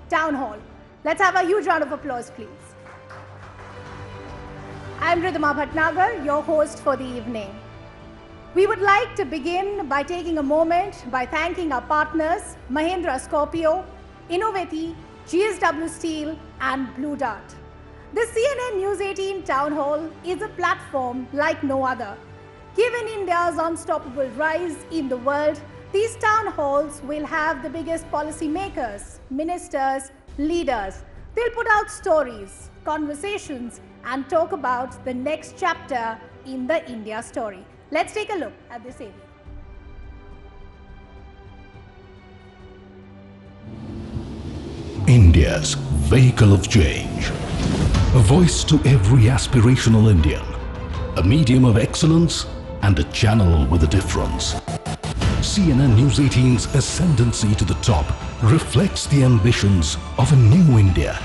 Town Hall. Let's have a huge round of applause, please. I'm Ridhima Bhatnagar, your host for the evening. We would like to begin by taking a moment by thanking our partners, Mahindra Scorpio, Innovati, GSW Steel, and Blue Dart. The CNN News 18 Town Hall is a platform like no other. Given India's unstoppable rise in the world, these town halls will have the biggest policy makers, ministers, leaders. They'll put out stories, conversations, and talk about the next chapter in the India story. Let's take a look at this area. India's vehicle of change. A voice to every aspirational Indian. A medium of excellence and a channel with a difference. CNN News 18's ascendancy to the top reflects the ambitions of a new India.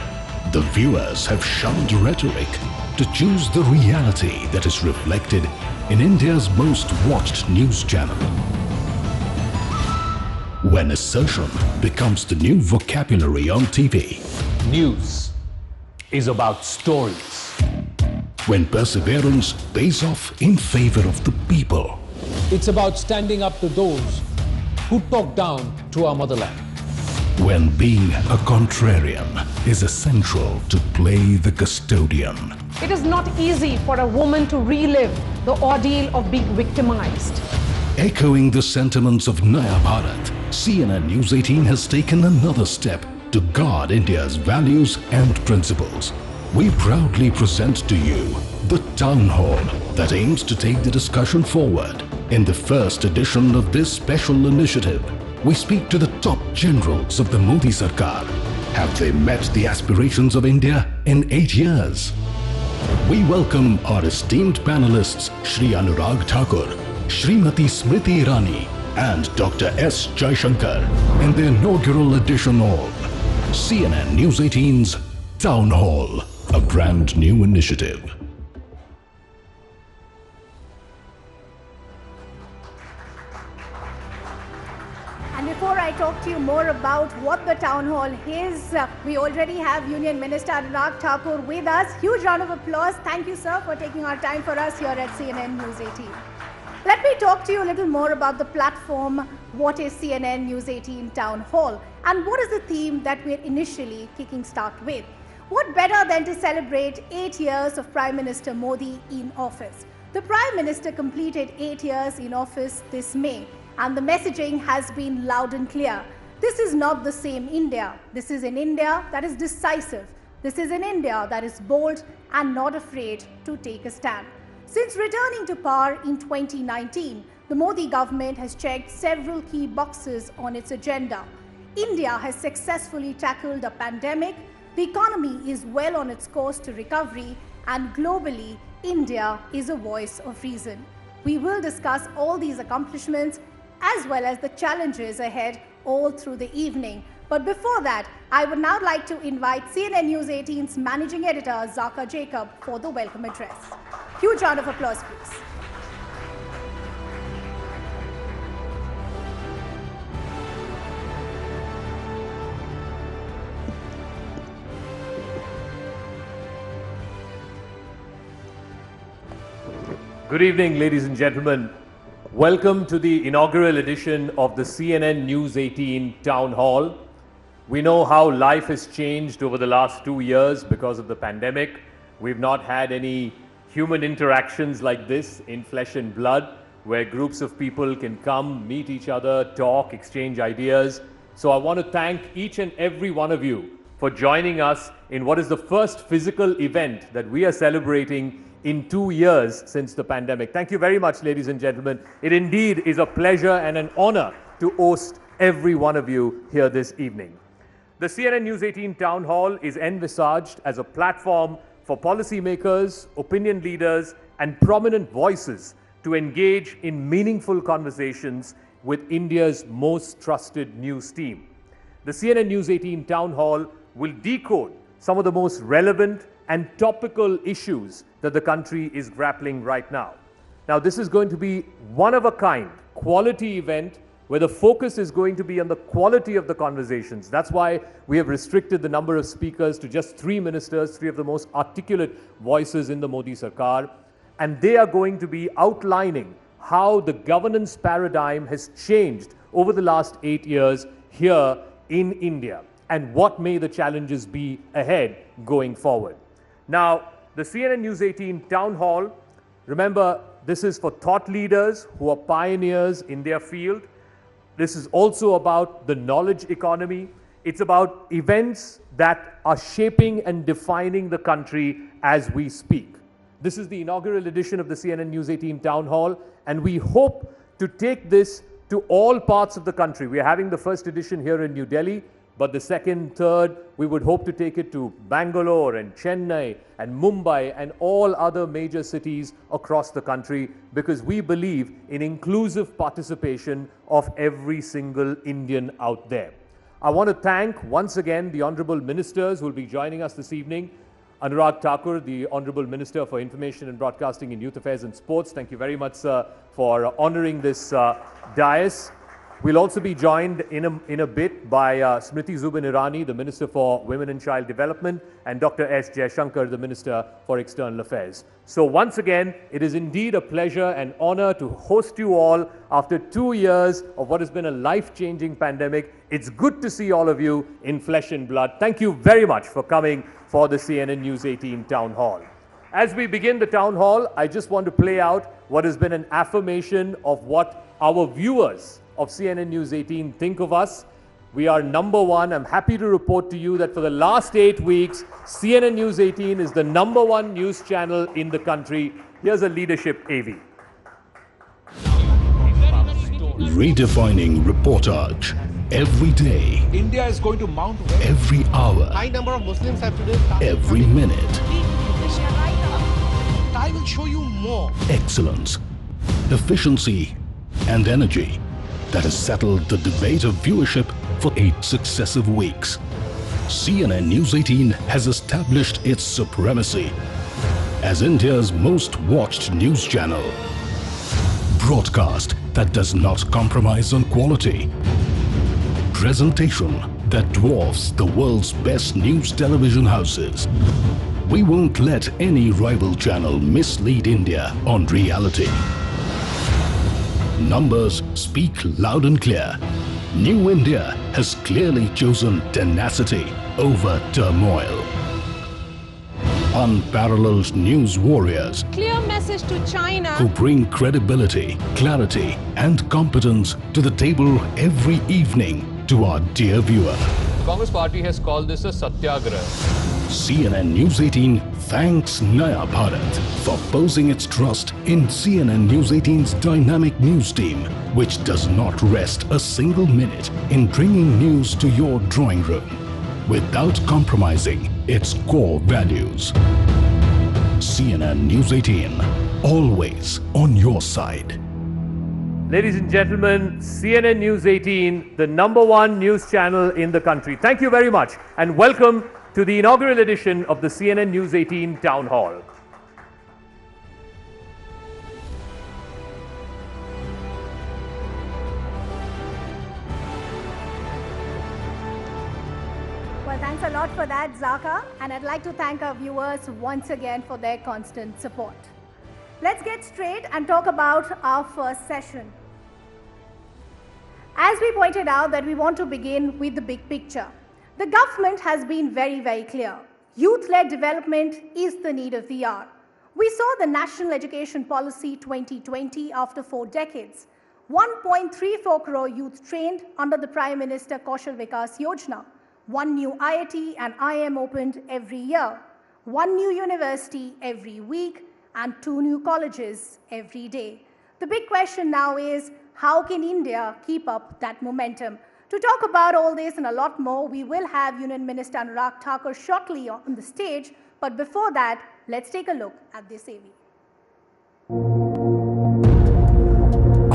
The viewers have shunned rhetoric to choose the reality that is reflected in India's most watched news channel. When assertion becomes the new vocabulary on TV. News is about stories. When perseverance pays off in favor of the people. It's about standing up to those who talk down to our motherland. When being a contrarian is essential to play the custodian. It is not easy for a woman to relive the ordeal of being victimized. Echoing the sentiments of Naya Bharat, CNN News 18 has taken another step to guard India's values and principles. We proudly present to you the Town Hall that aims to take the discussion forward. In the first edition of this special initiative, we speak to the top generals of the Modi Sarkar. Have they met the aspirations of India in 8 years? We welcome our esteemed panelists Shri Anurag Thakur, Srimati Smriti Irani and Dr. S. Jaishankar in the inaugural edition of CNN News 18's Town Hall, a brand new initiative. And before I talk to you more about what the Town Hall is, we already have Union Minister Anurag Thakur with us. Huge round of applause. Thank you, sir, for taking our time for us here at CNN News 18. Let me talk to you a little more about the platform. What is CNN News 18 Town Hall? And what is the theme that we're initially kicking start with? What better than to celebrate 8 years of Prime Minister Modi in office? The Prime Minister completed 8 years in office this May, and the messaging has been loud and clear. This is not the same India. This is an India that is decisive. This is an India that is bold and not afraid to take a stand. Since returning to power in 2019, the Modi government has checked several key boxes on its agenda. India has successfully tackled a pandemic, the economy is well on its course to recovery, and globally, India is a voice of reason. We will discuss all these accomplishments as well as the challenges ahead all through the evening. But before that, I would now like to invite CNN News 18's Managing Editor, Zaka Jacob, for the welcome address. Huge round of applause, please. Good evening, ladies and gentlemen. Welcome to the inaugural edition of the CNN News 18 Town Hall. We know how life has changed over the last 2 years because of the pandemic. We've not had any human interactions like this in flesh and blood, where groups of people can come, meet each other, talk, exchange ideas. So I want to thank each and every one of you for joining us in what is the first physical event that we are celebrating in 2 years since the pandemic. Thank you very much, ladies and gentlemen. It indeed is a pleasure and an honor to host every one of you here this evening. The CNN News 18 Town Hall is envisaged as a platform for policymakers, opinion leaders, and prominent voices to engage in meaningful conversations with India's most trusted news team. The CNN News 18 Town Hall will decode some of the most relevant and topical issues that the country is grappling right now. Now, this is going to be one-of-a-kind, quality event where the focus is going to be on the quality of the conversations. That's why we have restricted the number of speakers to just 3 ministers, 3 of the most articulate voices in the Modi Sarkar. And they are going to be outlining how the governance paradigm has changed over the last 8 years here in India, and what may the challenges be ahead going forward. Now, the CNN News 18 Town Hall, remember, this is for thought leaders who are pioneers in their field. This is also about the knowledge economy. It's about events that are shaping and defining the country as we speak. This is the inaugural edition of the CNN News 18 Town Hall, and we hope to take this to all parts of the country. We are having the first edition here in New Delhi, but the second, third, we would hope to take it to Bangalore and Chennai and Mumbai and all other major cities across the country, because we believe in inclusive participation of every single Indian out there. I want to thank once again the Honorable Ministers who will be joining us this evening. Anurag Thakur, the Honorable Minister for Information and Broadcasting in Youth Affairs and Sports. Thank you very much, sir, for honouring this dais. We'll also be joined in a bit by Smriti Irani, the Minister for Women and Child Development, and Dr. S. Jaishankar, the Minister for External Affairs. So once again, it is indeed a pleasure and honour to host you all after 2 years of what has been a life-changing pandemic. It's good to see all of you in flesh and blood. Thank you very much for coming for the CNN News 18 Town Hall. As we begin the Town Hall, I just want to play out what has been an affirmation of what our viewers of CNN News 18 think of us. We are #1. I'm happy to report to you that for the last 8 weeks, CNN News 18 is the #1 news channel in the country. Here's a leadership AV. Redefining reportage. Every day. India is going to mount every hour. High number of Muslims have today. Every minute. I will show you more. Excellence, efficiency, and energy that has settled the debate of viewership for 8 successive weeks. CNN News 18 has established its supremacy as India's most watched news channel. Broadcast that does not compromise on quality. Presentation that dwarfs the world's best news television houses. We won't let any rival channel mislead India on reality. Numbers speak loud and clear. New India has clearly chosen tenacity over turmoil. Unparalleled news warriors. Clear message to China. Who bring credibility, clarity, and competence to the table every evening to our dear viewer. The Congress Party has called this a satyagraha. CNN News 18 thanks Naya Bharat for posing its trust in CNN News 18's dynamic news team, which does not rest a single minute in bringing news to your drawing room without compromising its core values. CNN News 18, always on your side. Ladies and gentlemen, CNN News 18, the #1 news channel in the country. Thank you very much and welcome to the inaugural edition of the CNN News 18 Town Hall. Well, thanks a lot for that, Zaka. And I'd like to thank our viewers once again for their constant support. Let's get straight and talk about our first session. As we pointed out that we want to begin with the big picture. The government has been very, very clear. Youth-led development is the need of the hour. We saw the National Education Policy 2020 after 4 decades. 1.34 crore youth trained under the Prime Minister Kaushal Vikas Yojana. 1 new IIT and IIM opened every year. 1 new university every week and 2 new colleges every day. The big question now is, how can India keep up that momentum? To talk about all this and a lot more, we will have Union Minister Anurag Thakur shortly on the stage. But before that, let's take a look at this AV.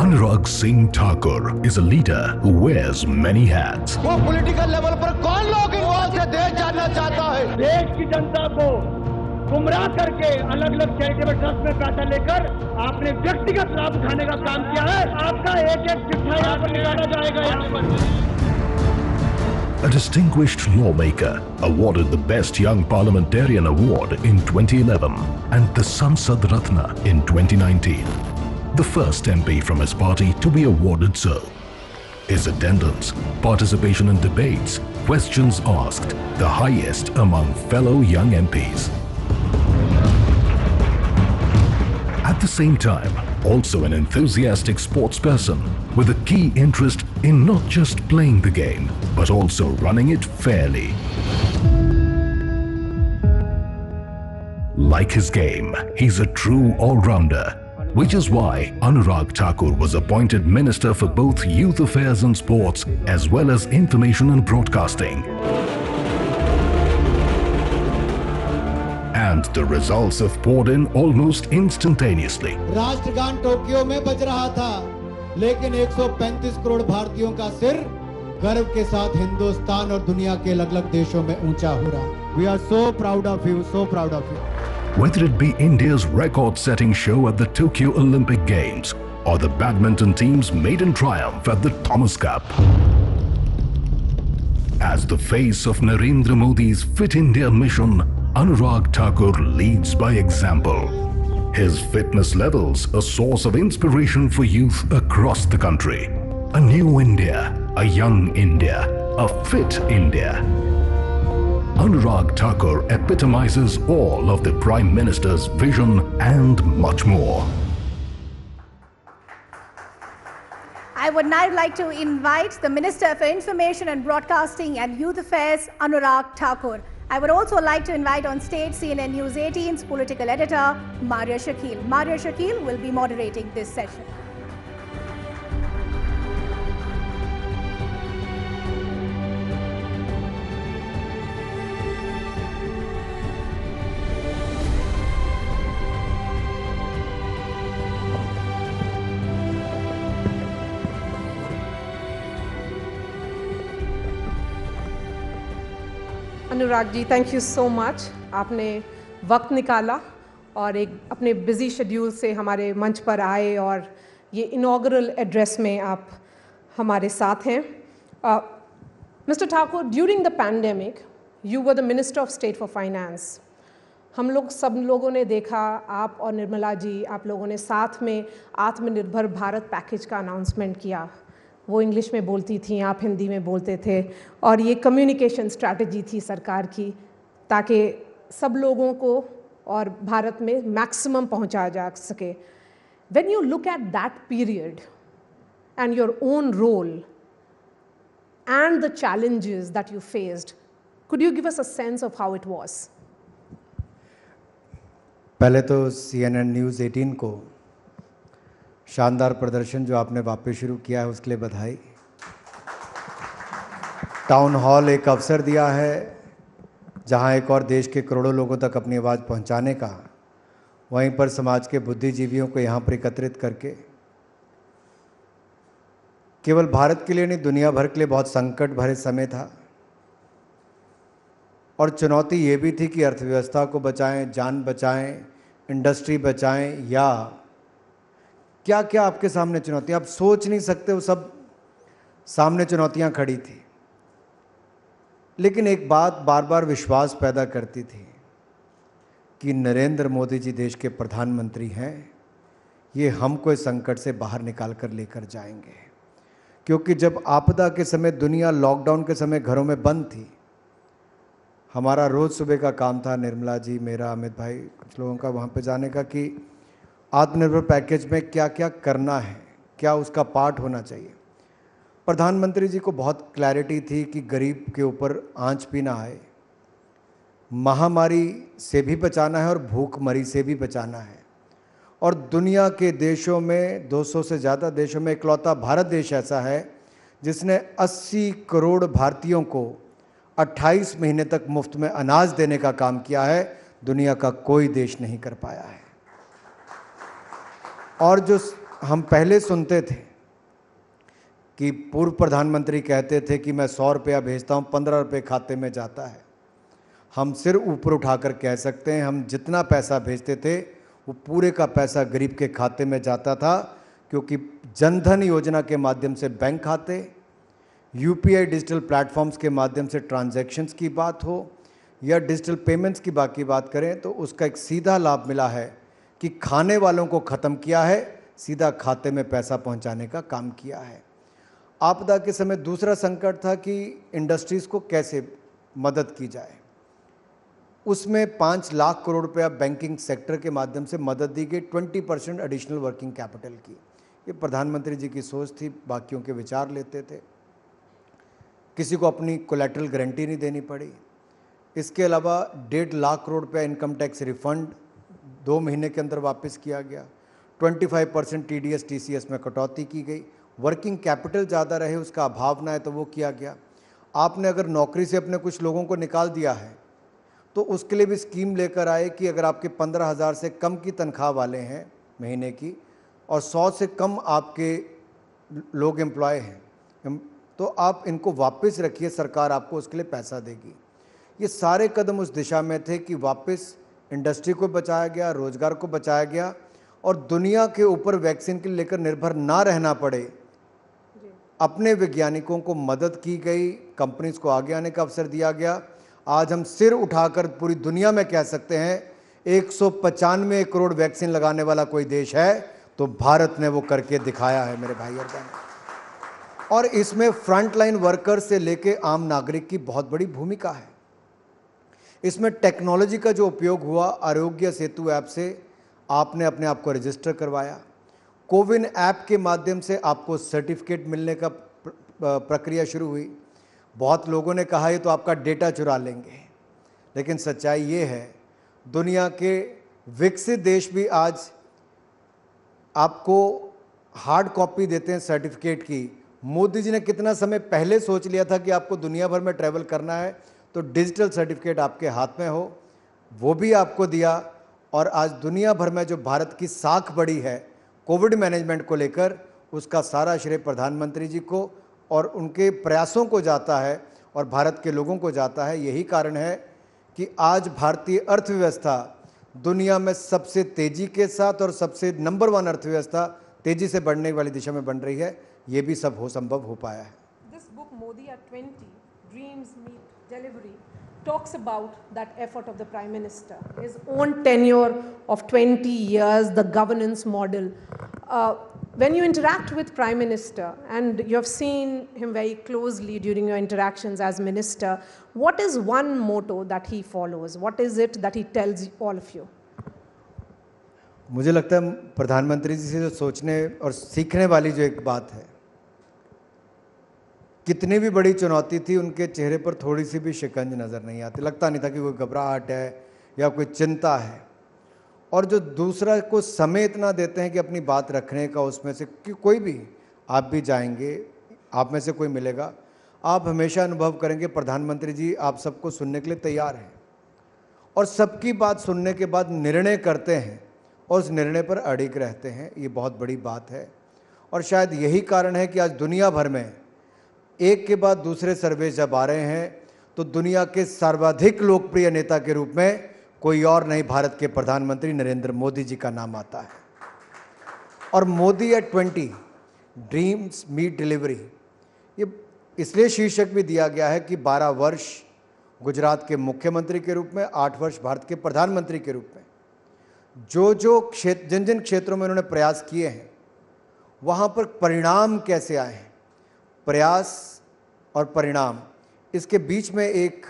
Anurag Singh Thakur is a leader who wears many hats. वो political level पर कौन लोग involve है देश जानना चाहता है देश की जनता को गुमराह करके अलग अलग चैरिटेबल ट्रस्ट में पैसा लेकर आपने व्यक्तिगत लाभ उठाने का काम किया है। आपका एक एक चिट्ठा यहाँ पर निकाला जाएगा। यहाँ पर A distinguished lawmaker awarded the Best Young Parliamentarian Award in 2011 and the Sansad Ratna in 2019. The first MP from his party to be awarded so. His attendance, participation in debates, questions asked, the highest among fellow young MPs. At the same time, also an enthusiastic sports person with a key interest in not just playing the game, but also running it fairly. Like his game, he's a true all-rounder, which is why Anurag Thakur was appointed Minister for both Youth Affairs and Sports as well as Information and Broadcasting. And the results have poured in almost instantaneously. राष्ट्रगान Tokyo में बज रहा था, लेकिन 135 करोड़ भारतीयों का सिर गर्व के साथ हिंदुस्तान और दुनिया के अलग-अलग देशों में ऊंचा हो रहा। We are so proud of you, so proud of you. Whether it be India's record-setting show at the Tokyo Olympic Games or the badminton team's maiden triumph at the Thomas Cup. As the face of Narendra Modi's Fit India mission, Anurag Thakur leads by example. His fitness levels a source of inspiration for youth across the country. A new India, a young India, a fit India. Anurag Thakur epitomizes all of the Prime Minister's vision and much more. I would now like to invite the Minister for Information and Broadcasting and Youth Affairs, Anurag Thakur. I would also like to invite on stage CNN News 18's political editor, Maria Shakil. Maria Shakil will be moderating this session. Anurag ji, thank you so much. आपने वक्त निकाला और एक अपने busy schedule से हमारे मंच पर आए और ये इनॉग्रल एड्रेस में आप हमारे साथ हैं। Mister Thakur, during the pandemic you were the minister of state for finance. हम लोग सब लोगों ने देखा, आप और निर्मला जी, आप लोगों ने साथ में आत्मनिर्भर भारत पैकेज का अनाउंसमेंट किया। वो इंग्लिश में बोलती थी, आप हिंदी में बोलते थे, और ये कम्युनिकेशन स्ट्रैटेजी थी सरकार की ताकि सब लोगों को और भारत में मैक्सिमम पहुंचाया जा सके। When you look at that period and your own role and the challenges that you faced, could you give us a sense of how it was? पहले तो CNN न्यूज़ 18 को शानदार प्रदर्शन जो आपने वापस शुरू किया है उसके लिए बधाई। टाउन हॉल एक अवसर दिया है जहां एक और देश के करोड़ों लोगों तक अपनी आवाज़ पहुंचाने का, वहीं पर समाज के बुद्धिजीवियों को यहां पर एकत्रित करके केवल भारत के लिए नहीं दुनिया भर के लिए बहुत संकट भरे समय था और चुनौती ये भी थी कि अर्थव्यवस्था को बचाएं, जान बचाएं, इंडस्ट्री बचाएं, या क्या क्या आपके सामने चुनौतियां आप सोच नहीं सकते, वो सब सामने चुनौतियां खड़ी थी। लेकिन एक बात बार बार विश्वास पैदा करती थी कि नरेंद्र मोदी जी देश के प्रधानमंत्री हैं, ये हमको इस संकट से बाहर निकाल कर लेकर जाएंगे। क्योंकि जब आपदा के समय दुनिया लॉकडाउन के समय घरों में बंद थी, हमारा रोज़ सुबह का काम था, निर्मला जी, मेरा, अमित भाई, कुछ लोगों का वहाँ पे जाने का, कि आत्मनिर्भर पैकेज में क्या क्या करना है, क्या उसका पार्ट होना चाहिए। प्रधानमंत्री जी को बहुत क्लैरिटी थी कि गरीब के ऊपर आंच भी ना आए, महामारी से भी बचाना है और भूखमरी से भी बचाना है। और दुनिया के देशों में 200 से ज़्यादा देशों में इकलौता भारत देश ऐसा है जिसने 80 करोड़ भारतीयों को 28 महीने तक मुफ्त में अनाज देने का काम किया है। दुनिया का कोई देश नहीं कर पाया है। और जो हम पहले सुनते थे कि पूर्व प्रधानमंत्री कहते थे कि मैं 100 रुपया भेजता हूँ, 15 रुपये खाते में जाता है, हम सिर ऊपर उठाकर कह सकते हैं, हम जितना पैसा भेजते थे वो पूरे का पैसा गरीब के खाते में जाता था, क्योंकि जनधन योजना के माध्यम से बैंक खाते, यूपीआई डिजिटल प्लेटफॉर्म्स के माध्यम से ट्रांजैक्शंस की बात हो या डिजिटल पेमेंट्स की बाकी बात करें, तो उसका एक सीधा लाभ मिला है कि खाने वालों को ख़त्म किया है, सीधा खाते में पैसा पहुंचाने का काम किया है। आपदा के समय दूसरा संकट था कि इंडस्ट्रीज़ को कैसे मदद की जाए। उसमें 5 लाख करोड़ रुपया बैंकिंग सेक्टर के माध्यम से मदद दी गई, 20% एडिशनल वर्किंग कैपिटल की। ये प्रधानमंत्री जी की सोच थी, बाकियों के विचार लेते थे। किसी को अपनी कोलैटरल गारंटी नहीं देनी पड़ी। इसके अलावा 1.5 लाख करोड़ रुपया इनकम टैक्स रिफंड 2 महीने के अंदर वापस किया गया। 25% TDS TCS में कटौती की गई। वर्किंग कैपिटल ज़्यादा रहे, उसका अभाव ना है तो वो किया गया। आपने अगर नौकरी से अपने कुछ लोगों को निकाल दिया है तो उसके लिए भी स्कीम लेकर आए कि अगर आपके 15,000 से कम की तनख्वाह वाले हैं महीने की और 100 से कम आपके लोग एम्प्लॉय हैं तो आप इनको वापस रखिए, सरकार आपको उसके लिए पैसा देगी। ये सारे कदम उस दिशा में थे कि वापस इंडस्ट्री को बचाया गया, रोजगार को बचाया गया और दुनिया के ऊपर वैक्सीन के लेकर निर्भर ना रहना पड़े। अपने वैज्ञानिकों को मदद की गई, कंपनीज को आगे आने का अवसर दिया गया। आज हम सिर उठाकर पूरी दुनिया में कह सकते हैं 195 करोड़ वैक्सीन लगाने वाला कोई देश है तो भारत ने वो करके दिखाया है मेरे भाई और बहन। और इसमें फ्रंटलाइन वर्कर से लेके आम नागरिक की बहुत बड़ी भूमिका है। इसमें टेक्नोलॉजी का जो उपयोग हुआ, आरोग्य सेतु ऐप से आपने अपने आप को रजिस्टर करवाया, कोविन ऐप के माध्यम से आपको सर्टिफिकेट मिलने का प्रक्रिया शुरू हुई। बहुत लोगों ने कहा ये तो आपका डेटा चुरा लेंगे, लेकिन सच्चाई ये है दुनिया के विकसित देश भी आज आपको हार्ड कॉपी देते हैं सर्टिफिकेट की। मोदी जी ने कितना समय पहले सोच लिया था कि आपको दुनिया भर में ट्रैवल करना है तो डिजिटल सर्टिफिकेट आपके हाथ में हो, वो भी आपको दिया। और आज दुनिया भर में जो भारत की साख बढ़ी है कोविड मैनेजमेंट को लेकर, उसका सारा श्रेय प्रधानमंत्री जी को और उनके प्रयासों को जाता है और भारत के लोगों को जाता है। यही कारण है कि आज भारतीय अर्थव्यवस्था दुनिया में सबसे तेज़ी के साथ और सबसे नंबर 1 अर्थव्यवस्था तेज़ी से बढ़ने वाली दिशा में बन रही है। ये भी सब संभव हो पाया है। This book, Modi at 20, Dreams Meet Delivery, talks about that effort of the Prime Minister, his own tenure of 20 years, the governance model. When you interact with Prime Minister, and you have seen him very closely during your interactions as Minister, what is one motto that he follows? What is it that he tells all of you? मुझे लगता है प्रधानमंत्री जी से जो सोचने और सीखने वाली जो एक बात है, कितनी भी बड़ी चुनौती थी उनके चेहरे पर थोड़ी सी भी शिकंज नज़र नहीं आती। लगता नहीं था कि कोई घबराहट है या कोई चिंता है। और जो दूसरा को समय इतना देते हैं कि अपनी बात रखने का, उसमें से कि कोई भी आप भी जाएंगे, आप में से कोई मिलेगा, आप हमेशा अनुभव करेंगे प्रधानमंत्री जी आप सबको सुनने के लिए तैयार हैं और सबकी बात सुनने के बाद निर्णय करते हैं और उस निर्णय पर अड़िग रहते हैं। ये बहुत बड़ी बात है और शायद यही कारण है कि आज दुनिया भर में एक के बाद दूसरे सर्वे जब आ रहे हैं तो दुनिया के सर्वाधिक लोकप्रिय नेता के रूप में कोई और नहीं, भारत के प्रधानमंत्री नरेंद्र मोदी जी का नाम आता है। और Modi at 20, dreams meet delivery, ये इसलिए शीर्षक भी दिया गया है कि 12 वर्ष गुजरात के मुख्यमंत्री के रूप में, 8 वर्ष भारत के प्रधानमंत्री के रूप में जिन जिन क्षेत्रों में उन्होंने प्रयास किए हैं वहाँ पर परिणाम कैसे आए हैं। प्रयास और परिणाम, इसके बीच में एक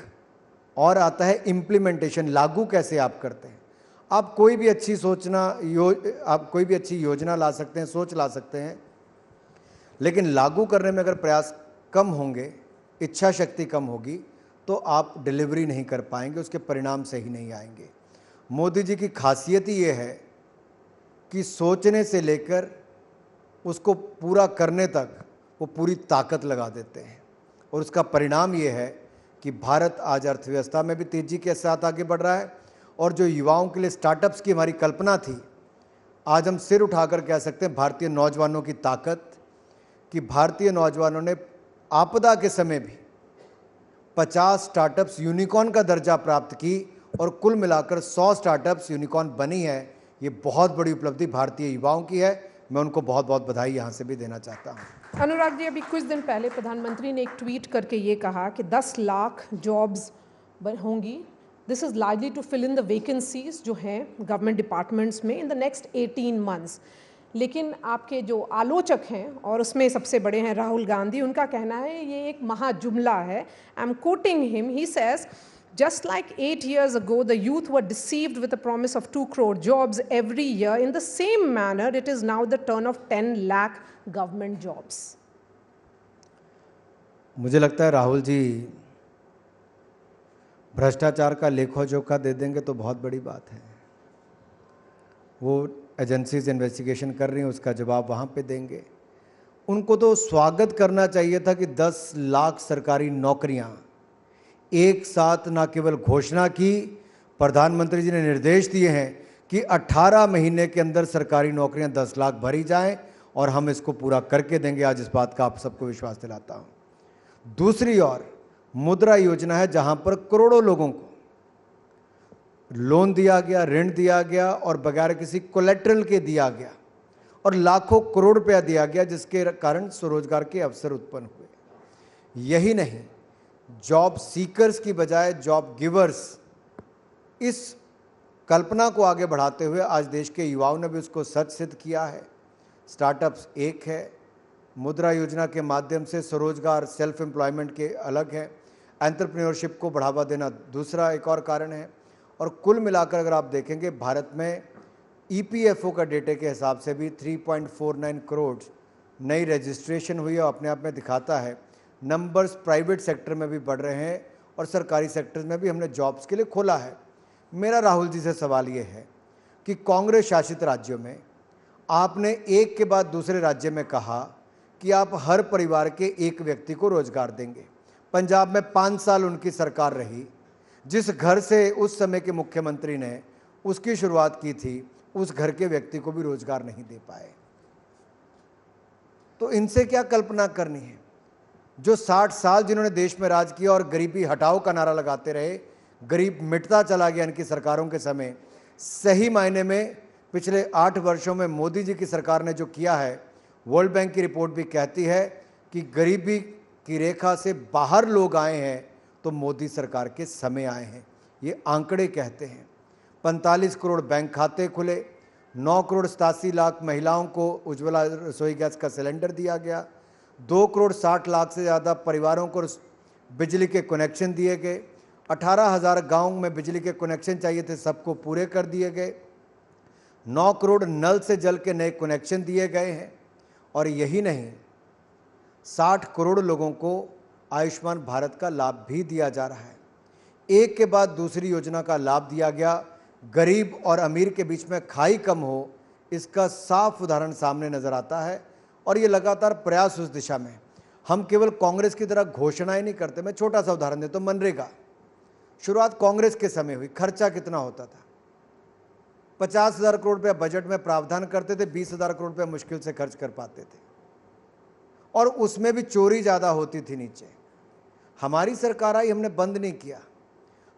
और आता है इम्प्लीमेंटेशन, लागू कैसे आप करते हैं। आप कोई भी अच्छी आप कोई भी अच्छी योजना ला सकते हैं, सोच ला सकते हैं, लेकिन लागू करने में अगर प्रयास कम होंगे, इच्छा शक्ति कम होगी तो आप डिलीवरी नहीं कर पाएंगे, उसके परिणाम सही नहीं आएंगे। मोदी जी की खासियत ही ये है कि सोचने से लेकर उसको पूरा करने तक वो पूरी ताकत लगा देते हैं और उसका परिणाम ये है कि भारत आज अर्थव्यवस्था में भी तेज़ी के साथ आगे बढ़ रहा है और जो युवाओं के लिए स्टार्टअप्स की हमारी कल्पना थी, आज हम सिर उठाकर कह सकते हैं भारतीय नौजवानों की ताकत, कि भारतीय नौजवानों ने आपदा के समय भी 50 स्टार्टअप्स यूनिकॉर्न का दर्जा प्राप्त की और कुल मिलाकर 100 स्टार्टअप्स यूनिकॉर्न बनी है। ये बहुत बड़ी उपलब्धि भारतीय युवाओं की है। मैं उनको बहुत बहुत बधाई यहाँ से भी देना चाहता हूँ। अनुराग जी, अभी कुछ दिन पहले प्रधानमंत्री ने एक ट्वीट करके ये कहा कि 10 लाख जॉब्स होंगी। This is largely to fill in the vacancies जो हैं गवर्नमेंट डिपार्टमेंट्स में इन द नेक्स्ट 18 मंथ्स। लेकिन आपके जो आलोचक हैं और उसमें सबसे बड़े हैं राहुल गांधी, उनका कहना है ये एक महाजुमला है। I am quoting him, he says just like 8 years ago the youth were deceived with the promise of 2 crore jobs every year, in the same manner it is now the turn of 10 lakh government jobs. मुझे लगता है राहुल जी भ्रष्टाचार का लेखा जोखा दे देंगे तो बहुत बड़ी बात है। वो एजेंसीज इन्वेस्टिगेशन कर रही हैं, उसका जवाब वहाँ पे देंगे। उनको तो स्वागत करना चाहिए था कि 10 लाख सरकारी नौकरियाँ एक साथ ना केवल घोषणा की, प्रधानमंत्री जी ने निर्देश दिए हैं कि 18 महीने के अंदर सरकारी नौकरियां 10 लाख भरी जाएं और हम इसको पूरा करके देंगे। आज इस बात का आप सबको विश्वास दिलाता हूं। दूसरी ओर मुद्रा योजना है जहां पर करोड़ों लोगों को लोन दिया गया, ऋण दिया गया और बगैर किसी कोलेट्रल के दिया गया और लाखों करोड़ रुपया दिया गया, जिसके कारण स्वरोजगार के अवसर उत्पन्न हुए। यही नहीं, जॉब सीकर्स की बजाय जॉब गिवर्स, इस कल्पना को आगे बढ़ाते हुए आज देश के युवाओं ने भी उसको सच सिद्ध किया है। स्टार्टअप्स एक है, मुद्रा योजना के माध्यम से स्वरोजगार सेल्फ एम्प्लॉयमेंट के अलग है, एंटरप्रेन्योरशिप को बढ़ावा देना दूसरा एक और कारण है। और कुल मिलाकर अगर आप देखेंगे भारत में ईपीएफओ का डेटे के हिसाब से भी 3.49 करोड़ नई रजिस्ट्रेशन हुई है। अपने आप में दिखाता है नंबर्स प्राइवेट सेक्टर में भी बढ़ रहे हैं और सरकारी सेक्टर में भी हमने जॉब्स के लिए खोला है। मेरा राहुल जी से सवाल ये है कि कांग्रेस शासित राज्यों में आपने एक के बाद दूसरे राज्य में कहा कि आप हर परिवार के एक व्यक्ति को रोजगार देंगे। पंजाब में 5 साल उनकी सरकार रही, जिस घर से उस समय के मुख्यमंत्री ने उसकी शुरुआत की थी, उस घर के व्यक्ति को भी रोजगार नहीं दे पाए। तो इनसे क्या कल्पना करनी है? जो 60 साल जिन्होंने देश में राज किया और गरीबी हटाओ का नारा लगाते रहे, गरीब मिटता चला गया इनकी सरकारों के समय। सही मायने में पिछले 8 वर्षों में मोदी जी की सरकार ने जो किया है, वर्ल्ड बैंक की रिपोर्ट भी कहती है कि गरीबी की रेखा से बाहर लोग आए हैं तो मोदी सरकार के समय आए हैं। ये आंकड़े कहते हैं। 45 करोड़ बैंक खाते खुले, 9 करोड़ 87 लाख महिलाओं को उज्ज्वला रसोई गैस का सिलेंडर दिया गया, 2 करोड़ 60 लाख से ज़्यादा परिवारों को बिजली के कनेक्शन दिए गए, 18,000 गाँव में बिजली के कनेक्शन चाहिए थे, सबको पूरे कर दिए गए, 9 करोड़ नल से जल के नए कनेक्शन दिए गए हैं। और यही नहीं, 60 करोड़ लोगों को आयुष्मान भारत का लाभ भी दिया जा रहा है। एक के बाद दूसरी योजना का लाभ दिया गया। गरीब और अमीर के बीच में खाई कम हो, इसका साफ उदाहरण सामने नजर आता है। और ये लगातार प्रयास उस दिशा में। हम केवल कांग्रेस की तरह घोषणाएं नहीं करते। मैं छोटा सा उदाहरण देता हूं, मनरेगा शुरुआत कांग्रेस के समय हुई। खर्चा कितना होता था? 50,000 करोड़ रुपया बजट में प्रावधान करते थे, 20,000 करोड़ रुपया मुश्किल से खर्च कर पाते थे और उसमें भी चोरी ज़्यादा होती थी नीचे। हमारी सरकार आई, हमने बंद नहीं किया,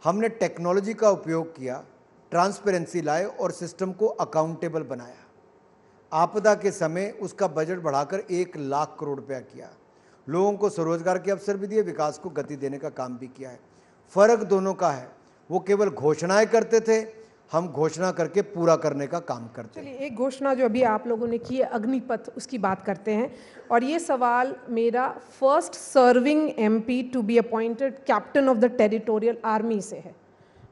हमने टेक्नोलॉजी का उपयोग किया, ट्रांसपेरेंसी लाए और सिस्टम को अकाउंटेबल बनाया। आपदा के समय उसका बजट बढ़ाकर 1 लाख करोड़ रुपया किया। लोगों को स्वरोजगार के अवसर भी दिए, विकास को गति देने का काम भी किया है। फर्क दोनों का है, वो केवल घोषणाएं करते थे, हम घोषणा करके पूरा करने का काम करते हैं। चलिए, एक घोषणा जो अभी आप लोगों ने की है अग्निपथ, उसकी बात करते हैं। और ये सवाल मेरा first serving MP to be appointed captain of the territorial army से है,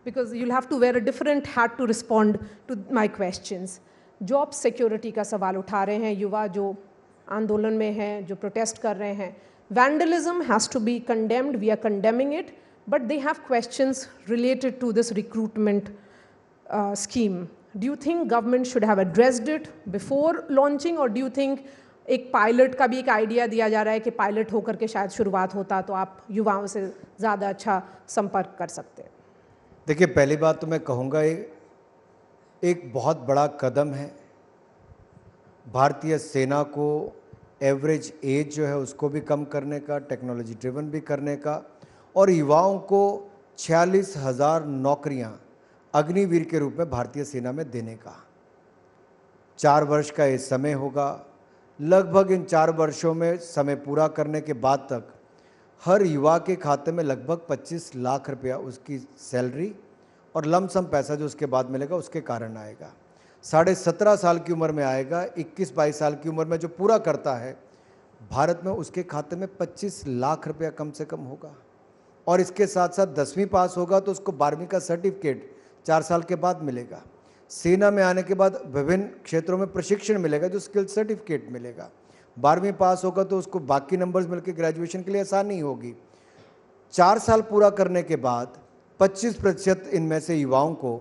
because you will have to wear a different hat to respond to my questions. Job security का सवाल उठा रहे हैं युवा जो आंदोलन में हैं, जो प्रोटेस्ट कर रहे हैं। Vandalism has to be condemned, we are condemning it, but they have questions related to this recruitment scheme. Do you think government should have addressed it before launching, or do you think एक pilot का भी एक idea दिया जा रहा है कि pilot होकर के शायद शुरुआत होता तो आप युवाओं से ज़्यादा अच्छा संपर्क कर सकते? देखिए, पहली बात तो मैं कहूँगा एक बहुत बड़ा कदम है। भारतीय सेना को एवरेज एज जो है उसको भी कम करने का, टेक्नोलॉजी ड्रिवन भी करने का और युवाओं को 46,000 नौकरियां अग्निवीर के रूप में भारतीय सेना में देने का। 4 वर्ष का ये समय होगा। लगभग इन 4 वर्षों में समय पूरा करने के बाद तक हर युवा के खाते में लगभग 25 लाख रुपया उसकी सैलरी और लमसम पैसा जो उसके बाद मिलेगा उसके कारण आएगा। 17.5 साल की उम्र में आएगा। 21-22 साल की उम्र में जो पूरा करता है भारत में, उसके खाते में 25 लाख रुपया कम से कम होगा। और इसके साथ साथ 10वीं पास होगा तो उसको 12वीं का सर्टिफिकेट 4 साल के बाद मिलेगा। सेना में आने के बाद विभिन्न क्षेत्रों में प्रशिक्षण मिलेगा जो स्किल सर्टिफिकेट मिलेगा। 12वीं पास होगा तो उसको बाकी नंबर्स मिलकर ग्रेजुएशन के लिए आसानी होगी। 4 साल पूरा करने के बाद 25% इनमें से युवाओं को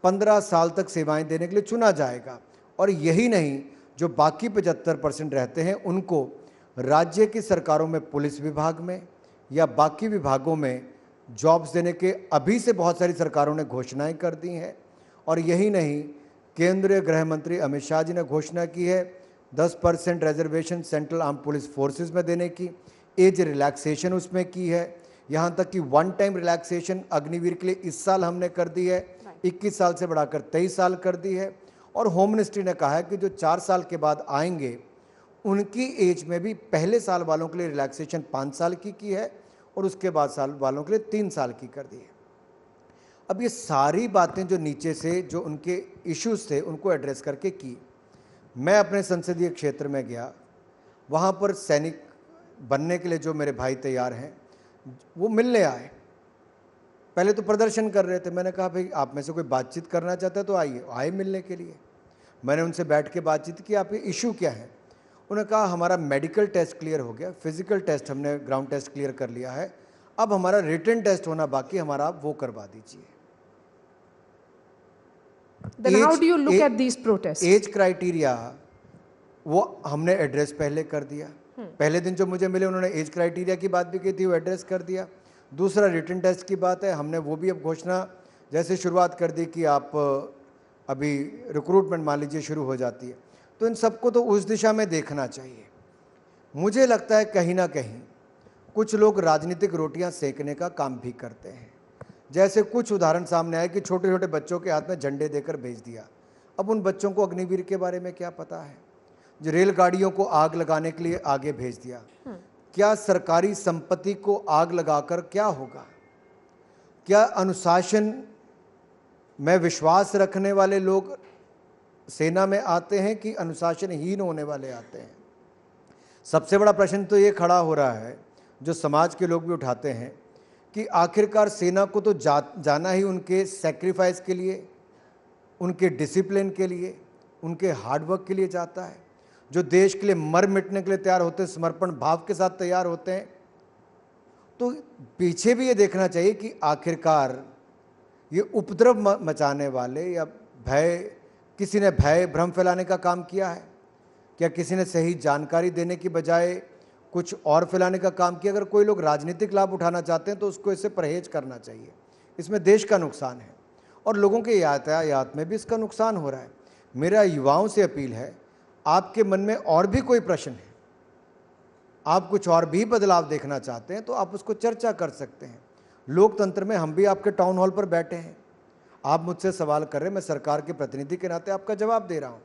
15 साल तक सेवाएं देने के लिए चुना जाएगा। और यही नहीं, जो बाकी 75% रहते हैं उनको राज्य की सरकारों में, पुलिस विभाग में या बाकी विभागों में जॉब्स देने के अभी से बहुत सारी सरकारों ने घोषणाएं कर दी हैं। और यही नहीं, केंद्रीय गृह मंत्री अमित शाह जी ने घोषणा की है 10% reservation central arm police forces में देने की, एज रिलैक्सेशन उसमें की है। यहाँ तक कि 1 टाइम रिलैक्सेशन अग्निवीर के लिए इस साल हमने कर दी है, 21 साल से बढ़ाकर 23 साल कर दी है। और होम मिनिस्ट्री ने कहा है कि जो 4 साल के बाद आएंगे उनकी एज में भी पहले साल वालों के लिए रिलैक्सेशन 5 साल की है और उसके बाद साल वालों के लिए 3 साल की कर दी है। अब ये सारी बातें जो नीचे से जो उनके इश्यूज थे उनको एड्रेस करके की। मैं अपने संसदीय क्षेत्र में गया, वहाँ पर सैनिक बनने के लिए जो मेरे भाई तैयार हैं वो मिलने आए। पहले तो प्रदर्शन कर रहे थे। मैंने कहा भाई आप में से कोई बातचीत करना चाहता है तो आइए। आए मिलने के लिए। मैंने उनसे बैठ के बातचीत की, आपके इशू क्या है। उन्होंने कहा हमारा मेडिकल टेस्ट क्लियर हो गया, फिजिकल टेस्ट हमने ग्राउंड टेस्ट क्लियर कर लिया है, अब हमारा रिटन टेस्ट होना बाकी, हमारा आप वो करवा दीजिए। Then how do you look at these protests? Age criteria वो हमने एड्रेस पहले कर दिया। पहले दिन जो मुझे मिले उन्होंने एज क्राइटेरिया की बात भी की थी, वो एड्रेस कर दिया। दूसरा रिटन टेस्ट की बात है, हमने वो भी अब घोषणा जैसे शुरुआत कर दी कि आप अभी रिक्रूटमेंट मान लीजिए शुरू हो जाती है। तो इन सबको तो उस दिशा में देखना चाहिए। मुझे लगता है कहीं ना कहीं कुछ लोग राजनीतिक रोटियां सेकने का काम भी करते हैं। जैसे कुछ उदाहरण सामने आए कि छोटे छोटे बच्चों के हाथ में झंडे देकर भेज दिया। अब उन बच्चों को अग्निवीर के बारे में क्या पता है। जो रेलगाड़ियों को आग लगाने के लिए आगे भेज दिया। क्या सरकारी संपत्ति को आग लगाकर क्या होगा। क्या अनुशासन में विश्वास रखने वाले लोग सेना में आते हैं कि अनुशासनहीन होने वाले आते हैं। सबसे बड़ा प्रश्न तो ये खड़ा हो रहा है जो समाज के लोग भी उठाते हैं कि आखिरकार सेना को तो जाना ही उनके सेक्रीफाइस के लिए, उनके डिसिप्लिन के लिए, उनके हार्डवर्क के लिए जाता है। जो देश के लिए मर मिटने के लिए तैयार होते हैं, समर्पण भाव के साथ तैयार होते हैं। तो पीछे भी ये देखना चाहिए कि आखिरकार ये उपद्रव मचाने वाले या किसी ने भय भ्रम फैलाने का काम किया है क्या, किसी ने सही जानकारी देने की बजाय कुछ और फैलाने का काम किया। अगर कोई लोग राजनीतिक लाभ उठाना चाहते हैं तो उसको इससे परहेज करना चाहिए। इसमें देश का नुकसान है और लोगों के यातायात में भी इसका नुकसान हो रहा है। मेरा युवाओं से अपील है, आपके मन में और भी कोई प्रश्न है, आप कुछ और भी बदलाव देखना चाहते हैं तो आप उसको चर्चा कर सकते हैं। लोकतंत्र में हम भी आपके टाउन हॉल पर बैठे हैं, आप मुझसे सवाल कर रहे हैं, मैं सरकार के प्रतिनिधि के नाते आपका जवाब दे रहा हूं।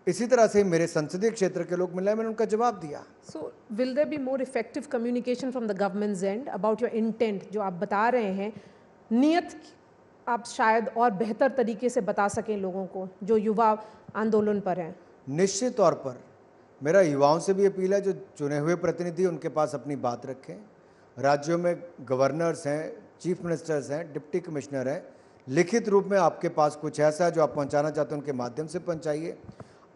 इसी तरह से मेरे संसदीय क्षेत्र के लोग मिले, मैंने उनका जवाब दिया। So will there be more effective communication from the governments and about your intent, जो आप बता रहे हैं नियत आप शायद और बेहतर तरीके से बता सकें लोगों को जो युवा आंदोलन पर हैं। निश्चित तौर पर मेरा युवाओं से भी अपील है, जो चुने हुए प्रतिनिधि उनके पास अपनी बात रखें। राज्यों में गवर्नर्स हैं, चीफ मिनिस्टर्स हैं, डिप्टी कमिश्नर हैं, लिखित रूप में आपके पास कुछ ऐसा है जो आप पहुंचाना चाहते हैं उनके माध्यम से पहुंचाइए।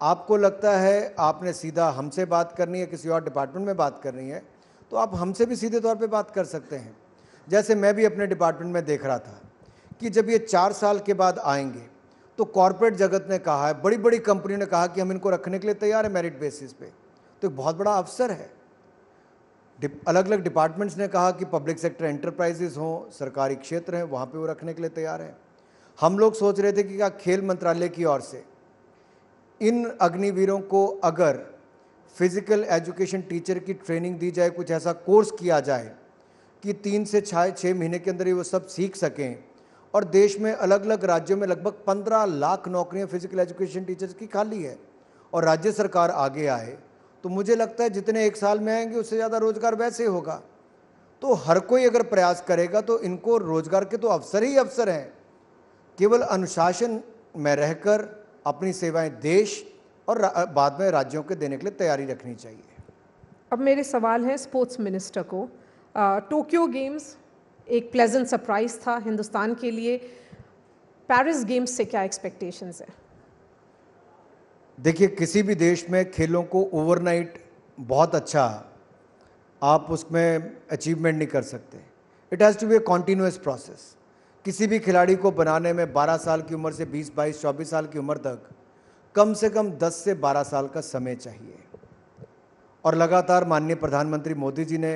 आपको लगता है आपने सीधा हमसे बात करनी है, किसी और डिपार्टमेंट में बात करनी है, तो आप हमसे भी सीधे तौर पे बात कर सकते हैं। जैसे मैं भी अपने डिपार्टमेंट में देख रहा था कि जब ये 4 साल के बाद आएंगे तो कॉरपोरेट जगत ने कहा है, बड़ी बड़ी कंपनी ने कहा कि हम इनको रखने के लिए तैयार है मेरिट बेसिस पे। तो एक बहुत बड़ा अवसर है। अलग अलग डिपार्टमेंट्स ने कहा कि पब्लिक सेक्टर एंटरप्राइजेज हों, सरकारी क्षेत्र हैं, वहाँ पे वो रखने के लिए तैयार हैं। हम लोग सोच रहे थे कि क्या खेल मंत्रालय की ओर से इन अग्निवीरों को अगर फिजिकल एजुकेशन टीचर की ट्रेनिंग दी जाए, कुछ ऐसा कोर्स किया जाए कि 3 से 6 महीने के अंदर ही वो सब सीख सकें। और देश में अलग अलग राज्यों में लगभग 15 लाख नौकरियां फिजिकल एजुकेशन टीचर्स की खाली है, और राज्य सरकार आगे आए तो मुझे लगता है जितने 1 साल में आएंगे उससे ज़्यादा रोजगार वैसे होगा। तो हर कोई अगर प्रयास करेगा तो इनको रोजगार के तो अवसर ही अवसर हैं। केवल अनुशासन में रहकर अपनी सेवाएं देश और बाद में राज्यों के देने के लिए तैयारी रखनी चाहिए। अब मेरे सवाल हैं स्पोर्ट्स मिनिस्टर को। टोक्यो गेम्स एक प्लेजेंट सरप्राइज था हिंदुस्तान के लिए। पेरिस गेम्स से क्या एक्सपेक्टेशंस है? देखिए, किसी भी देश में खेलों को ओवरनाइट बहुत अच्छा आप उसमें अचीवमेंट नहीं कर सकते। It has to be a continuous process. किसी भी खिलाड़ी को बनाने में 12 साल की उम्र से 20, 22, 24 साल की उम्र तक कम से कम 10 से 12 साल का समय चाहिए। और लगातार माननीय प्रधानमंत्री मोदी जी ने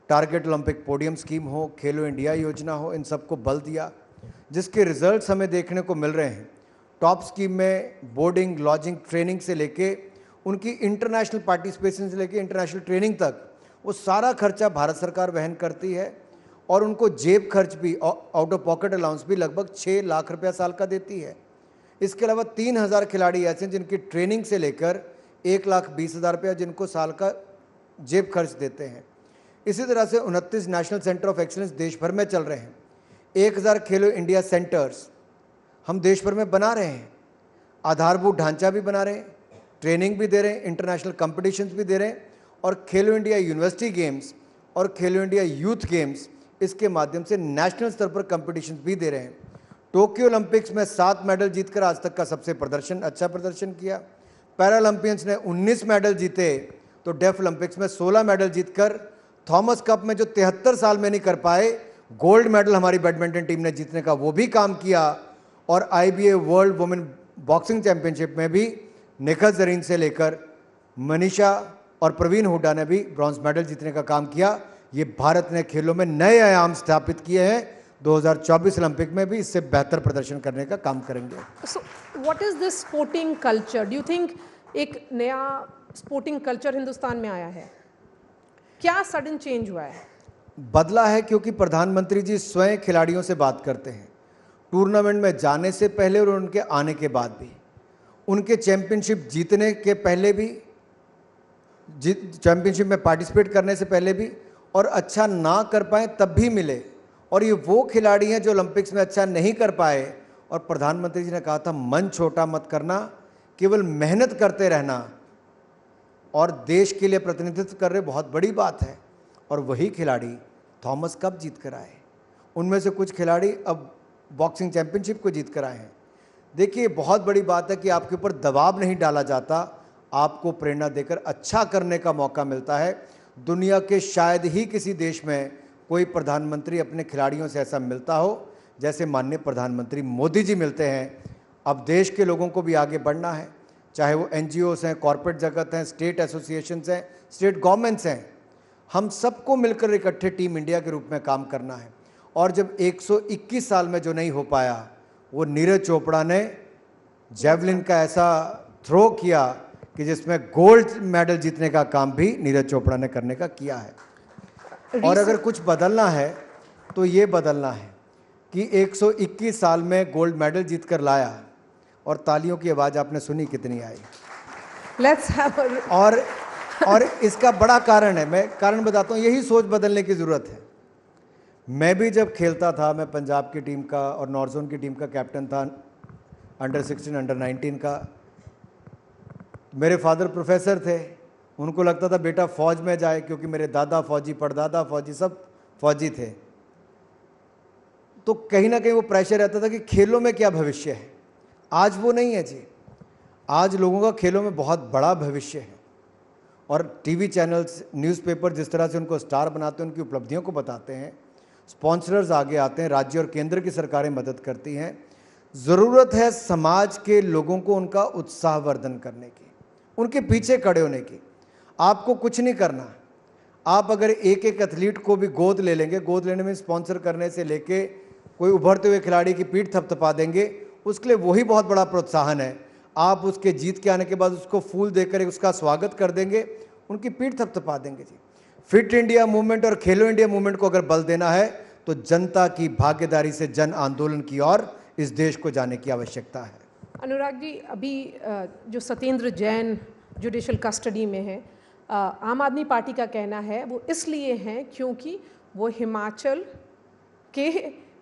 टारगेट ओलंपिक पोडियम स्कीम हो, खेलो इंडिया योजना हो, इन सबको बल दिया, जिसके रिजल्ट्स हमें देखने को मिल रहे हैं। टॉप स्कीम में बोर्डिंग, लॉजिंग, ट्रेनिंग से लेके उनकी इंटरनेशनल पार्टिसिपेशन से लेके इंटरनेशनल ट्रेनिंग तक वो सारा खर्चा भारत सरकार वहन करती है, और उनको जेब खर्च भी, आउट ऑफ पॉकेट अलाउंस भी लगभग 6 लाख रुपया साल का देती है। इसके अलावा 3000 खिलाड़ी ऐसे हैं जिनकी ट्रेनिंग से लेकर 1,20,000 रुपया जिनको साल का जेब खर्च देते हैं। इसी तरह से 29 नेशनल सेंटर ऑफ एक्सीलेंस देश भर में चल रहे हैं। 1000 खेलो इंडिया सेंटर्स हम देश भर में बना रहे हैं। आधारभूत ढांचा भी बना रहे हैं, ट्रेनिंग भी दे रहे हैं, इंटरनेशनल कॉम्पिटिशन्स भी दे रहे हैं, और खेलो इंडिया यूनिवर्सिटी गेम्स और खेलो इंडिया यूथ गेम्स इसके माध्यम से नेशनल स्तर पर कॉम्पिटिशन्स भी दे रहे हैं। टोक्यो ओलंपिक्स में 7 मेडल जीतकर आज तक का सबसे अच्छा प्रदर्शन किया। पैरालंपियंस ने 19 मेडल जीते, तो डेफ ओलंपिक्स में 16 मेडल जीतकर थॉमस कप में जो 73 साल में नहीं कर पाए, गोल्ड मेडल हमारी बैडमिंटन टीम ने जीतने का वो भी काम किया। और IBA world women boxing championship में भी निखत जरीन से लेकर मनीषा और प्रवीण हुड्डा ने भी ब्रॉन्ज मेडल जीतने का काम किया। ये भारत ने खेलों में नए आयाम स्थापित किए हैं। 2024 ओलंपिक में भी इससे बेहतर प्रदर्शन करने का काम करेंगे। So what is this sporting culture? Do you think एक नया स्पोर्टिंग कल्चर हिंदुस्तान में आया है? क्या सडन चेंज हुआ है? बदला है क्योंकि प्रधानमंत्री जी स्वयं खिलाड़ियों से बात करते हैं, टूर्नामेंट में जाने से पहले और उनके आने के बाद भी, उनके चैंपियनशिप जीतने के पहले भी, चैंपियनशिप में पार्टिसिपेट करने से पहले भी, और अच्छा ना कर पाए तब भी मिले। और ये वो खिलाड़ी हैं जो ओलंपिक्स में अच्छा नहीं कर पाए, और प्रधानमंत्री जी ने कहा था मन छोटा मत करना, केवल मेहनत करते रहना, और देश के लिए प्रतिनिधित्व कर रहे बहुत बड़ी बात है। और वही खिलाड़ी थॉमस कप जीत कर आए, उनमें से कुछ खिलाड़ी अब बॉक्सिंग चैंपियनशिप को जीत कर आए हैं। देखिए, बहुत बड़ी बात है कि आपके ऊपर दबाव नहीं डाला जाता, आपको प्रेरणा देकर अच्छा करने का मौका मिलता है। दुनिया के शायद ही किसी देश में कोई प्रधानमंत्री अपने खिलाड़ियों से ऐसा मिलता हो जैसे माननीय प्रधानमंत्री मोदी जी मिलते हैं। अब देश के लोगों को भी आगे बढ़ना है, चाहे वो NGOs हैं, कॉरपोरेट जगत हैं, स्टेट एसोसिएशंस हैं, स्टेट गवर्नमेंट्स हैं, हम सबको मिलकर इकट्ठे टीम इंडिया के रूप में काम करना है। और जब 121 साल में जो नहीं हो पाया, वो नीरज चोपड़ा ने जेवलिन का ऐसा थ्रो किया कि जिसमें गोल्ड मेडल जीतने का काम भी नीरज चोपड़ा ने करने का किया है। और अगर कुछ बदलना है तो ये बदलना है कि 121 साल में गोल्ड मेडल जीत कर लाया, और तालियों की आवाज़ आपने सुनी कितनी आई। लेट्स हैव और इसका बड़ा कारण है, मैं कारण बताता हूँ, यही सोच बदलने की ज़रूरत है। मैं भी जब खेलता था, मैं पंजाब की टीम का और नॉर्थ जोन की टीम का कैप्टन था, अंडर 16, अंडर 19 का। मेरे फादर प्रोफेसर थे, उनको लगता था बेटा फौज में जाए, क्योंकि मेरे दादा फौजी, परदादा फौजी, सब फौजी थे। तो कहीं ना कहीं वो प्रेशर रहता था कि खेलों में क्या भविष्य है। आज वो नहीं है जी, आज लोगों का खेलों में बहुत बड़ा भविष्य है। और टीवी चैनल्स, न्यूज़पेपर जिस तरह से उनको स्टार बनाते हैं, उनकी उपलब्धियों को बताते हैं, स्पॉन्सर्स आगे आते हैं, राज्य और केंद्र की सरकारें मदद करती हैं। ज़रूरत है समाज के लोगों को उनका उत्साहवर्धन करने की, उनके पीछे खड़े होने की। आपको कुछ नहीं करना, आप अगर एक एक एथलीट को भी गोद ले लेंगे, गोद लेने में स्पॉन्सर करने से लेके कोई उभरते हुए खिलाड़ी की पीठ थपथपा देंगे, उसके लिए वही बहुत बड़ा प्रोत्साहन है। आप उसके जीत के आने के बाद उसको फूल देकर उसका स्वागत कर देंगे, उनकी पीठ थपथपा देंगे जी। फिट इंडिया मूवमेंट और खेलो इंडिया मूवमेंट को अगर बल देना है तो जनता की भागीदारी से जन आंदोलन की ओर इस देश को जाने की आवश्यकता है। अनुराग जी, अभी जो सत्येंद्र जैन जुडिशल कस्टडी में है, आम आदमी पार्टी का कहना है वो इसलिए हैं क्योंकि वो हिमाचल के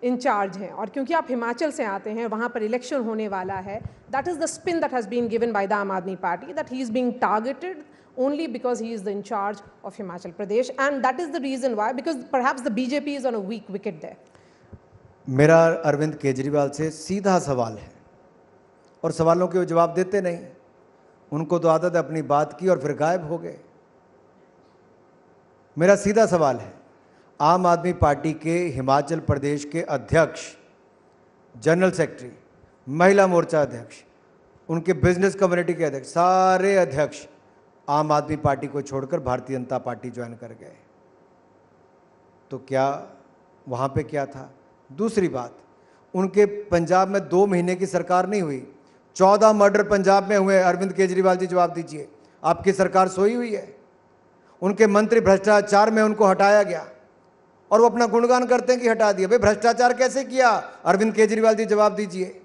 इंचार्ज हैं, और क्योंकि आप हिमाचल से आते हैं, वहाँ पर इलेक्शन होने वाला है। That is the spin that has been given by the Aam Aadmi Party, that he is being targeted only because he is the in charge of Himachal Pradesh, and that is the reason why, because perhaps the BJP is on a weak wicket there. मेरा अरविंद केजरीवाल से सीधा सवाल है और सवालों के वो जवाब देते नहीं। उनको तो आदत है अपनी बात की और फिर गायब हो गए। मेरा सीधा सवाल है, आम आदमी पार्टी के हिमाचल प्रदेश के अध्यक्ष, जनरल सेक्रेटरी, महिला मोर्चा अध्यक्ष, उनके बिजनेस कम्युनिटी के अध्यक्ष, सारे अध्यक्ष आम आदमी पार्टी को छोड़कर भारतीय जनता पार्टी ज्वाइन कर गए। तो क्या वहाँ पे क्या था? दूसरी बात, उनके पंजाब में 2 महीने की सरकार नहीं हुई, 14 मर्डर पंजाब में हुए। अरविंद केजरीवाल जी जवाब दीजिए, आपकी सरकार सोई हुई है? उनके मंत्री भ्रष्टाचार में उनको हटाया गया और वो अपना गुणगान करते हैं कि हटा दिया। भाई भ्रष्टाचार कैसे किया? अरविंद केजरीवाल जी जवाब दीजिए।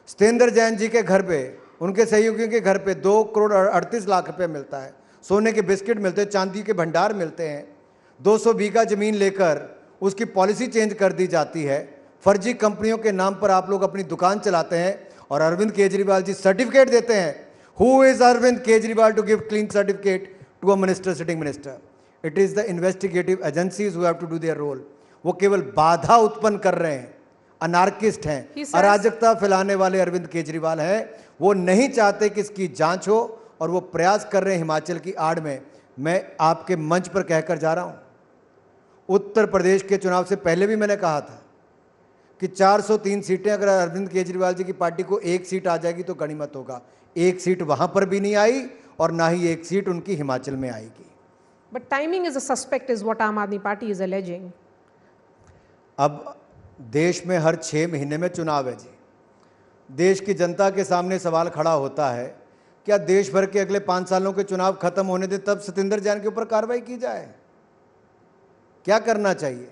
सत्येंद्र जैन जी के घर पे, उनके सहयोगियों के घर पे 2 करोड़ 38 लाख रुपए मिलता है, सोने के बिस्किट मिलते हैं, चांदी के भंडार मिलते हैं। 200 बीघा जमीन लेकर उसकी पॉलिसी चेंज कर दी जाती है। फर्जी कंपनियों के नाम पर आप लोग अपनी दुकान चलाते हैं और अरविंद केजरीवाल जी सर्टिफिकेट देते हैं। Who is Arvind Kejriwal to give clean certificate to a minister, sitting minister? It is the investigative agencies who have to do their role. वो केवल बाधा उत्पन्न कर रहे हैं, अनार्किस्ट हैं, अराजकता फैलाने वाले अरविंद केजरीवाल हैं। वो नहीं चाहते कि इसकी जांच हो और वो प्रयास कर रहे हैं हिमाचल की आड़ में। मैं आपके मंच पर कहकर जा रहा हूं, उत्तर प्रदेश के चुनाव से पहले भी मैंने कहा था कि 403 सीटें अगर अरविंद केजरीवाल जी की पार्टी को 1 सीट आ जाएगी तो गनीमत होगा। 1 सीट वहां पर भी नहीं आई और ना ही 1 सीट उनकी हिमाचल में आएगी। But timing is a suspect is what आम आदमी पार्टी इज एलिजिंग। अब देश में हर 6 महीने में चुनाव है जी। देश की जनता के सामने सवाल खड़ा होता है, क्या देश भर के अगले 5 सालों के चुनाव खत्म होने दे तब सत्येंद्र जैन के ऊपर कार्रवाई की जाए? क्या करना चाहिए?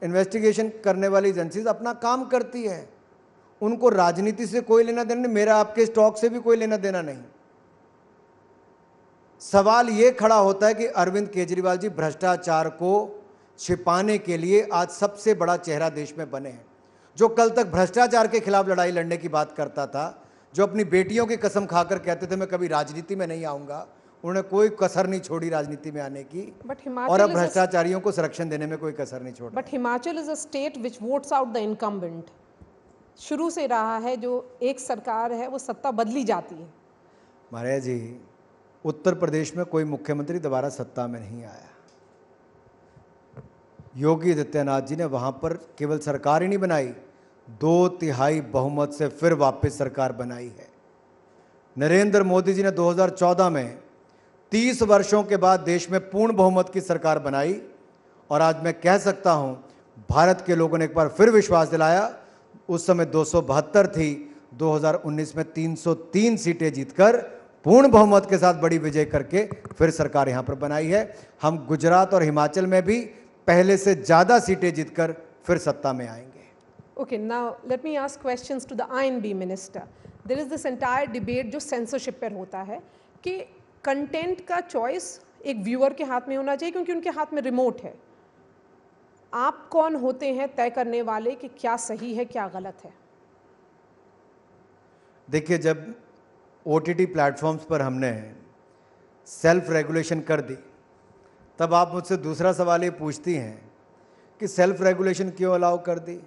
इन्वेस्टिगेशन करने वाली एजेंसीज अपना काम करती है, उनको राजनीति से कोई लेना देना नहीं, मेरा आपके स्टॉक से भी कोई लेना देना नहीं। सवाल ये खड़ा होता है कि अरविंद केजरीवाल जी भ्रष्टाचार को छिपाने के लिए आज सबसे बड़ा चेहरा देश में बने हैं। जो कल तक भ्रष्टाचार के खिलाफ लड़ाई लड़ने की बात करता था, जो अपनी बेटियों की कसम खाकर कहते थे मैं कभी राजनीति में नहीं आऊंगा, उन्होंने कोई कसर नहीं छोड़ी राजनीति में आने की, और अब भ्रष्टाचारियों को संरक्षण देने में कोई कसर नहीं छोड़ा। But Himachal is a state which votes out the incumbent. शुरू से रहा है, जो एक सरकार है वो सत्ता बदली जाती है। महाराज जी, उत्तर प्रदेश में कोई मुख्यमंत्री दोबारा सत्ता में नहीं आया। योगी आदित्यनाथ जी ने वहां पर केवल सरकार ही नहीं बनाई, 2/3 बहुमत से फिर वापस सरकार बनाई है। नरेंद्र मोदी जी ने 2014 में 30 वर्षों के बाद देश में पूर्ण बहुमत की सरकार बनाई, और आज मैं कह सकता हूं भारत के लोगों ने एक बार फिर विश्वास दिलाया। उस समय 272 थी, 2019 में 303 सीटें जीतकर पूर्ण बहुमत के साथ बड़ी विजय करके फिर सरकार यहां पर बनाई है। हम गुजरात और हिमाचल में भी पहले से ज्यादा सीटें जीतकर फिर सत्ता में आएंगे। Okay, now let me ask questions to the INB minister. There is this entire debate जो censorship पर होता है कि कंटेंट का चॉइस एक व्यूअर के हाथ में होना चाहिए क्योंकि उनके हाथ में रिमोट है। आप कौन होते हैं तय करने वाले कि क्या सही है क्या गलत है? देखिए, जब OTT प्लेटफॉर्म्स पर हमने सेल्फ रेगुलेशन कर दी, तब आप मुझसे दूसरा सवाल ये पूछती हैं कि सेल्फ रेगुलेशन क्यों अलाउ कर दी?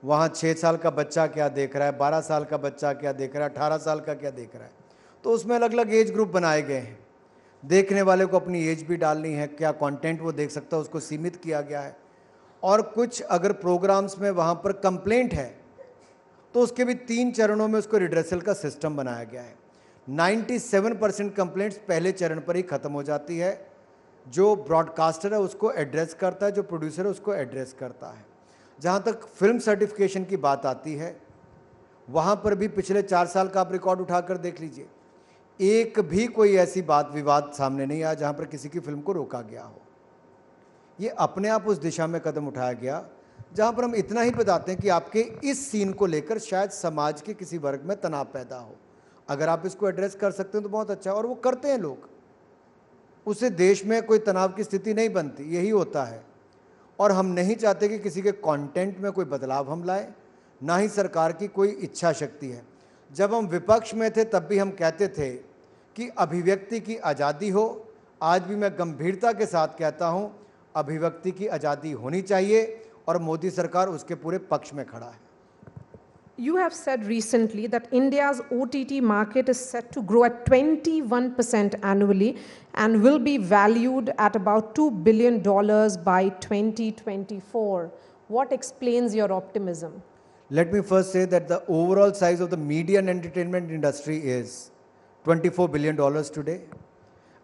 वहाँ 6 साल का बच्चा क्या देख रहा है, 12 साल का बच्चा क्या देख रहा है, 18 साल का क्या देख रहा है? तो उसमें अलग अलग एज ग्रुप बनाए गए हैं। देखने वाले को अपनी एज भी डालनी है, क्या कंटेंट वो देख सकता है उसको सीमित किया गया है। और कुछ अगर प्रोग्राम्स में वहाँ पर कंप्लेंट है तो उसके भी 3 चरणों में उसको रिड्रेसल का सिस्टम बनाया गया है। 97% कंप्लेंट्स पहले चरण पर ही ख़त्म हो जाती है। जो ब्रॉडकास्टर है उसको एड्रेस करता है, जो प्रोड्यूसर है उसको एड्रेस करता है। जहाँ तक फिल्म सर्टिफिकेशन की बात आती है, वहाँ पर भी पिछले 4 साल का आप रिकॉर्ड उठाकर देख लीजिए, एक भी कोई ऐसी बात विवाद सामने नहीं आया जहां पर किसी की फिल्म को रोका गया हो। ये अपने आप उस दिशा में कदम उठाया गया जहां पर हम इतना ही बताते हैं कि आपके इस सीन को लेकर शायद समाज के किसी वर्ग में तनाव पैदा हो, अगर आप इसको एड्रेस कर सकते हैं तो बहुत अच्छा है, और वो करते हैं लोग। उससे देश में कोई तनाव की स्थिति नहीं बनती, यही होता है। और हम नहीं चाहते कि किसी के कंटेंट में कोई बदलाव हम लाएं, ना ही सरकार की कोई इच्छा शक्ति है। जब हम विपक्ष में थे तब भी हम कहते थे कि अभिव्यक्ति की आज़ादी हो। आज भी मैं गंभीरता के साथ कहता हूं, अभिव्यक्ति की आज़ादी होनी चाहिए, और मोदी सरकार उसके पूरे पक्ष में खड़ा है। You have said recently that India's OTT market is set to grow at 21% annually and will be valued at about $2 billion by 2024. What explains your optimism? Let me first say that the overall size of the media and entertainment industry is $24 billion today,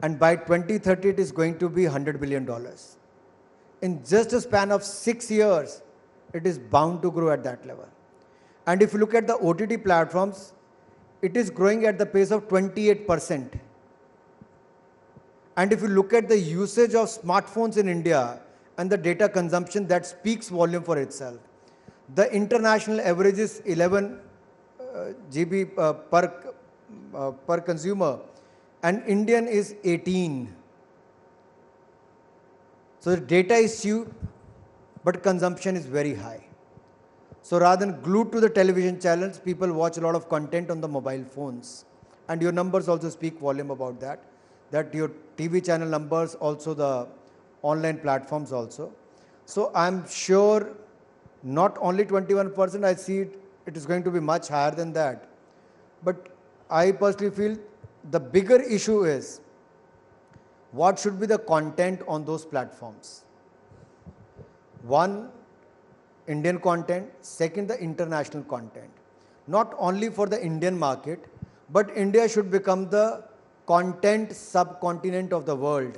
and by 2030 it is going to be $100 billion. In just a span of 6 years, it is bound to grow at that level. And if you look at the OTT platforms, it is growing at the pace of 28%. And if you look at the usage of smartphones in India and the data consumption, that speaks volume for itself. The international average is 11 GB per consumer, and Indian is 18. So the data is cheap, but consumption is very high. So rather than glued to the television channels, people watch a lot of content on the mobile phones. And your numbers also speak volume about that. That your TV channel numbers, also the online platforms also. So I'm sure not only 21%, I see it is going to be much higher than that. But I personally feel the bigger issue is what should be the content on those platforms. One, Indian content. Second, the international content. Not only for the Indian market, but India should become the content subcontinent of the world.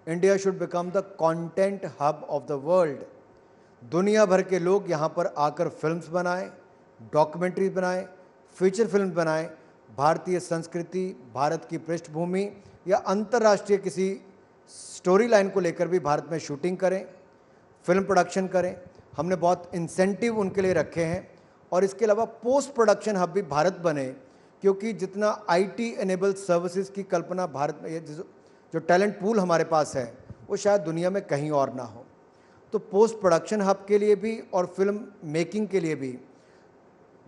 India should become the content hub of the world. दुनिया भर के लोग यहाँ पर आकर films बनाएं, documentary बनाएं, feature film बनाएं, भारतीय संस्कृति, भारत की पृष्ठभूमि या अंतर्राष्ट्रीय किसी स्टोरी लाइन को लेकर भी भारत में शूटिंग करें, फिल्म प्रोडक्शन करें। हमने बहुत इंसेंटिव उनके लिए रखे हैं, और इसके अलावा पोस्ट प्रोडक्शन हब भी भारत बने, क्योंकि जितना आईटी एनेबल सर्विसेज की कल्पना भारत में, जो टैलेंट पूल हमारे पास है, वो शायद दुनिया में कहीं और ना हो। तो पोस्ट प्रोडक्शन हब के लिए भी और फिल्म मेकिंग के लिए भी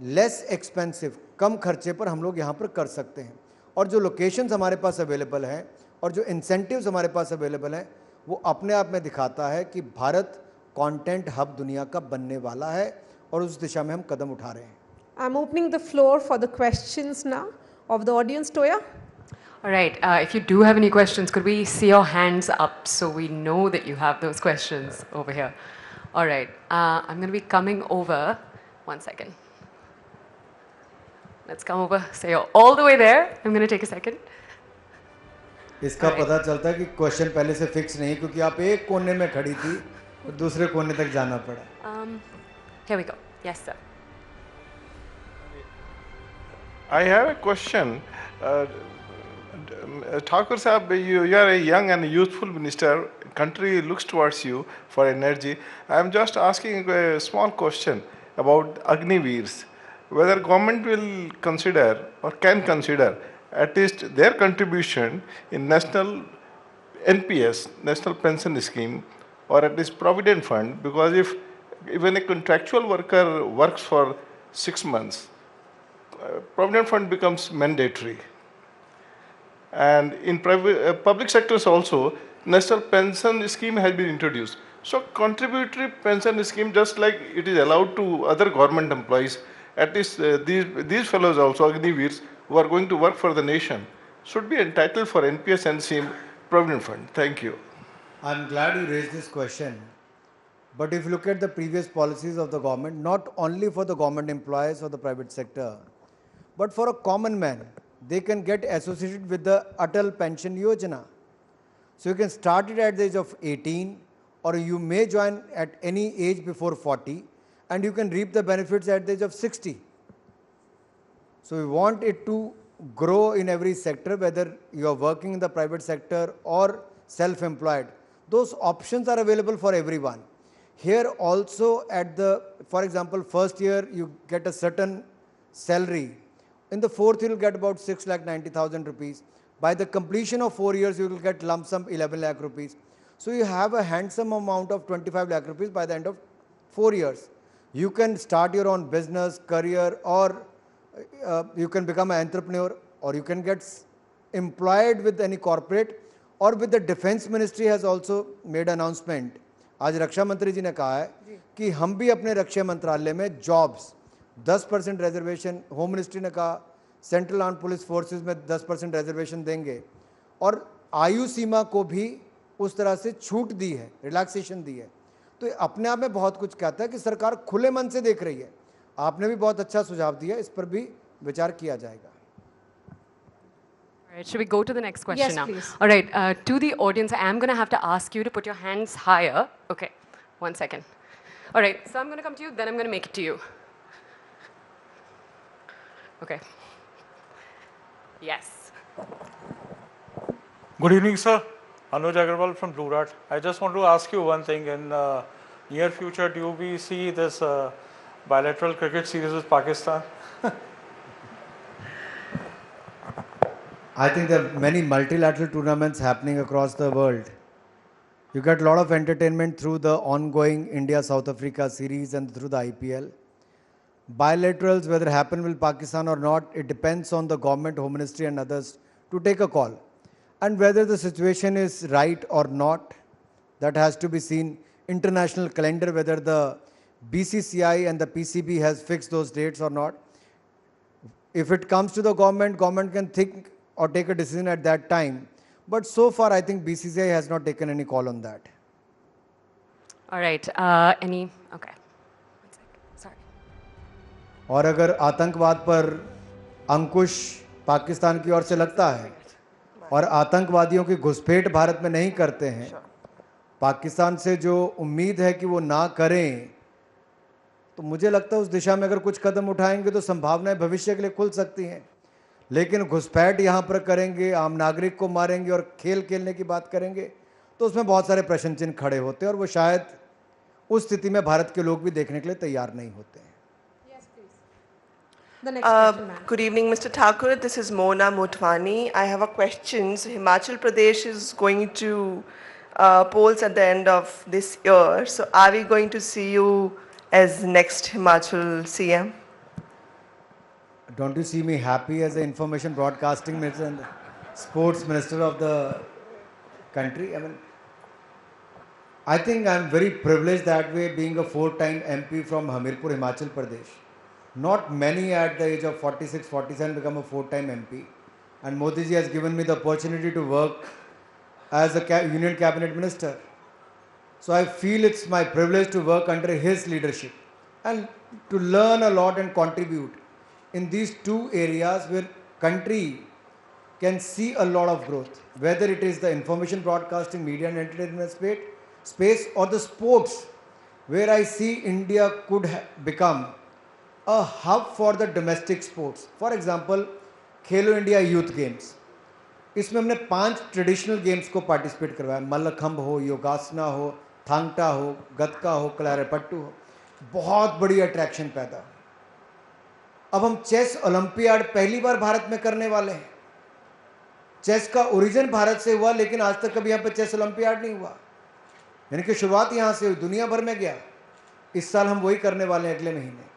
लेस एक्सपेंसिव, कम खर्चे पर हम लोग यहाँ पर कर सकते हैं। और जो लोकेशंस हमारे पास अवेलेबल हैं और जो इंसेंटिव्स हमारे पास अवेलेबल हैं, वो अपने आप में दिखाता है कि भारत कंटेंट हब दुनिया का बनने वाला है, और उस दिशा में हम कदम उठा रहे हैं। I'm opening the floor for the questions now of the audience. Toya? All right. If you do have any questions, could we see your hands up so we know that you have those questions over here? All right. I'm going to be coming over. One second. Let's come over. So you're all the way there. I'm going to take a second. इसका पता चलता है कि question पहले से fix नहीं, क्योंकि आप एक कोने में खड़ी थी और दूसरे कोने तक जाना पड़ा। Here we go. Yes, sir. I have a question. Thakur Sahab, you are a young and youthful minister. Country looks towards you for energy. I am just asking a small question about Agniveers. Whether government will consider or can consider at least their contribution in national NPS, National Pension Scheme, or at least Provident Fund, because if even a contractual worker works for 6 months, Provident Fund becomes mandatory. And in public sectors also, National Pension Scheme has been introduced. So contributory pension scheme, just like it is allowed to other government employees, at least these fellows also, Agniveers, who are going to work for the nation, should be entitled for NPS and CM Provident Fund. Thank you. I'm glad you raised this question. But if you look at the previous policies of the government, not only for the government employees or the private sector, but for a common man, they can get associated with the Atal Pension Yojana. So you can start it at the age of 18, or you may join at any age before 40, and you can reap the benefits at the age of 60. So we want it to grow in every sector, whether you are working in the private sector or self-employed. Those options are available for everyone. Here also for example, first year you get a certain salary. In the fourth you will get about 6,90,000 rupees. By the completion of 4 years you will get lump sum 11 lakh rupees. So you have a handsome amount of 25 lakh rupees by the end of 4 years. You can start your own business, career, or you can become an entrepreneur, or you can get employed with any corporate, और with the defense ministry has also made announcement. आज रक्षा मंत्री जी ने कहा है कि हम भी अपने रक्षा मंत्रालय में जॉब्स 10% रिजर्वेशन, होम मिनिस्ट्री ने कहा सेंट्रल आर्म पुलिस फोर्सेस में 10% रिजर्वेशन देंगे, और आयु सीमा को भी उस तरह से छूट दी है, रिलैक्सेशन दी है. तो अपने आप में बहुत कुछ कहता है कि सरकार खुले मन से देख रही है. आपने भी बहुत अच्छा सुझाव दिया, इस पर भी विचार किया जाएगा. All right, should we go to the next question Yes, now? please. All right, to the audience, I am going to have to ask you to put your hands higher. Okay, 1 second. All right, so I'm going to come to you, then I'm going to make it to you. Okay. Yes. Good evening, sir. Anuj Agarwal from Blue Dart. I just want to ask you one thing. In near future, do we see this bilateral cricket series with Pakistan? I think there are many multilateral tournaments happening across the world. You get a lot of entertainment through the ongoing India-South Africa series and through the IPL. Bilaterals, whether happen with Pakistan or not, it depends on the government, Home Ministry and others to take a call. And whether the situation is right or not, that has to be seen. International calendar, whether the BCCI and the PCB has fixed those dates or not. If it comes to the government can think or take a decision at that time. But so far, I think BCCI has not taken any call on that. All right, okay. 1 sec, sorry. और अगर आतंकवाद पर अंकुश पाकिस्तान की ओर से लगता है और आतंकवादियों की घुसपैठ भारत में नहीं करते हैं, पाकिस्तान से जो उम्मीद है कि वो ना करें, तो मुझे लगता है उस दिशा में अगर कुछ कदम उठाएंगे तो संभावनाएं भविष्य के लिए खुल सकती हैं. लेकिन घुसपैठ यहाँ पर करेंगे, आम नागरिक को मारेंगे और खेल खेलने की बात करेंगे, तो उसमें बहुत सारे प्रश्न चिन्ह खड़े होते हैं और वो शायद उस स्थिति में भारत के लोग भी देखने के लिए तैयार नहीं होते हैं. The next question, ma'am. Good evening, Mr. Thakur. This is Mona Motwani. I have a question. So Himachal Pradesh is going to polls at the end of this year. So are we going to see you as next Himachal CM? Don't you see me happy as the information broadcasting minister and sports minister of the country? I think I'm very privileged that way, being a 4-time MP from Hamirpur, Himachal Pradesh. Not many at the age of 46, 47 become a 4-time MP. And Modi ji has given me the opportunity to work as a Union Cabinet Minister. So I feel it's my privilege to work under his leadership and to learn a lot and contribute in these two areas where country can see a lot of growth, whether it is the information broadcasting, media and entertainment space or the sports, where I see India could become a hub for the domestic sports. For example, Khelo India Youth Games. इसमें हमने 5 traditional games को participate करवाया. मल्लखंब हो, योगासना हो, थांगटा हो, गतका हो, कलारीपट्टू हो. बहुत बड़ी अट्रैक्शन पैदा. अब हम चेस ओलंपियाड पहली बार भारत में करने वाले हैं. चेस का ओरिजिन भारत से हुआ, लेकिन आज तक कभी यहाँ पे चेस ओलंपियाड नहीं हुआ. यानी कि शुरुआत यहाँ से हुई, दुनिया भर में गया. इस साल हम वही करने वाले हैं अगले महीने.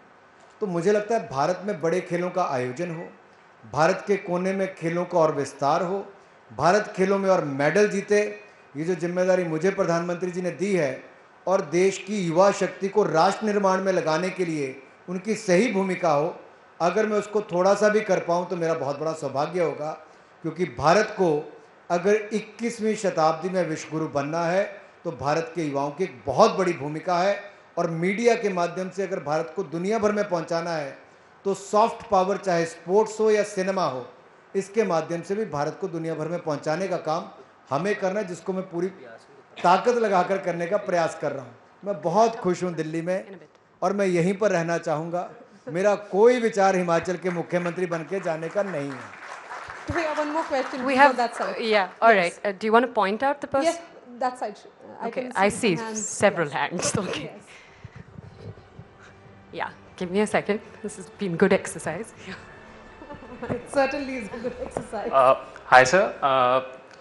तो मुझे लगता है भारत में बड़े खेलों का आयोजन हो, भारत के कोने में खेलों का और विस्तार हो, भारत खेलों में और मेडल जीते. ये जो जिम्मेदारी मुझे प्रधानमंत्री जी ने दी है और देश की युवा शक्ति को राष्ट्र निर्माण में लगाने के लिए उनकी सही भूमिका हो, अगर मैं उसको थोड़ा सा भी कर पाऊँ तो मेरा बहुत बड़ा सौभाग्य होगा. क्योंकि भारत को अगर 21वीं शताब्दी में विश्वगुरु बनना है तो भारत के युवाओं की एक बहुत बड़ी भूमिका है. और मीडिया के माध्यम से अगर भारत को दुनिया भर में पहुंचाना है तो सॉफ्ट पावर, चाहे स्पोर्ट्स हो या सिनेमा हो, इसके माध्यम से भी भारत को दुनिया भर में पहुंचाने का काम हमें करना है, जिसको मैं पूरी ताकत लगाकर करने का प्रयास कर रहा हूं. मैं बहुत खुश हूं दिल्ली में और मैं यहीं पर रहना चाहूँगा. मेरा कोई विचार हिमाचल के मुख्यमंत्री बन के जाने का नहीं है. We have one more question. We have that side. Yeah. All Yes. right. Do you want to point out the person? Yes, that side. Okay. can I some see hands. several Yes. hands. Okay. Yes. Yeah. Give me a second. This has been good exercise. It certainly is a good exercise. Hi, sir.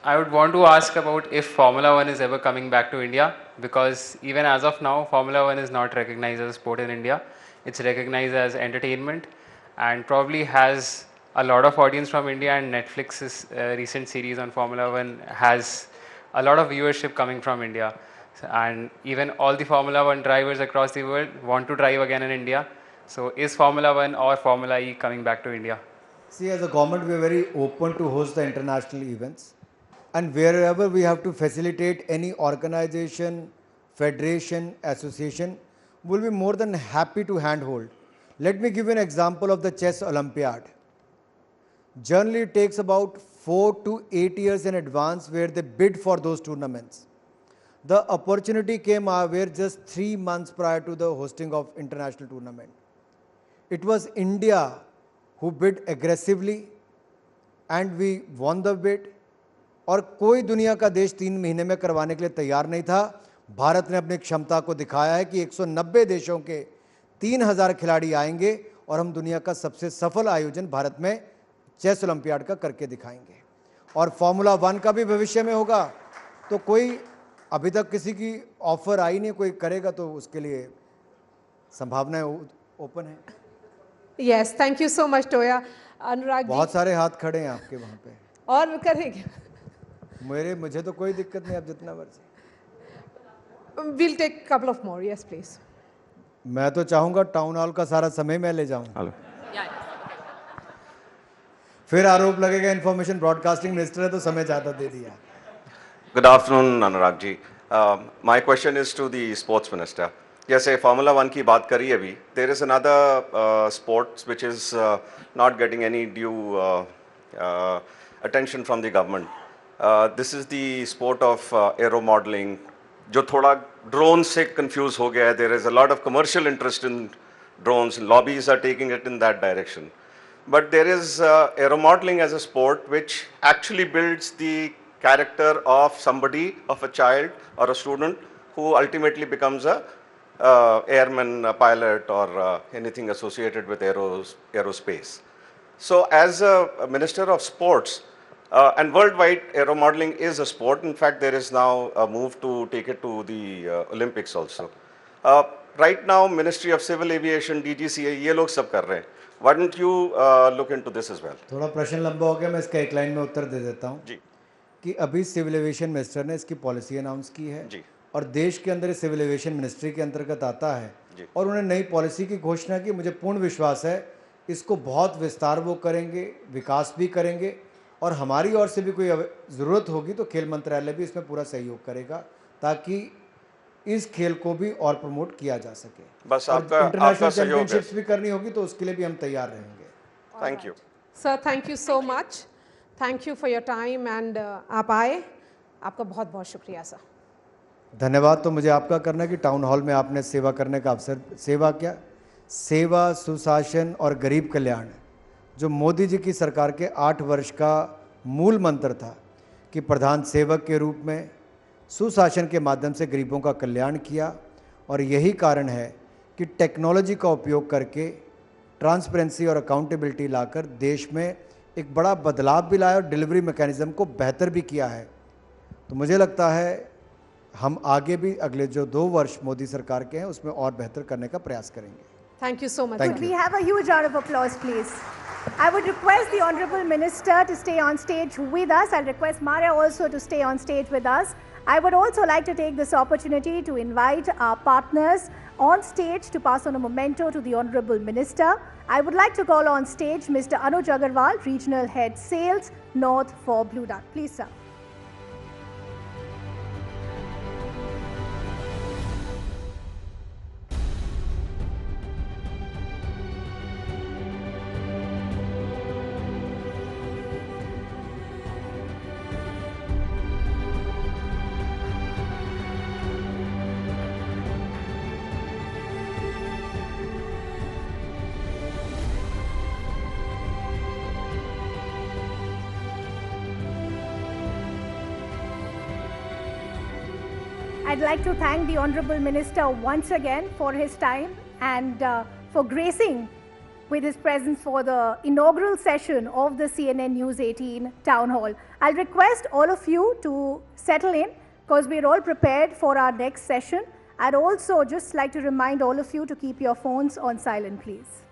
I would want to ask about if Formula One is ever coming back to India, because even as of now, Formula One is not recognized as a sport in India. It's recognized as entertainment and probably has a lot of audience from India, and Netflix's recent series on Formula One has a lot of viewership coming from India. And even all the Formula One drivers across the world want to drive again in India. So is Formula One or Formula E coming back to India? See, as a government, we are very open to host the international events. And wherever we have to facilitate any organization, federation, association, we'll be more than happy to handhold. Let me give you an example of the Chess Olympiad. Generally, it takes about 4 to 8 years in advance where they bid for those tournaments. The opportunity came our way just 3 months prior to the hosting of international tournament. It was India who bid aggressively and we won the bid. और कोई दुनिया का देश 3 महीने में करवाने के लिए तैयार नहीं था. भारत ने अपनी क्षमता को दिखाया है कि 190 देशों के 3000 खिलाड़ी आएंगे और हम दुनिया का सबसे सफल आयोजन भारत में चेस ओलंपियाड का करके दिखाएंगे. और फार्मूला 1 का भी भविष्य में होगा. तो कोई अभी तक किसी की ऑफर आई नहीं, कोई करेगा तो उसके लिए संभावनाएं ओपन है. Yes, thank you so much, Toya. Anurag बहुत सारे हाथ खड़े हैं आपके वहाँ पे. और करेंगे. मुझे तो कोई दिक्कत नहीं, आप जितना मर्जी. We'll take a couple of more. Yes, please. मैं तो चाहूँगा टाउन हॉल का सारा समय मैं ले जाऊँ. फिर आरोप लगेगा इंफॉर्मेशन ब्रॉडकास्टिंग मिनिस्टर है तो समय ज़्यादा दे दिया. Good afternoon, Anurag ji. My question is to the sports minister. जैसे Formula 1 की बात करी अभी, there is another sport which is not getting any due attention from the government. This is the sport of aero modeling, जो थोड़ा drone से confuse हो गया है. There is a lot of commercial interest in drones. Lobbies are taking it in that direction. But there is aero modeling as a sport which actually builds the character of somebody, of a child or a student who ultimately becomes a airman, a pilot, or anything associated with aerospace. So as a minister of sports, and worldwide aero modeling is a sport. In fact, there is now a move to take it to the Olympics also. Right now, Ministry of Civil Aviation, DGCA, ये लोग सब कर रहे हैं. Why don't you look into this as well? थोड़ा प्रश्न लंबा हो गया, मैं इसका एक लाइन में उत्तर दे देता हूँ. जी. कि अभी सिविल एविएशन मिनिस्टर ने इसकी पॉलिसी अनाउंस की है. जी. और देश के अंदर सिविल एविएशन मिनिस्ट्री के अंतर्गत आता है. जी. और उन्होंने नई पॉलिसी की घोषणा की. मुझे पूर्ण विश्वास है इसको बहुत विस्तार वो करेंगे, विकास भी करेंगे, और हमारी ओर से भी कोई ज़रूरत होगी तो खेल मंत्रालय भी इसमें पूरा सहयोग करेगा ताकि इस खेल को भी और प्रमोट किया जा सके. बस आपका इंटरनेशनल चैंपियनशिप्स भी करनी होगी तो उसके लिए भी हम तैयार रहेंगे. Thank you sir. Thank you so much. Thank you for your time and आप आए, आपका बहुत बहुत शुक्रिया सर. धन्यवाद तो मुझे आपका करना कि टाउन हॉल में आपने सेवा करने का अवसर. सेवा क्या? सेवा, सुशासन और गरीब कल्याण, जो मोदी जी की सरकार के 8 वर्ष का मूल मंत्र था कि प्रधान सेवक के रूप में सुशासन के माध्यम से गरीबों का कल्याण किया. और यही कारण है कि टेक्नोलॉजी का उपयोग करके ट्रांसपेरेंसी और अकाउंटेबिलिटी लाकर देश में एक बड़ा बदलाव भी लाया और डिलीवरी मैकेनिज्म को बेहतर भी किया है. तो मुझे लगता है हम आगे भी अगले जो 2 वर्ष मोदी सरकार के हैं उसमें और बेहतर करने का प्रयास करेंगे. Thank you so much. Could we have a huge round of applause, please? I would request the Honourable Minister to stay on stage with us. I'll request Maria also to stay on stage with us. I would also like to take this opportunity to invite our partners on stage to pass on a memento to the Honourable Minister. I would like to call on stage Mr. Anuj Agarwal, Regional Head Sales, North for Blue Dart. Please, sir. I'd like to thank the Honorable Minister once again for his time and for gracing with his presence for the inaugural session of the CNN News 18 Town Hall. I'll request all of you to settle in because we're all prepared for our next session. I'd also just like to remind all of you to keep your phones on silent, please.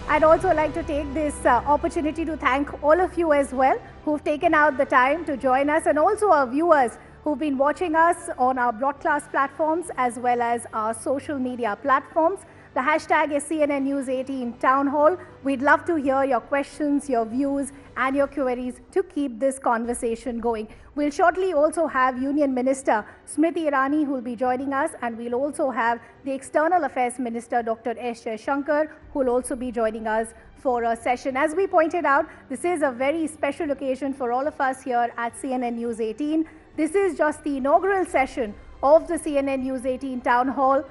I'd also like to take this opportunity to thank all of you as well who've taken out the time to join us, and also our viewers who've been watching us on our broadcast platforms as well as our social media platforms. The hashtag is CNN News 18 Town Hall. We'd love to hear your questions, your views, and your queries to keep this conversation going. We'll shortly also have Union Minister Smriti Irani, who will be joining us, and we'll also have the External Affairs Minister Dr. Jaishankar, who will also be joining us for a session. As we pointed out, this is a very special occasion for all of us here at CNN News 18. This is just the inaugural session of the CNN News 18 Town Hall.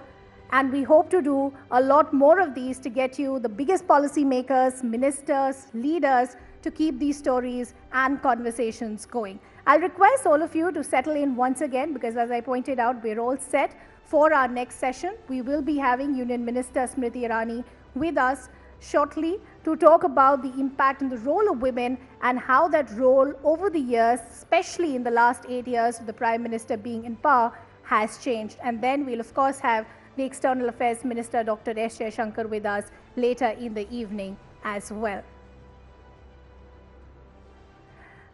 And we hope to do a lot more of these to get you the biggest policymakers, ministers, leaders to keep these stories and conversations going. I'll request all of you to settle in once again because, as I pointed out, we're all set for our next session. We will be having Union Minister Smriti Irani with us shortly to talk about the impact and the role of women and how that role over the years, especially in the last 8 years of the Prime Minister being in power, has changed. And then we'll, of course, have the External Affairs Minister Dr. Jaishankar with us later in the evening as well.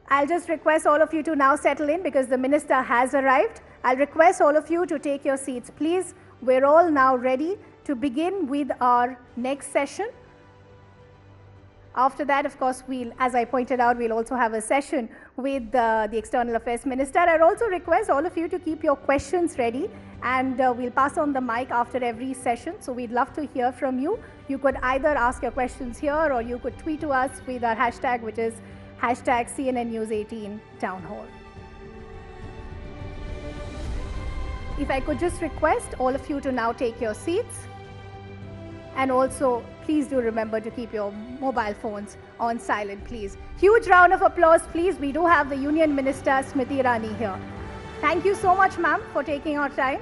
I'll just request all of you to now settle in because the Minister has arrived. I'll request all of you to take your seats, please. We're all now ready to begin with our next session. After that, of course, as I pointed out, we'll also have a session with the External Affairs Minister. I'd also request all of you to keep your questions ready, and we'll pass on the mic after every session. So we'd love to hear from you. You could either ask your questions here or you could tweet to us with our hashtag, which is hashtag CNN News 18 Town Hall. If I could just request all of you to now take your seats. And also, please do remember to keep your mobile phones on silent, please. Huge round of applause, please. We do have the Union Minister, Smriti Irani, here. Thank you so much, ma'am, for taking our time.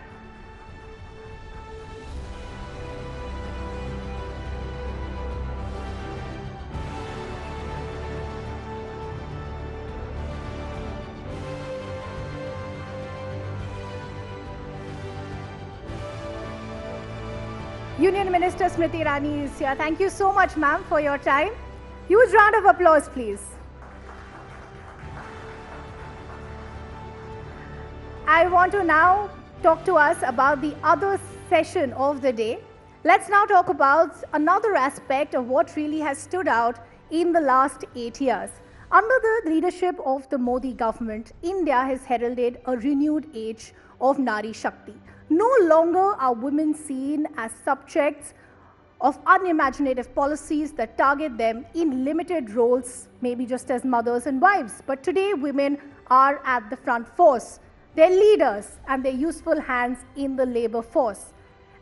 Union Minister Smriti Irani is here. Thank you so much, ma'am, for your time. Huge round of applause, please. I want to now talk to us about the other session of the day. Let's now talk about another aspect of what really has stood out in the last 8 years. Under the leadership of the Modi government, India has heralded a renewed age of Nari Shakti. No longer are women seen as subjects of unimaginative policies that target them in limited roles, maybe just as mothers and wives. But today, women are at the front force. They're leaders and they're useful hands in the labor force.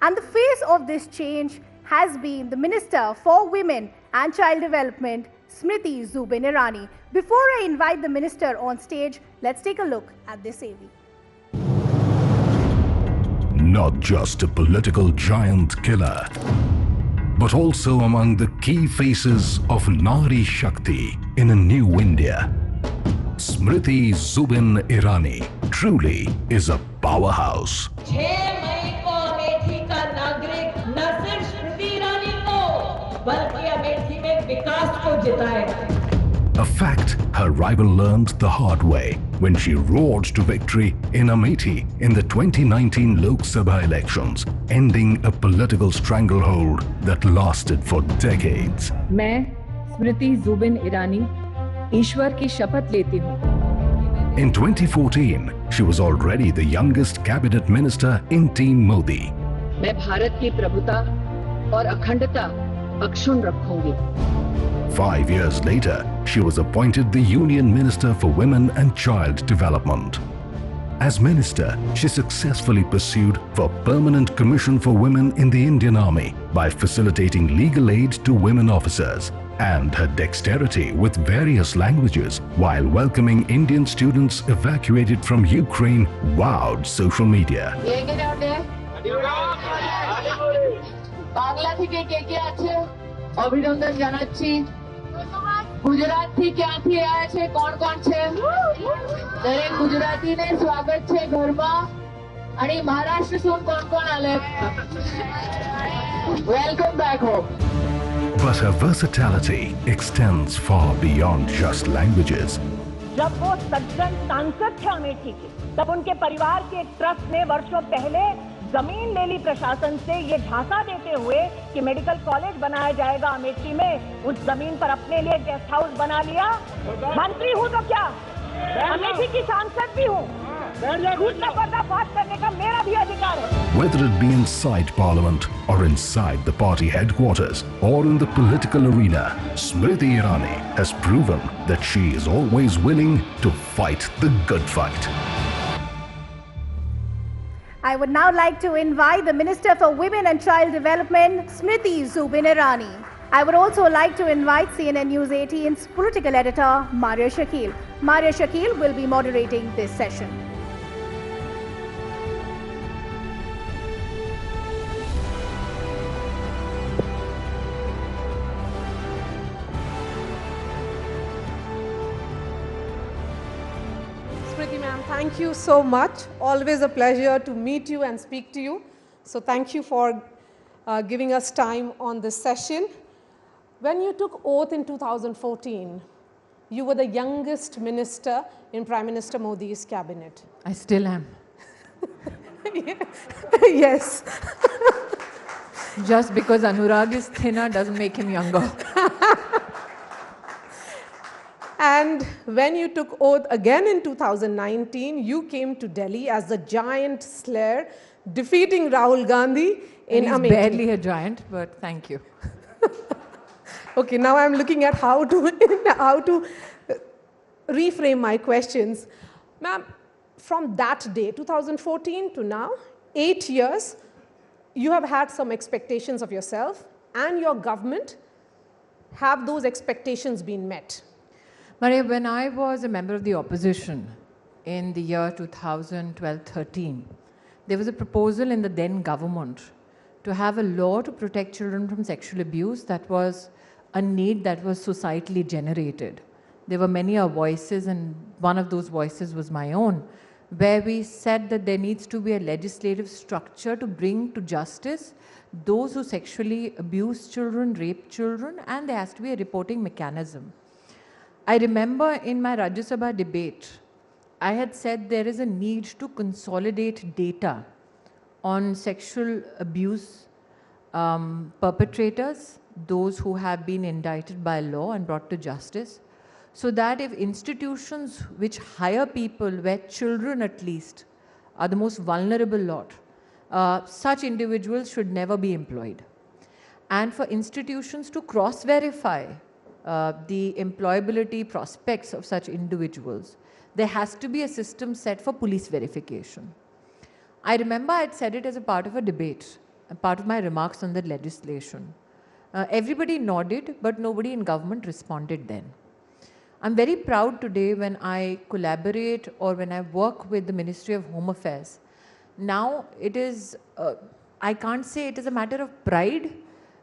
And the face of this change has been the Minister for Women and Child Development, Smriti Irani. Before I invite the Minister on stage, let's take a look at this AV. Not just a political giant killer, but also among the key faces of Nari Shakti in a new India. Smriti Irani truly is a powerhouse. A fact her rival learned the hard way when she roared to victory in Amethi in the 2019 Lok Sabha elections, ending a political stranglehold that lasted for decades. मैं स्मृति जुबिन ईरानी ईश्वर की शपथ लेती हूँ. In 2014, she was already the youngest cabinet minister in Team Modi. मैं भारत की प्रभुता और अखंडता अक्षुण्ण रखूंगी. 5 years later, she was appointed the Union Minister for Women and Child Development. As minister, she successfully pursued for Permanent Commission for Women in the Indian Army by facilitating legal aid to women officers and her dexterity with various languages while welcoming Indian students evacuated from Ukraine wowed social media. Bangla থেকে কে কে আছে অভিনন্দন জানাচ্ছি ગુજરાત થી ક્યાંથી આવ્યા છે કોણ કોણ છે દરેક ગુજરાતીને સ્વાગત છે ઘરમાં અને મહારાષ્ટ્ર શું કોણ કોણ આલે welcome back home. But her versatility extends far beyond just languages. जब वो सज्जन सांसद थे अमेठी के तब उनके परिवार के एक ट्रस्ट ने वर्षों पहले जमीन ले ली प्रशासन से ये झांसा देते हुए कि मेडिकल कॉलेज बनाया जाएगा अमेठी में. उस जमीन पर अपने लिए गेस्ट हाउस बना लिया. मंत्री हूँ तो क्या, अमेठी की सांसद भी हूँ. झूठ का पर्दाफाश करने का मेरा भी अधिकार है. Whether it be inside Parliament or inside the party headquarters or in the political arena, Smriti Irani has proven that she is always willing to fight the good fight. I would now like to invite the Minister for Women and Child Development, Smriti Irani. I would also like to invite CNN News 18's political editor, Maria Shakil. Maria Shakil will be moderating this session. Smriti ma'am, thank you so much. Always a pleasure to meet you and speak to you. So thank you for giving us time on this session. When you took oath in 2014, you were the youngest minister in Prime Minister Modi's cabinet. I still am. Yes. Just because Anurag is thinner doesn't make him younger. And when you took oath again in 2019, you came to Delhi as the giant slayer, defeating Rahul Gandhi in He's Amethi. barely a giant, but thank you. Okay, now I'm looking at how to reframe my questions. Ma'am, from that day, 2014 to now, 8 years, you have had some expectations of yourself and your government. Have those expectations been met? Maria, when I was a member of the opposition in the year 2012-13, there was a proposal in the then government to have a law to protect children from sexual abuse. That was a need that was societally generated. There were many voices, and one of those voices was my own, where we said that there needs to be a legislative structure to bring to justice those who sexually abuse children, rape children, and there has to be a reporting mechanism. I remember in my Rajya Sabha debate, I had said there is a need to consolidate data on sexual abuse perpetrators, those who have been indicted by law and brought to justice, so that if institutions which hire people where children at least are the most vulnerable lot, such individuals should never be employed. And for institutions to cross-verify the employability prospects of such individuals, there has to be a system set for police verification. I remember I had said it as a part of a debate, a part of my remarks on the legislation. Everybody nodded, but nobody in government responded then. I'm very proud today when I collaborate or when I work with the Ministry of Home Affairs. Now it is, I can't say it is a matter of pride,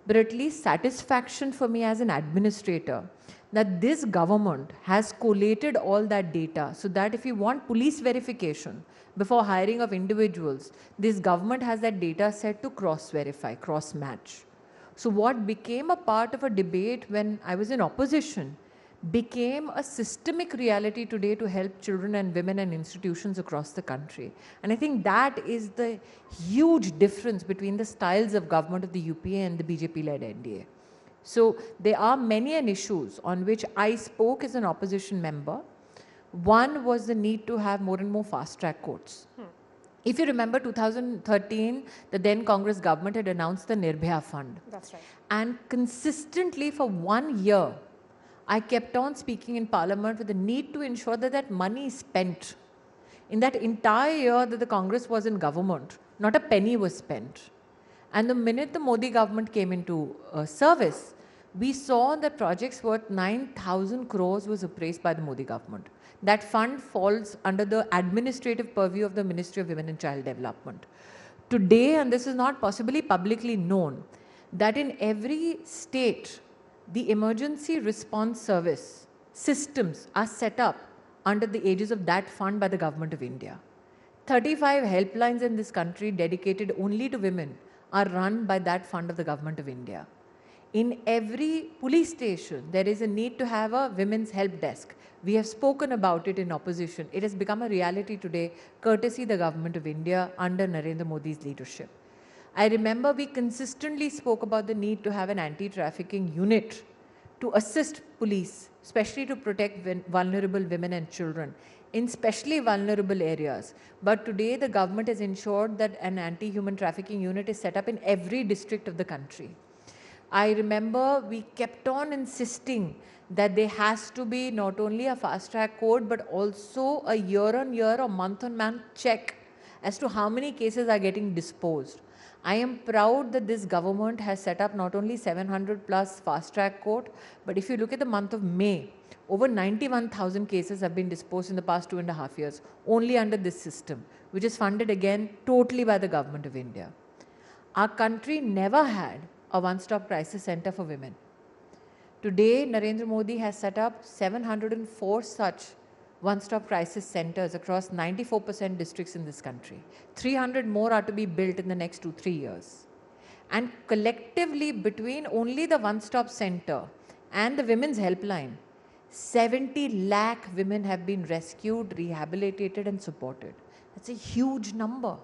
but at least satisfaction for me as an administrator that this government has collated all that data so that if you want police verification before hiring of individuals, this government has that data set to cross-verify, cross-match. So what became a part of a debate when I was in opposition became a systemic reality today to help children and women and institutions across the country. And I think that is the huge difference between the styles of government of the UPA and the BJP-led NDA. So there are many issues on which I spoke as an opposition member. One was the need to have more and more fast-track courts. If you remember 2013, the then Congress government had announced the Nirbhaya Fund. That's right. And consistently for 1 year, I kept on speaking in Parliament with the need to ensure that that money is spent. In that entire year that the Congress was in government, not a penny was spent. And the minute the Modi government came into service, we saw that projects worth 9,000 crores was appraised by the Modi government. That fund falls under the administrative purview of the Ministry of Women and Child Development. Today, and this is not possibly publicly known, that in every state, the emergency response service systems are set up under the aegis of that fund by the Government of India. 35 helplines in this country dedicated only to women are run by that fund of the Government of India. In every police station, there is a need to have a women's help desk. We have spoken about it in opposition. It has become a reality today, courtesy the Government of India under Narendra Modi's leadership. I remember we consistently spoke about the need to have an anti-trafficking unit to assist police, especially to protect vulnerable women and children in specially vulnerable areas. But today the government has ensured that an anti-human trafficking unit is set up in every district of the country. I remember we kept on insisting that there has to be not only a fast-track code, but also a year-on-year or month-on-month check as to how many cases are getting disposed. I am proud that this government has set up not only 700 plus fast-track court, but if you look at the month of May, over 91,000 cases have been disposed in the past 2.5 years, only under this system, which is funded again totally by the Government of India. Our country never had a one-stop crisis center for women. Today, Narendra Modi has set up 704 such one-stop crisis centers across 94% districts in this country. 300 more are to be built in the next 2-3 years. And collectively, between only the one-stop center and the women's helpline, 70 lakh women have been rescued, rehabilitated and supported. That's a huge number.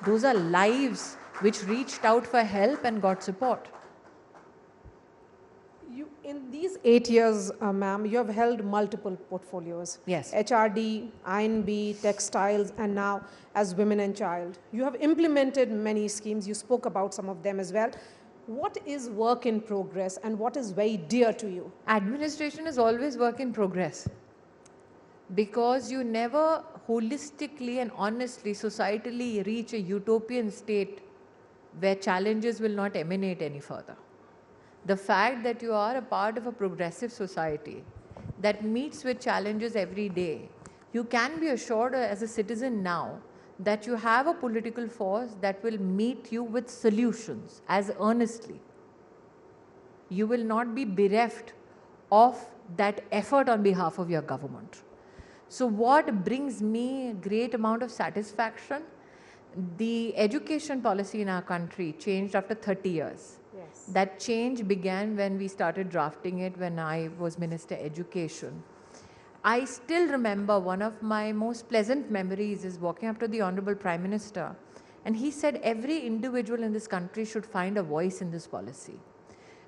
Those are lives which reached out for help and got support. In these 8 years, ma'am, you have held multiple portfolios. Yes. HRD, INB, textiles, and now as women and child. You have implemented many schemes. You spoke about some of them as well. What is work in progress and what is very dear to you? Administration is always work in progress, because you never holistically and honestly, societally reach a utopian state where challenges will not emanate any further. The fact that you are a part of a progressive society that meets with challenges every day, you can be assured as a citizen now that you have a political force that will meet you with solutions as earnestly. You will not be bereft of that effort on behalf of your government. So what brings me a great amount of satisfaction? The education policy in our country changed after 30 years. Yes. That change began when we started drafting it when I was Minister Education. I still remember one of my most pleasant memories is walking up to the Honorable Prime Minister, and he said every individual in this country should find a voice in this policy.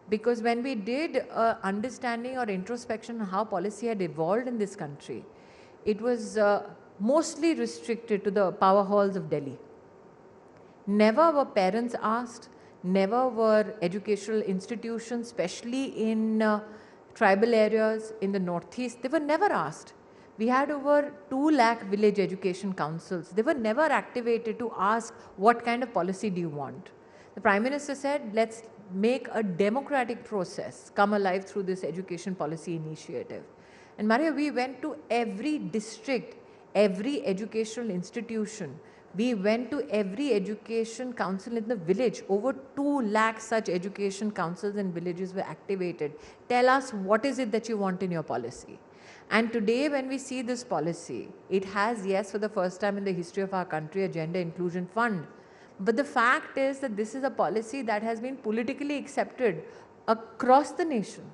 Because when we did understanding or introspection on how policy had evolved in this country, it was mostly restricted to the power halls of Delhi. Never were parents asked, never were educational institutions, especially in tribal areas in the northeast, they were never asked. We had over 2 lakh village education councils. They were never activated to ask what kind of policy do you want. The Prime Minister said, let's make a democratic process come alive through this education policy initiative. And Maria, we went to every district, every educational institution. We went to every education council in the village. Over 2 lakh such education councils and villages were activated. Tell us what is it that you want in your policy. And today when we see this policy, it has, yes, for the first time in the history of our country, a gender inclusion fund. But the fact is that this is a policy that has been politically accepted across the nation,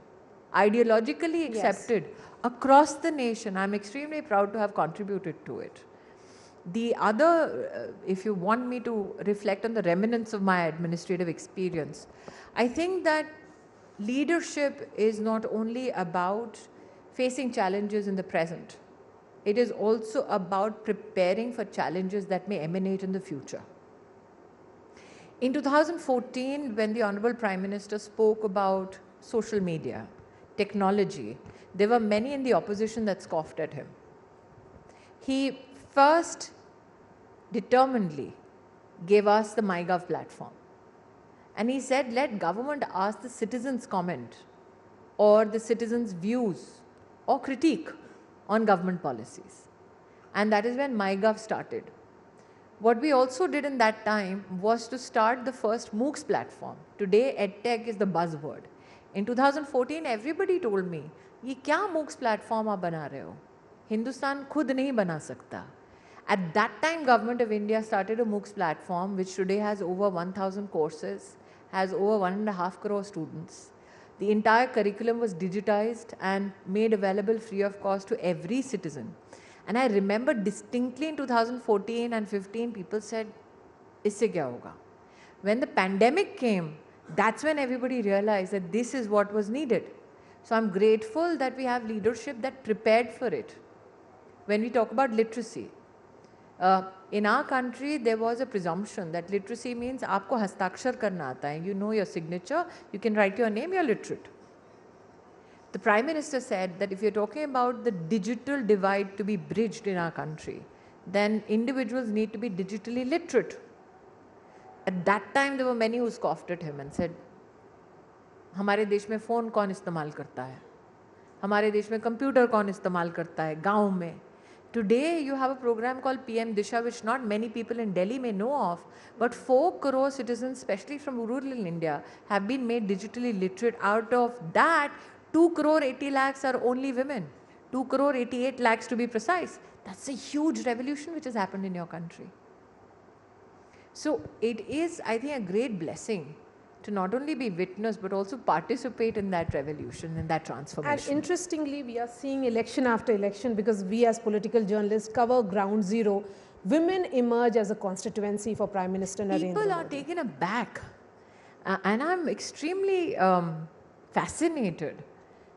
ideologically accepted across the nation. I'm extremely proud to have contributed to it. The other, if you want me to reflect on the remnants of my administrative experience, I think that leadership is not only about facing challenges in the present. It is also about preparing for challenges that may emanate in the future. In 2014, when the Honorable Prime Minister spoke about social media, technology, there were many in the opposition that scoffed at him. He first determinedly gave us the MyGov platform. And he said, let government ask the citizens' comment or the citizens' views or critique on government policies. And that is when MyGov started. What we also did in that time was to start the first MOOCs platform. Today, EdTech is the buzzword. In 2014, everybody told me, ये क्या MOOCs platform आप बना रहे हो? हिंदुस्तान खुद नहीं बना सकता. At that time, Government of India started a MOOCs platform which today has over 1,000 courses, has over 1.5 crore students. The entire curriculum was digitized and made available free of cost to every citizen. And I remember distinctly in 2014 and 15, people said, isse kya hoga? When the pandemic came, that's when everybody realized that this is what was needed. So I'm grateful that we have leadership that prepared for it. When we talk about literacy, in our country, there was a presumption that literacy means aapko hastakshar karna aata hai. You know your signature, you can write your name, you're literate. The Prime Minister said that if you're talking about the digital divide to be bridged in our country, then individuals need to be digitally literate. At that time, there were many who scoffed at him and said, हमारे देश में phone कौन इस्तेमाल करता है? हमारे देश में कंप्यूटर कौन इस्तेमाल करता है गाँव में? Today, you have a program called PM Disha, which not many people in Delhi may know of, but 4 crore citizens, especially from rural India, have been made digitally literate. Out of that, 2 crore 80 lakhs are only women. 2 crore 88 lakhs to be precise. That's a huge revolution which has happened in your country. So it is, I think, a great blessing to not only be witness but also participate in that revolution, in that transformation. And interestingly, we are seeing election after election, because we as political journalists cover ground zero. Women emerge as a constituency for Prime Minister Narendra Modi. People are taken aback. And I'm extremely fascinated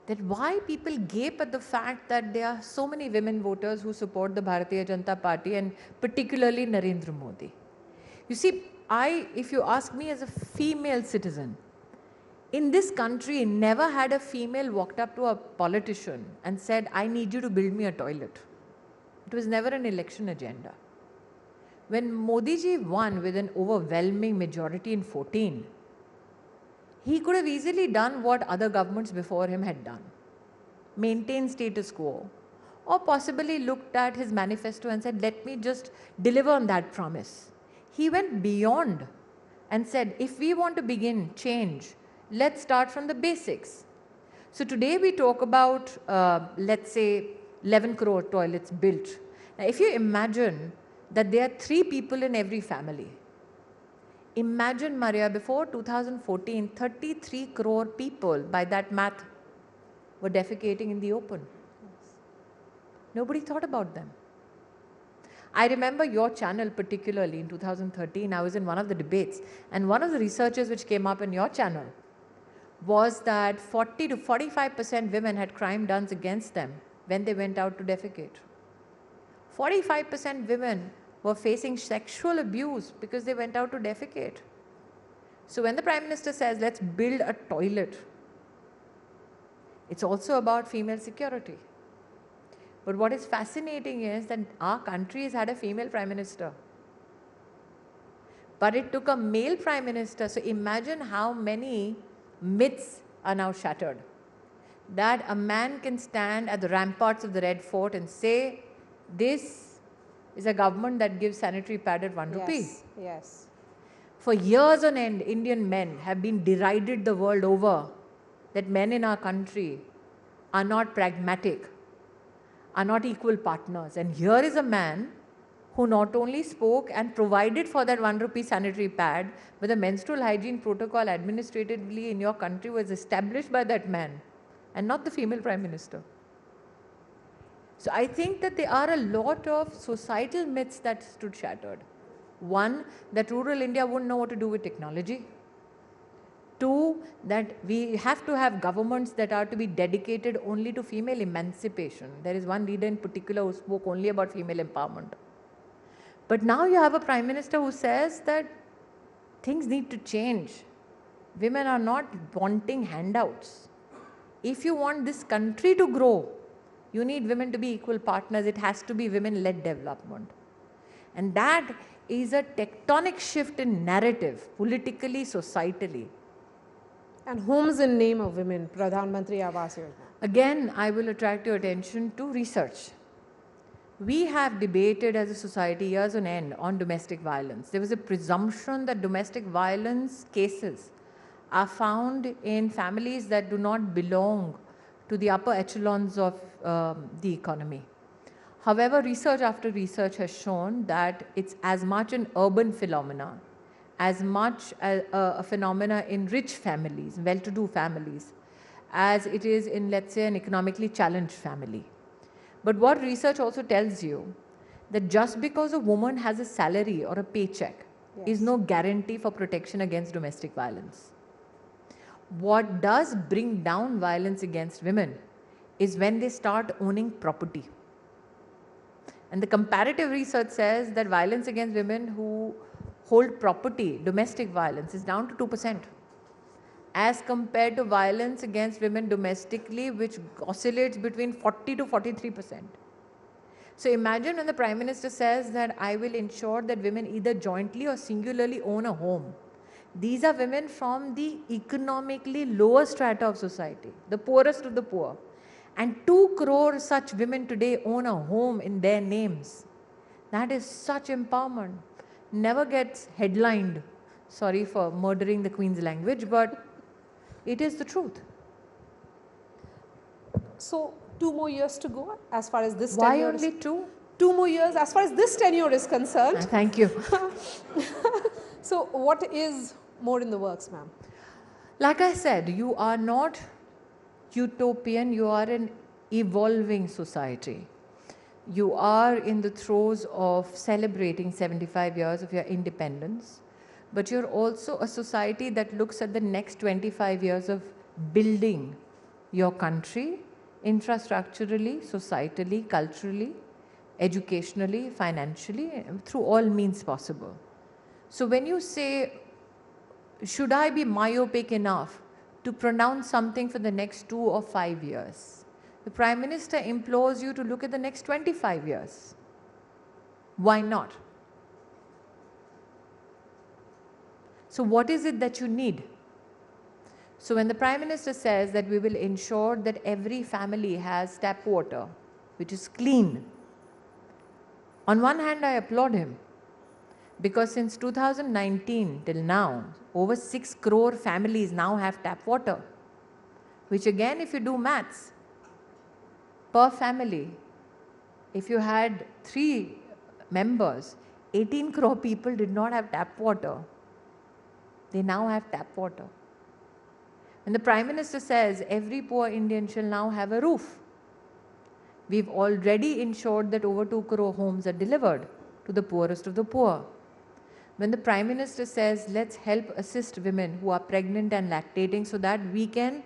that why people gape at the fact that there are so many women voters who support the Bharatiya Janata Party and particularly Narendra Modi. You see, if you ask me as a female citizen, in this country, never had a female walked up to a politician and said, I need you to build me a toilet. It was never an election agenda. When Modi ji won with an overwhelming majority in 14, he could have easily done what other governments before him had done. Maintain status quo. Or possibly looked at his manifesto and said, let me just deliver on that promise. He went beyond and said, if we want to begin change, let's start from the basics. So today we talk about, let's say, 11 crore toilets built. Now, if you imagine that there are 3 people in every family, imagine, Maria, before 2014, 33 crore people, by that math, were defecating in the open. Nobody thought about them. I remember your channel particularly in 2013, I was in one of the debates, and one of the researchers which came up in your channel was that 40 to 45% women had crime done against them when they went out to defecate. 45% women were facing sexual abuse because they went out to defecate. So when the Prime Minister says, let's build a toilet, it's also about female security. But what is fascinating is that our country has had a female Prime Minister. But it took a male Prime Minister. So imagine how many myths are now shattered. That a man can stand at the ramparts of the Red Fort and say, this is a government that gives sanitary pad at 1 rupee. Yes. For years on end, Indian men have been derided the world over that men in our country are not pragmatic, are not equal partners. And here is a man who not only spoke and provided for that 1 rupee sanitary pad, but the menstrual hygiene protocol administratively in your country was established by that man and not the female Prime Minister. So I think that there are a lot of societal myths that stood shattered. One, that rural India wouldn't know what to do with technology. 2, that we have to have governments that are to be dedicated only to female emancipation. There is one leader in particular who spoke only about female empowerment. But now you have a Prime Minister who says that things need to change. Women are not wanting handouts. If you want this country to grow, you need women to be equal partners. It has to be women-led development. And that is a tectonic shift in narrative, politically, societally. And homes in name of women, Pradhan Mantri Awas Yojana. Again, I will attract your attention to research. We have debated as a society years on end on domestic violence. There was a presumption that domestic violence cases are found in families that do not belong to the upper echelons of the economy. However, research after research has shown that it's as much an urban phenomena, as much a phenomena in rich families, well-to-do families, as it is in, let's say, an economically challenged family. But what research also tells you, that just because a woman has a salary or a paycheck is no guarantee for protection against domestic violence. What does bring down violence against women is when they start owning property. And the comparative research says that violence against women who hold property, domestic violence, is down to 2%. As compared to violence against women domestically, which oscillates between 40 to 43%. So imagine when the Prime Minister says that I will ensure that women either jointly or singularly own a home. These are women from the economically lower strata of society, the poorest of the poor. And 2 crore such women today own a home in their names. That is such empowerment. Never gets headlined. Sorry for murdering the Queen's language, but it is the truth. So 2 more years to go as far as this Why tenure only is, 2? 2 more years as far as this tenure is concerned. Thank you. So what is more in the works, ma'am? Like I said, you are not utopian, you are an evolving society. You are in the throes of celebrating 75 years of your independence, but you're also a society that looks at the next 25 years of building your country infrastructurally, societally, culturally, educationally, financially, through all means possible. So when you say, should I be myopic enough to pronounce something for the next 2 or 5 years? The Prime Minister implores you to look at the next 25 years. Why not? So what is it that you need? So when the Prime Minister says that we will ensure that every family has tap water, which is clean, on one hand I applaud him, because since 2019 till now, over 6 crore families now have tap water, which again, if you do maths, per family, if you had 3 members, 18 crore people did not have tap water. They now have tap water. And the Prime Minister says every poor Indian shall now have a roof. We've already ensured that over 2 crore homes are delivered to the poorest of the poor. When the Prime Minister says, let's help assist women who are pregnant and lactating so that we can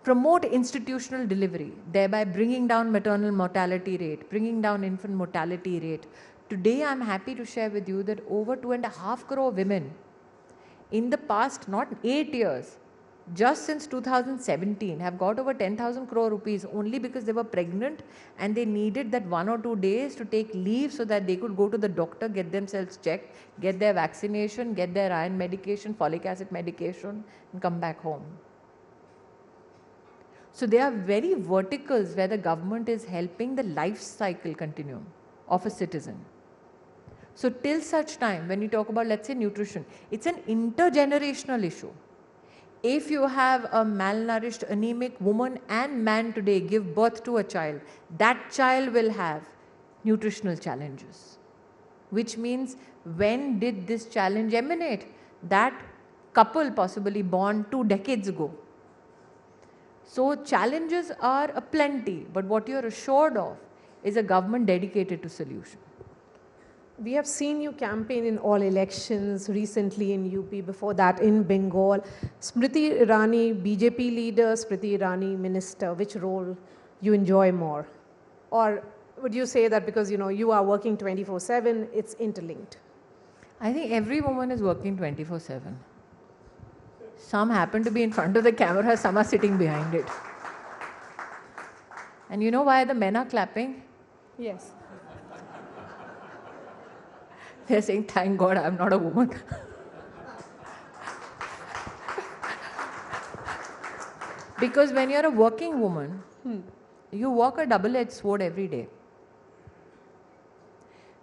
promote institutional delivery, thereby bringing down maternal mortality rate, bringing down infant mortality rate. Today, I'm happy to share with you that over 2.5 crore women in the past, not 8 years, just since 2017, have got over 10,000 crore rupees only because they were pregnant and they needed that 1 or 2 days to take leave so that they could go to the doctor, get themselves checked, get their vaccination, get their iron medication, folic acid medication, and come back home. So there are very verticals where the government is helping the life cycle continuum of a citizen. So till such time, when you talk about, let's say, nutrition, it's an intergenerational issue. If you have a malnourished, anemic woman and man today give birth to a child, that child will have nutritional challenges. Which means, when did this challenge emanate? That couple possibly born 2 decades ago. So challenges are aplenty, but what you're assured of is a government dedicated to solution. We have seen you campaign in all elections, recently in UP, before that in Bengal. Smriti Irani, BJP leader, Smriti Irani, minister, which role you enjoy more? Or would you say that because you are working 24/7, it's interlinked? I think every woman is working 24/7. Some happen to be in front of the camera, some are sitting behind it. And you know why the men are clapping? Yes. They're saying, thank God I'm not a woman. Because when you're a working woman, you walk a double-edged sword every day.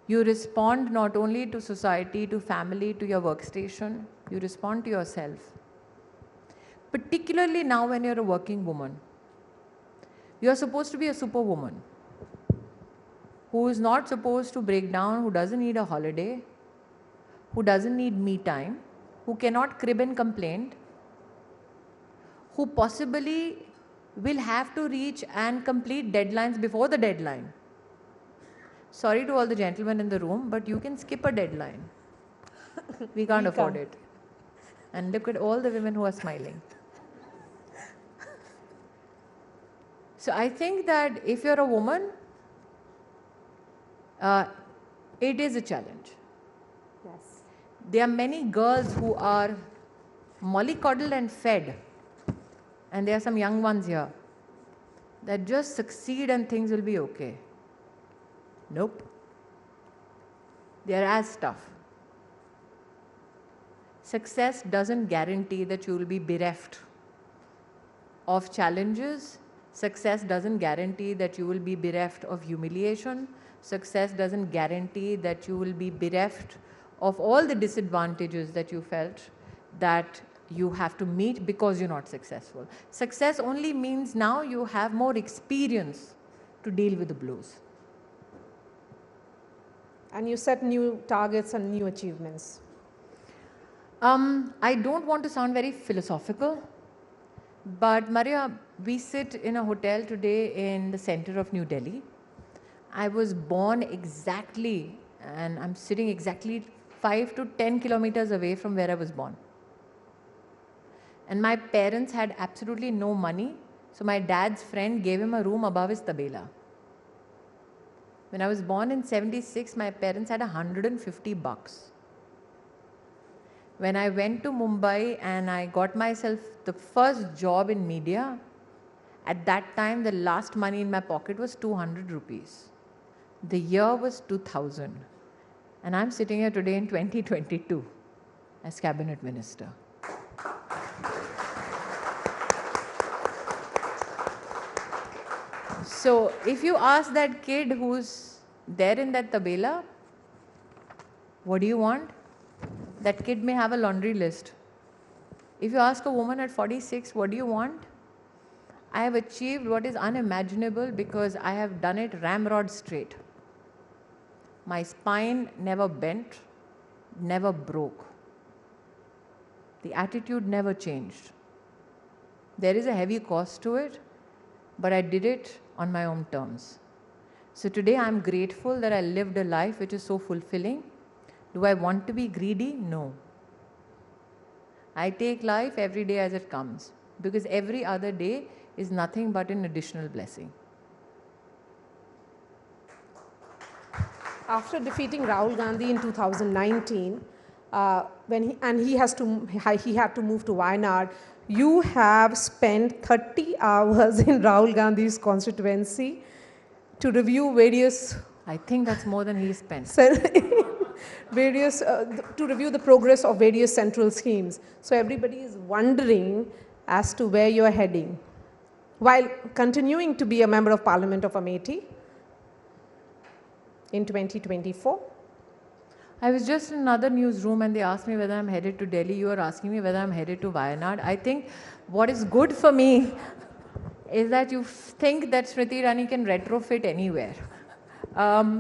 You respond not only to society, to family, to your workstation, you respond to yourself. Particularly now when you're a working woman. You're supposed to be a superwoman who is not supposed to break down, who doesn't need a holiday, who doesn't need me time, who cannot crib and complain, who possibly will have to reach and complete deadlines before the deadline. Sorry to all the gentlemen in the room, but you can skip a deadline. We can't afford it. And look at all the women who are smiling. So I think that if you're a woman, it is a challenge. Yes. There are many girls who are mollycoddled and fed, and there are some young ones here that just succeed and things will be okay. Nope. They are as tough. Success doesn't guarantee that you will be bereft of challenges. Success doesn't guarantee that you will be bereft of humiliation. Success doesn't guarantee that you will be bereft of all the disadvantages that you felt that you have to meet because you're not successful. Success only means now you have more experience to deal with the blows. And you set new targets and new achievements. I don't want to sound very philosophical, but Maria, we sit in a hotel today in the center of New Delhi. I was born exactly, and I'm sitting exactly 5 to 10 kilometers away from where I was born. And my parents had absolutely no money, so my dad's friend gave him a room above his tabela. When I was born in 76, my parents had $150. When I went to Mumbai and I got myself the first job in media, at that time the last money in my pocket was 200 rupees. The year was 2000. And I'm sitting here today in 2022 as cabinet minister. So if you ask that kid who's there in that tabela, what do you want? That kid may have a laundry list. If you ask a woman at 46, what do you want? I have achieved what is unimaginable because I have done it ramrod straight. My spine never bent, never broke. The attitude never changed. There is a heavy cost to it, but I did it on my own terms. So today I'm grateful that I lived a life which is so fulfilling. Do I want to be greedy? No. I take life every day as it comes because every other day is nothing but an additional blessing. After defeating Rahul Gandhi in 2019, he had to move to Wayanad, you have spent 30 hours in Rahul Gandhi's constituency to review various... I think that's more than he spent. To review the progress of various central schemes. So everybody is wondering as to where you are heading. While continuing to be a member of Parliament of Amethi in 2024. I was just in another newsroom and they asked me whether I'm headed to Delhi. You are asking me whether I'm headed to Wayanad. I think what is good for me is that you think that Smriti Irani can retrofit anywhere. I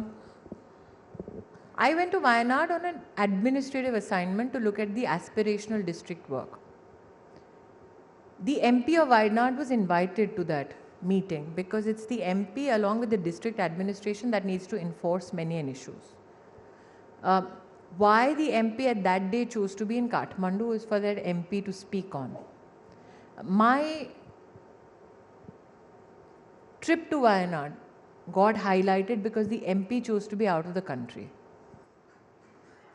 went to Wayanad on an administrative assignment to look at the aspirational district work. The MP of Wayanad was invited to that meeting because it's the MP along with the district administration that needs to enforce many issues. Why the MP at that day chose to be in Kathmandu is for that MP to speak on. My trip to Wayanad got highlighted because the MP chose to be out of the country.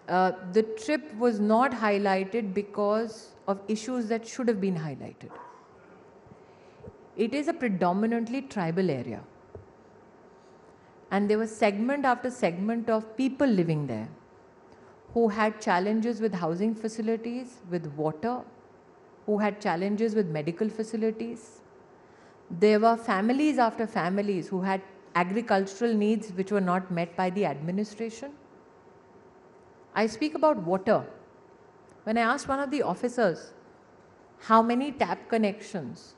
The trip was not highlighted because of issues that should have been highlighted. It is a predominantly tribal area. And there was segment after segment of people living there who had challenges with housing facilities, with water, who had challenges with medical facilities. There were families after families who had agricultural needs which were not met by the administration. I speak about water. When I asked one of the officers how many tap connections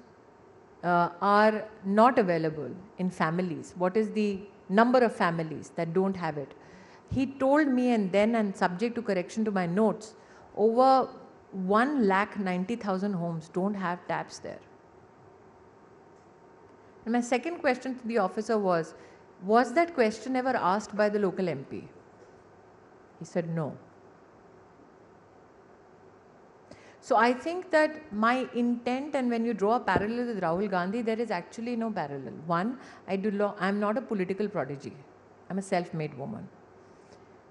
are not available in families, what is the number of families that don't have it, he told me, and subject to correction to my notes, over 1,90,000 homes don't have taps there. And my second question to the officer was that question ever asked by the local MP? He said no. So I think that my intent, and when you draw a parallel with Rahul Gandhi, there is actually no parallel. One, I'm not a political prodigy. I'm a self-made woman.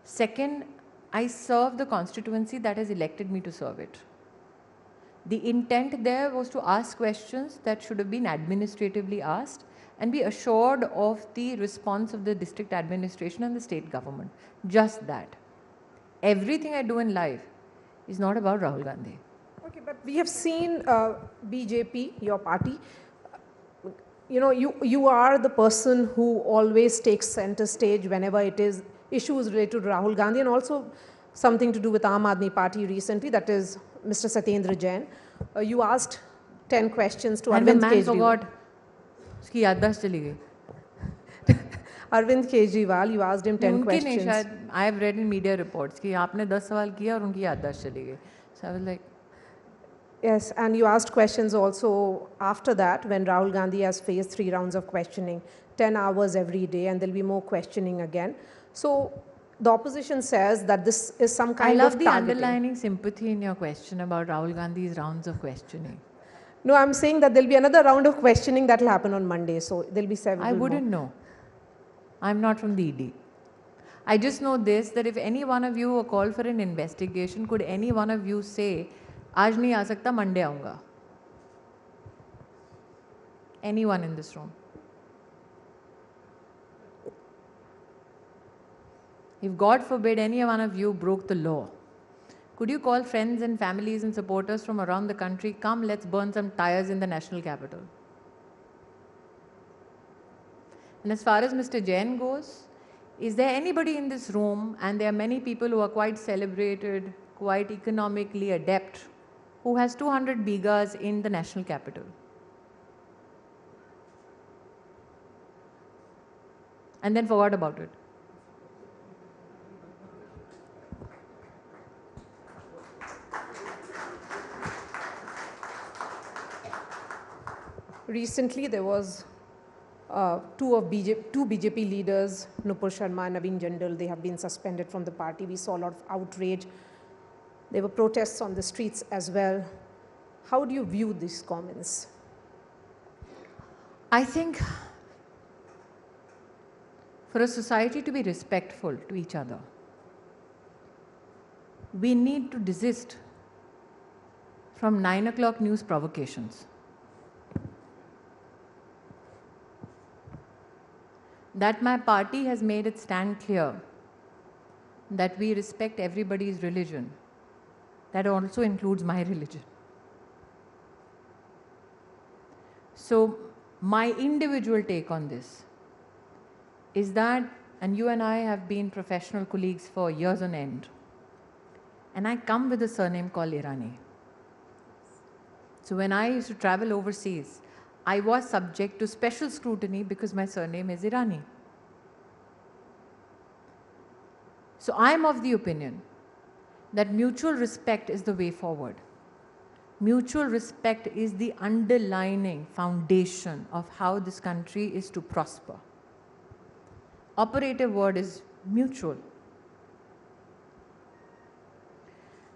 Second, I serve the constituency that has elected me to serve it. The intent there was to ask questions that should have been administratively asked and be assured of the response of the district administration and the state government. Just that. Everything I do in life is not about Rahul Gandhi. Okay, but we have seen BJP, your party, you know, you are the person who always takes center stage whenever it is issues related to Rahul Gandhi, and also something to do with Aam Aadmi Party recently, that is Mr. Satyendra Jain. You asked 10 questions to And Arvind the man Kejriwal. forgot. Uski yaddash chali gayi. Arvind Kejriwal, you asked him 10 उनकी नहीं, questions. शायद I have read in media reports कि आपने 10 सवाल किया और उनकी याददाश्त चली गई. So I was like, Yes, and you asked questions also after that when Rahul Gandhi has faced 3 rounds of questioning, 10 hours every day, and there will be more questioning again. So the opposition says that this is some kind of I love the targeting. underlining sympathy in your question about Rahul Gandhi's rounds of questioning. No, I'm saying that there will be another round of questioning that will happen on Monday, so there will be several I wouldn't know. I'm not from the ED. I just know this, that if any one of you were called for an investigation, could any one of you say, आज नहीं आ सकता, Monday आऊँगा? Anyone in this room? If God forbid any one of you broke the law, could you call friends and families and supporters from around the country, come, let's burn some tires in the national capital? And as far as Mr. Jain goes, is there anybody in this room, and there are many people who are quite celebrated, quite economically adept, who has 200 bigas in the national capital? And then forgot about it. Recently, there was two BJP leaders, Nupur Sharma and Naveen Jindal, they have been suspended from the party. We saw a lot of outrage. There were protests on the streets as well. How do you view these comments? I think for a society to be respectful to each other, we need to desist from 9 o'clock news provocations. That my party has made it stand clear that we respect everybody's religion. That also includes my religion. So my individual take on this is that, and you and I have been professional colleagues for years on end, and I come with a surname called Irani. So when I used to travel overseas, I was subject to special scrutiny because my surname is Irani. So I am of the opinion that mutual respect is the way forward. Mutual respect is the underlining foundation of how this country is to prosper. Operative word is mutual.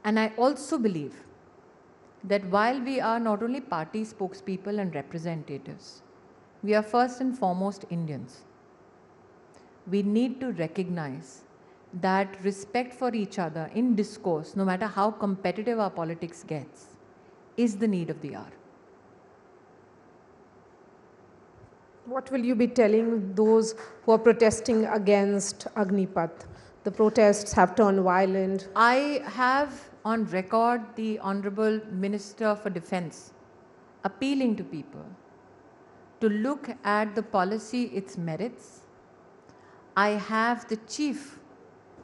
And I also believe that while we are not only party spokespeople and representatives, we are first and foremost Indians. We need to recognize that respect for each other in discourse, no matter how competitive our politics gets, is the need of the hour. What will you be telling those who are protesting against Agnipath, the protests have turned violent. I have on record the Honorable Minister for Defence appealing to people to look at the policy, its merits. I have the Chief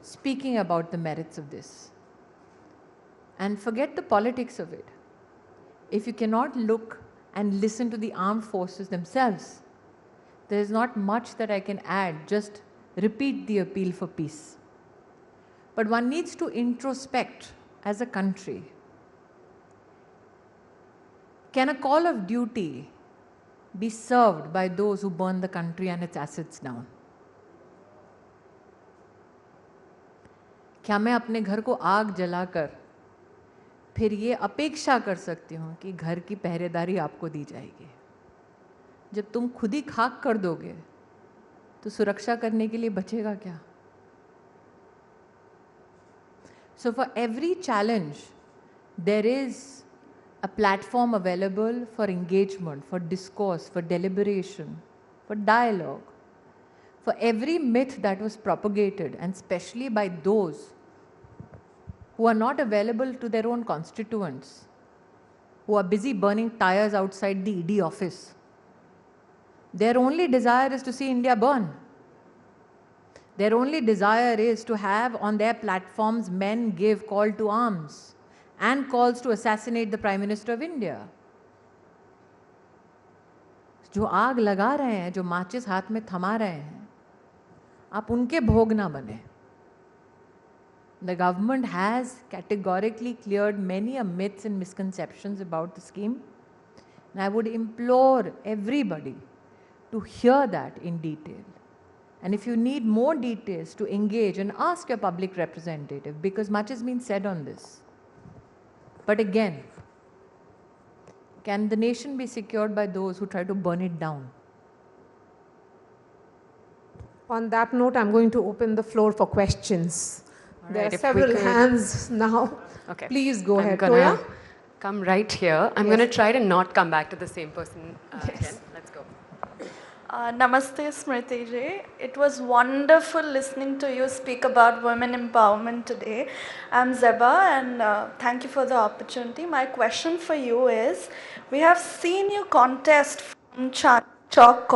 speaking about the merits of this. And forget the politics of it. If you cannot look and listen to the armed forces themselves, there is not much that I can add, just repeat the appeal for peace. But one needs to introspect as a country. Can a call of duty be served by those who burn the country and its assets down? क्या मैं अपने घर को आग जलाकर फिर ये अपेक्षा कर सकती हूँ कि घर की पहरेदारी आपको दी जाएगी? जब तुम खुद ही खाक कर दोगे तो सुरक्षा करने के लिए बचेगा क्या? So for every challenge, there is a platform available for engagement, for discourse, for deliberation, for dialogue. For every myth that was propagated, and especially by those who are not available to their own constituents, who are busy burning tires outside the ED office. Their only desire is to see India burn. Their only desire is to have on their platforms men give call to arms and calls to assassinate the Prime Minister of India. जो आग लगा रहे हैं, जो माचिस हाथ में थमा रहे हैं, आप उनके भोग ना बने. The government has categorically cleared many myths and misconceptions about the scheme. And I would implore everybody to hear that in detail. And if you need more details, to engage and ask your public representative, because much has been said on this. But again, can the nation be secured by those who try to burn it down? On that note, I'm going to open the floor for questions. There are several hands now. Okay. Please go ahead, I'm Toya. gonna come right here. I'm going to try to not come back to the same person again. Let's go. Namaste, Smriti ji. It was wonderful listening to you speak about women empowerment today. I'm Zeba, and thank you for the opportunity. My question for you is, we have seen you contest from Chowk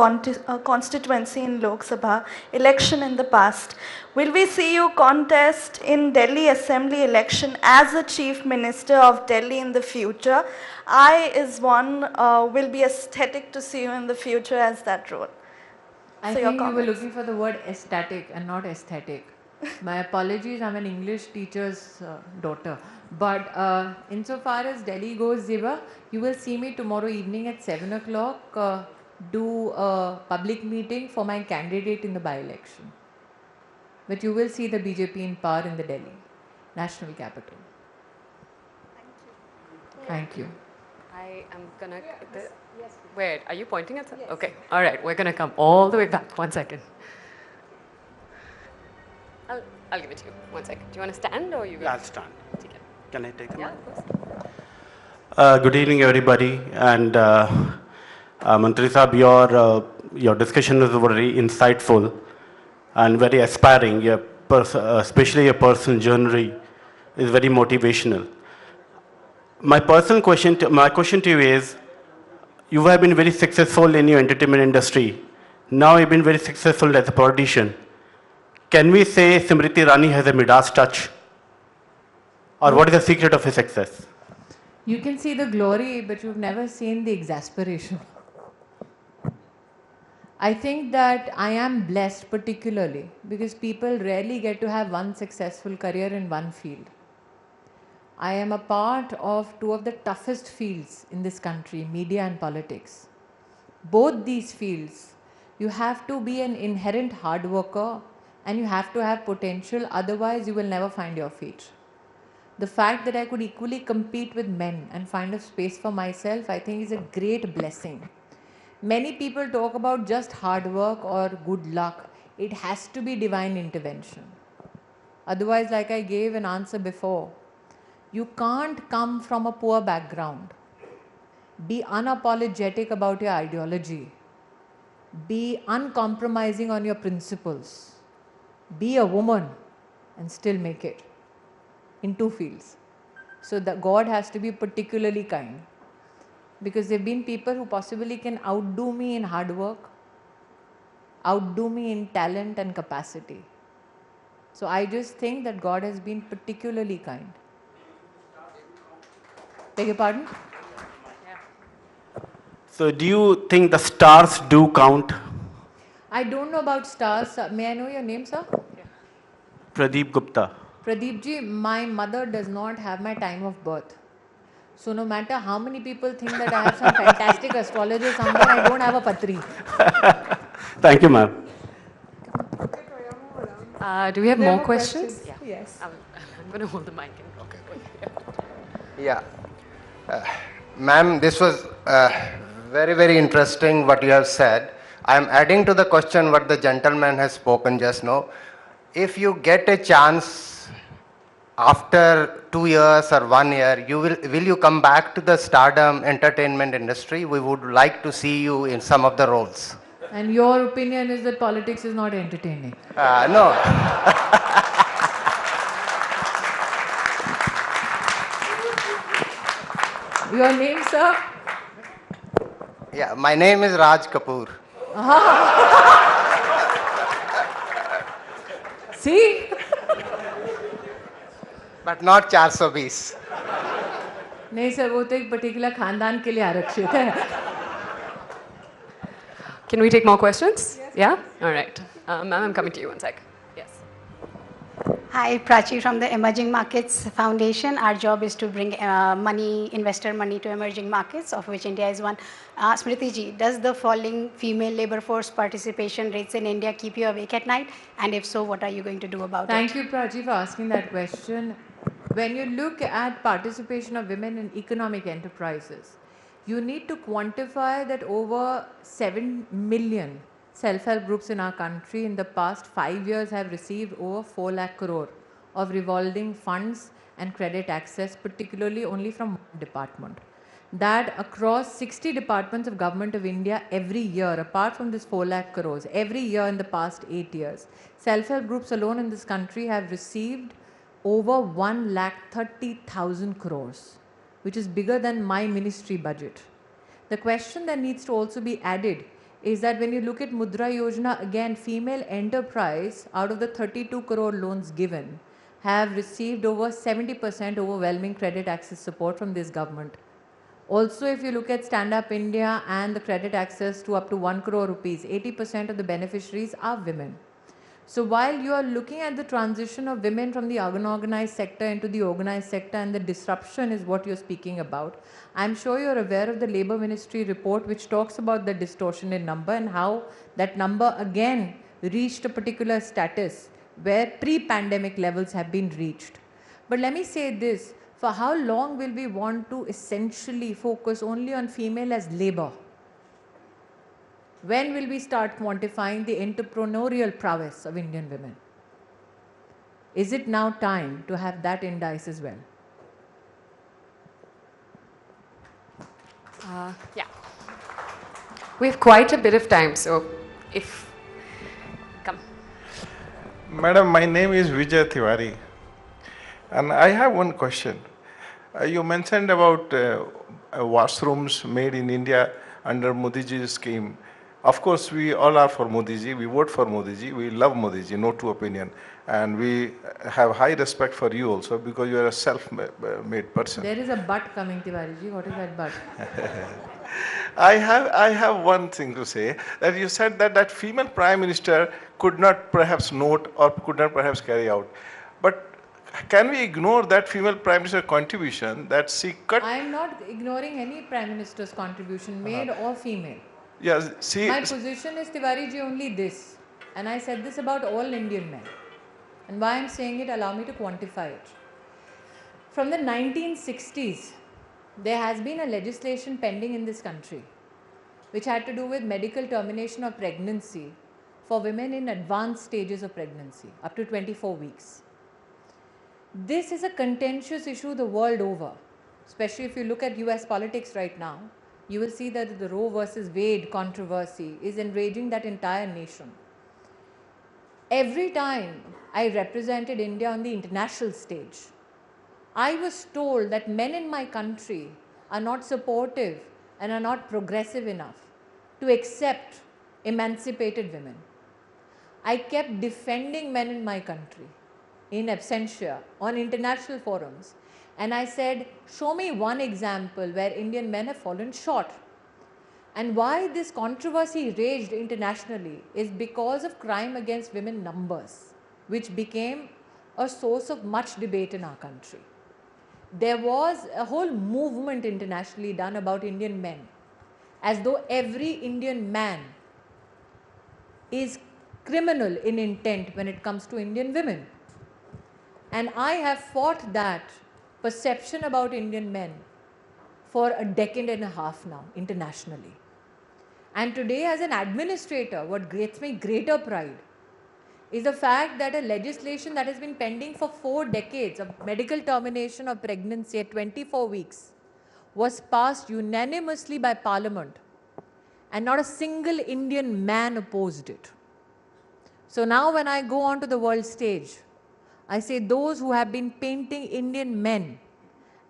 constituency in Lok Sabha election in the past. Will we see you contest in Delhi Assembly election as a Chief Minister of Delhi in the future? I, as one, will be ecstatic to see you in the future as that role. I So think you were looking for the word ecstatic and not aesthetic. My apologies, I'm an English teacher's daughter. But insofar as Delhi goes, Ziba, you will see me tomorrow evening at 7 o'clock do a public meeting for my candidate in the by-election. But you will see the BJP in power in the Delhi national capital. Thank you. I am going to... Wait, are you pointing at something? Okay, all right, we're going to come all the way back. 1 second. I'll give it to you. 1 second. Do you want to stand or you? Yeah, I'll stand. Can I take a Yeah, of course. Good evening, everybody. And Mantri Saab, your discussion was very insightful and very aspiring. Especially your personal journey is very motivational. My question to you is, you have been very successful in your entertainment industry. Now you've been very successful as a politician. Can we say Smriti Irani has a Midas touch? Or what is the secret of his success? You can see the glory, but you've never seen the exasperation. I think that I am blessed particularly because people rarely get to have one successful career in one field. I am a part of two of the toughest fields in this country, media and politics. Both these fields, you have to be an inherent hard worker and you have to have potential, otherwise you will never find your feet. The fact that I could equally compete with men and find a space for myself, I think is a great blessing. Many people talk about just hard work or good luck. It has to be divine intervention. Otherwise, like I gave an answer before, you can't come from a poor background. Be unapologetic about your ideology. Be uncompromising on your principles. Be a woman. and still make it in 2 fields. So that God has to be particularly kind, because there have been people who possibly can outdo me in hard work, outdo me in talent and capacity. So I just think that God has been particularly kind. Beg your pardon? So do you think the stars do count? I don't know about stars. May I know your name, sir? Pradeep Gupta. Pradeep ji, my mother does not have my time of birth. So no matter how many people think that I have some fantastic astrologer somewhere, I don't have a patri. Thank you, ma'am. Do we have There more were questions? questions. Yes. I'm going to hold the mic. Yeah. Ma'am, this was very, very interesting what you have said. I am adding to the question what the gentleman has spoken just now. If you get a chance after 2 years or 1 year, will you come back to the stardom entertainment industry? We would like to see you in some of the roles. And your opinion is that politics is not entertaining? No. Your name, sir? Yeah, my name is Raj Kapoor. See? But not 420. नहीं sir, वो तो एक particular खानदान के लिए आरक्षित है. Can we take more questions? Yes. Yeah? All right. Ma'am, I'm coming to you one sec. Yes. Hi, Prachi from the Emerging Markets Foundation. Our job is to bring investor money to emerging markets, of which India is one. Smriti ji, does the falling female labor force participation rates in India keep you awake at night? And if so, what are you going to do about it? Thank you, Prachi, for asking that question. When you look at participation of women in economic enterprises, you need to quantify that over 7 million self-help groups in our country in the past 5 years have received over 4 lakh crore of revolving funds and credit access, particularly only from one department. That across 60 departments of Government of India every year, apart from this 4 lakh crores, every year in the past 8 years, self-help groups alone in this country have received over 1,30,000 crores, which is bigger than my ministry budget. The question that needs to also be added is that when you look at Mudra Yojana, again, female enterprise out of the 32 crore loans given have received over 70% overwhelming credit access support from this government. Also, if you look at Stand Up India and the credit access to up to 1 crore rupees, 80% of the beneficiaries are women. So while you are looking at the transition of women from the unorganized sector into the organized sector, and the disruption is what you're speaking about, I'm sure you're aware of the Labour Ministry report which talks about the distortion in number and how that number again reached a particular status where pre-pandemic levels have been reached. But let me say this, for how long will we want to essentially focus only on female as labor? When will we start quantifying the entrepreneurial prowess of Indian women? Is it now time to have that indice as well? Yeah. We have quite a bit of time, so if... Come. Madam, my name is Vijay Tiwari, and I have one question. You mentioned about washrooms made in India under Modi ji's scheme. Of course, we all are for Modi ji. We vote for Modi ji. We love Modi ji, no two opinion. And we have high respect for you also because you are a self-made person. There is a but coming, Tiwari ji. What is that but? I have one thing to say, that you said that female prime minister could not perhaps note or could not perhaps carry out. But can we ignore that female prime minister contribution that she cut? I am not ignoring any prime minister's contribution, male or female. Yes, see. My position is, Tiwari ji, only this. And I said this about all Indian men. And why I am saying it, allow me to quantify it. From the 1960s, there has been a legislation pending in this country which had to do with medical termination of pregnancy for women in advanced stages of pregnancy, up to 24 weeks. This is a contentious issue the world over, especially if you look at US politics right now. You will see that the Roe versus Wade controversy is enraging that entire nation. every time I represented India on the international stage, I was told that men in my country are not supportive and are not progressive enough to accept emancipated women. I kept defending men in my country in absentia on international forums, and I said, show me one example where Indian men have fallen short. And why this controversy raged internationally is because of crime against women numbers, which became a source of much debate in our country. There was a whole movement internationally done about Indian men, as though every Indian man is criminal in intent when it comes to Indian women. And I have fought that perception about Indian men for a decade and a half now, internationally. And today, as an administrator, what gives me greater pride is the fact that a legislation that has been pending for 4 decades of medical termination of pregnancy at 24 weeks was passed unanimously by Parliament, and not a single Indian man opposed it. So now when I go onto the world stage, I say those who have been painting Indian men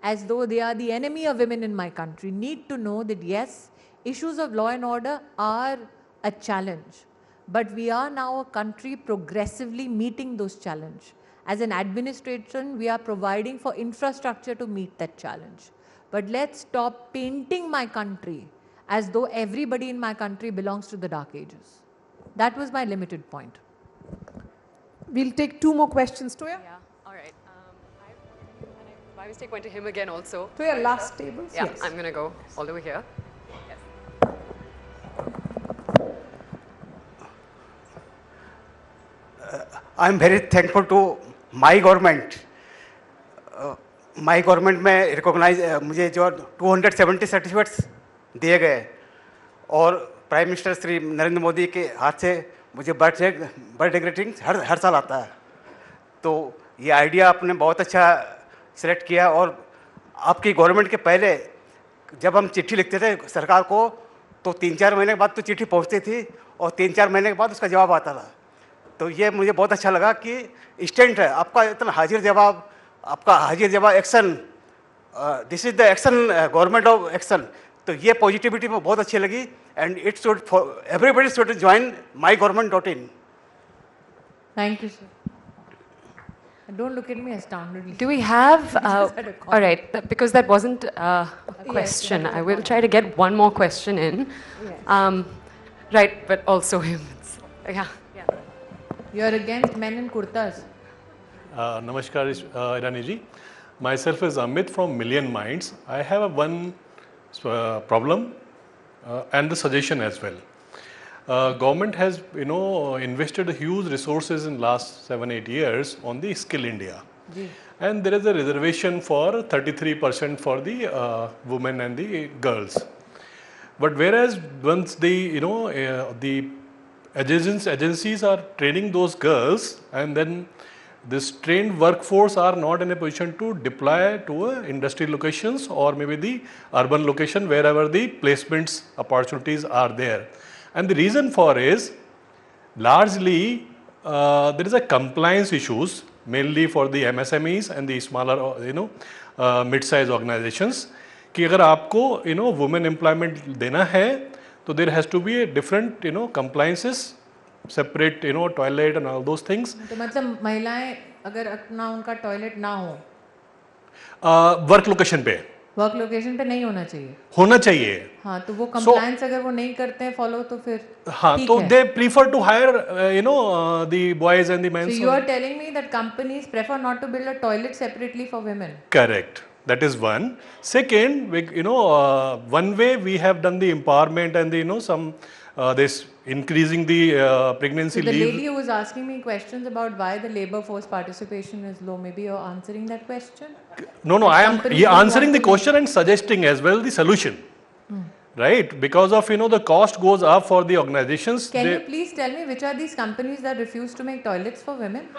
as though they are the enemy of women in my country need to know that yes, issues of law and order are a challenge, but we are now a country progressively meeting those challenges. As an administration, we are providing for infrastructure to meet that challenge. But let's stop painting my country as though everybody in my country belongs to the Dark Ages. That was my limited point. We'll take 2 more questions, Toya. Yeah, all right. I was take one to him again also. Toya, last tables? Yeah, yes. I'm going to go all the way here. I'm very thankful to my government. My government में recognize मुझे जो 270 certificates दिए गए और prime minister Shri Narendra Modi के हाथ से मुझे बर्थडे ग्रीटिंग हर साल आता है. तो ये आइडिया आपने बहुत अच्छा सेलेक्ट किया. और आपकी गवर्नमेंट के पहले जब हम चिट्ठी लिखते थे सरकार को तो 3-4 महीने के बाद तो चिट्ठी पहुंचती थी और 3-4 महीने के बाद उसका जवाब आता था. तो ये मुझे बहुत अच्छा लगा कि इंस्टेंट है आपका, इतना हाजिर जवाब, आपका हाजिर जवाब action. This is the action, government of action. तो ये पॉजिटिविटी में बहुत अच्छी लगी. And it should everybody should join mygovernment.in. Thank you, sir. Don't look at me astoundedly. Do we have, all right, because that wasn't a question. Yes, I will try to get one more question in. Yes. Right, but also him. Yeah. You're against men in kurtas. Namaskar, Irani ji. Myself is Amit from Million Minds. I have one problem and the suggestion as well. Government has, invested huge resources in last 7-8 years on the Skill India. And there is a reservation for 33% for the women and the girls. But whereas once the, the agencies are training those girls, and then this trained workforce are not in a position to deploy to industry locations or maybe the urban location wherever the placements opportunities are there. And the reason for is largely there is a compliance issues mainly for the MSMEs and the smaller mid-sized organizations कि अगर आपको women employment देना है तो there has to be a different compliances, separate toilet and all those things. तो मतलब महिलाएं अगर अपना उनका टॉयलेट ना हो वर्क लोकेशन पे नहीं होना चाहिए. होना चाहिए. हाँ, तो वो compliance अगर वो नहीं करते हैं follow तो फिर हाँ, तो they prefer to hire the boys and the men. So you are telling me that companies prefer not to build a toilet separately for women? Correct. That is one. Second, one way we have done the empowerment and some this increasing the pregnancy leave. The lady who was asking me questions about why the labor force participation is low, maybe you're answering that question? No, I am answering the question and suggesting as well the solution. Right? Because of the cost goes up for the organizations. Can you please tell me which are these companies that refuse to make toilets for women?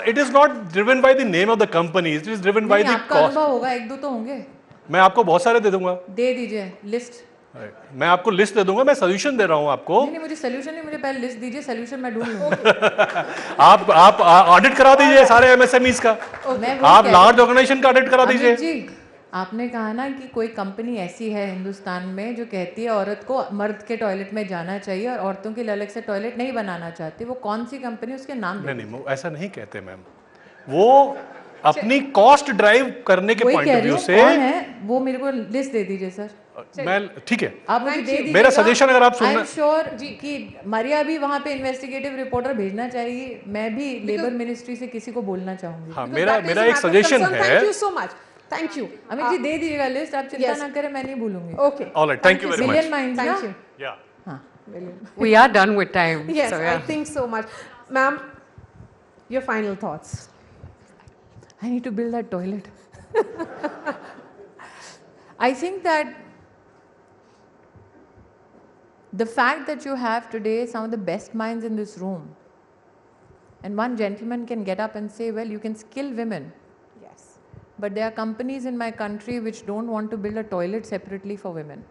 It is not driven by the name of the company. It is driven by the cost. आपका अनुभव होगा, 1-2 तो होंगे. मैं आपको बहुत सारे दे दूंगा. दे दीजिए list. मैं आपको लिस्ट दे दूंगा, मैं सोल्यूशन दे रहा हूं आपको। नहीं, मुझे सोल्यूशन नहीं, मुझे पहले लिस्ट दीजिए, सोल्यूशन मैं ढूंढ लूंगा। आप ऑडिट करा दीजिए सारे एमएसएमईज का, आप लार्ज ऑर्गेनाइजेशन का ऑडिट करा दीजिए। जी, आपने कहा ना कि कोई कंपनी ऐसी है हिंदुस्तान में जो कहती है औरत को मर्द के टॉयलेट में जाना चाहिए और औरतों के लिए अलग से टॉयलेट नहीं बनाना चाहती, वो कौन सी कंपनी, उसके नाम? नहीं, ऐसा नहीं कहते मैम, वो अपनी कॉस्ट ड्राइव करने के पॉइंट ऑफ व्यू से कौन है वो मेरे को लिस्ट दे दीजिए सर। मैं ठीक है, आप मुझे दे दीजिए। मेरा सजेशन अगर आप सुनना, आई एम श्योर कि मारिया भी वहाँ पे इन्वेस्टिगेटिव रिपोर्टर भेजना चाहिए, मैं भी लेबर मिनिस्ट्री से किसी को बोलना चाहूंगी। हाँ, मेरा एक सजेशन है। Thank you so much, thank you. Amit ji दे दीजिएगा लिस्ट, आप चिंता ना करें, मैं नहीं भूलूंगी। Okay, alright, thank you very much. Million minds, thank you. या हाँ, We are done with time. Yes, so, I think so much. Ma'am, your final thoughts. I need to build that toilet. I think that the fact that you have today some of the best minds in this room, and one gentleman can get up and say, well, you can skill women. Yes. But there are companies in my country which don't want to build a toilet separately for women,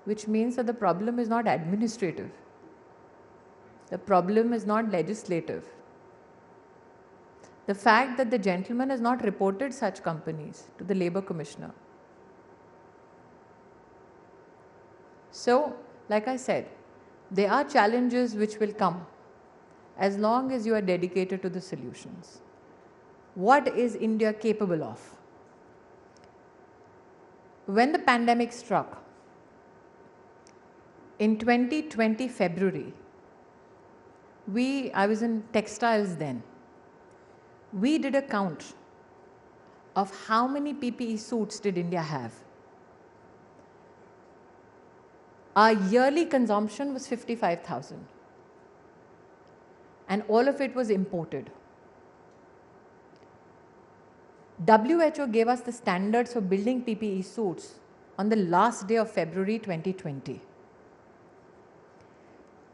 which means that the problem is not administrative. The problem is not legislative. The fact that the gentleman has not reported such companies to the Labour Commissioner. So, like I said, there are challenges which will come as long as you are dedicated to the solutions. What is India capable of? When the pandemic struck in 2020 February, I was in textiles then. We did a count of how many PPE suits did India have. Our yearly consumption was 55,000 and all of it was imported. WHO gave us the standards for building PPE suits on the last day of February 2020.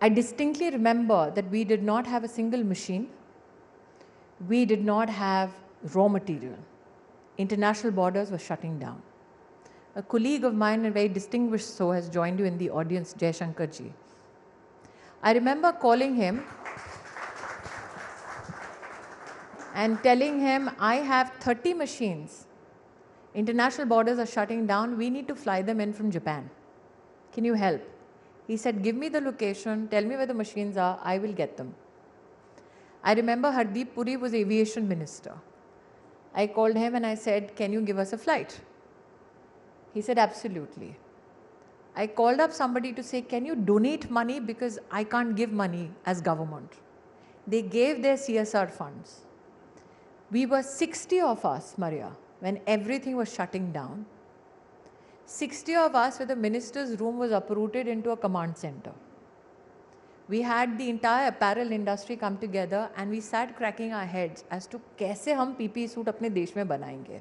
I distinctly remember that we did not have a single machine. We did not have raw material. International borders were shutting down. A colleague of mine, and very distinguished so, has joined you in the audience, Jaishankar ji. I remember calling him and telling him, I have 30 machines. International borders are shutting down. We need to fly them in from Japan. Can you help? He said, give me the location, tell me where the machines are, I will get them. I remember Hardeep Puri was aviation minister. I called him and I said, can you give us a flight? He said, absolutely. I called up somebody to say, can you donate money because I can't give money as government. They gave their CSR funds. We were 60 of us, Maria, when everything was shutting down. 60 of us where the minister's room was uprooted into a command center. We had the entire apparel industry come together and we sat cracking our heads as to कैसे हम PPE suit अपने देश में बनाएंगे.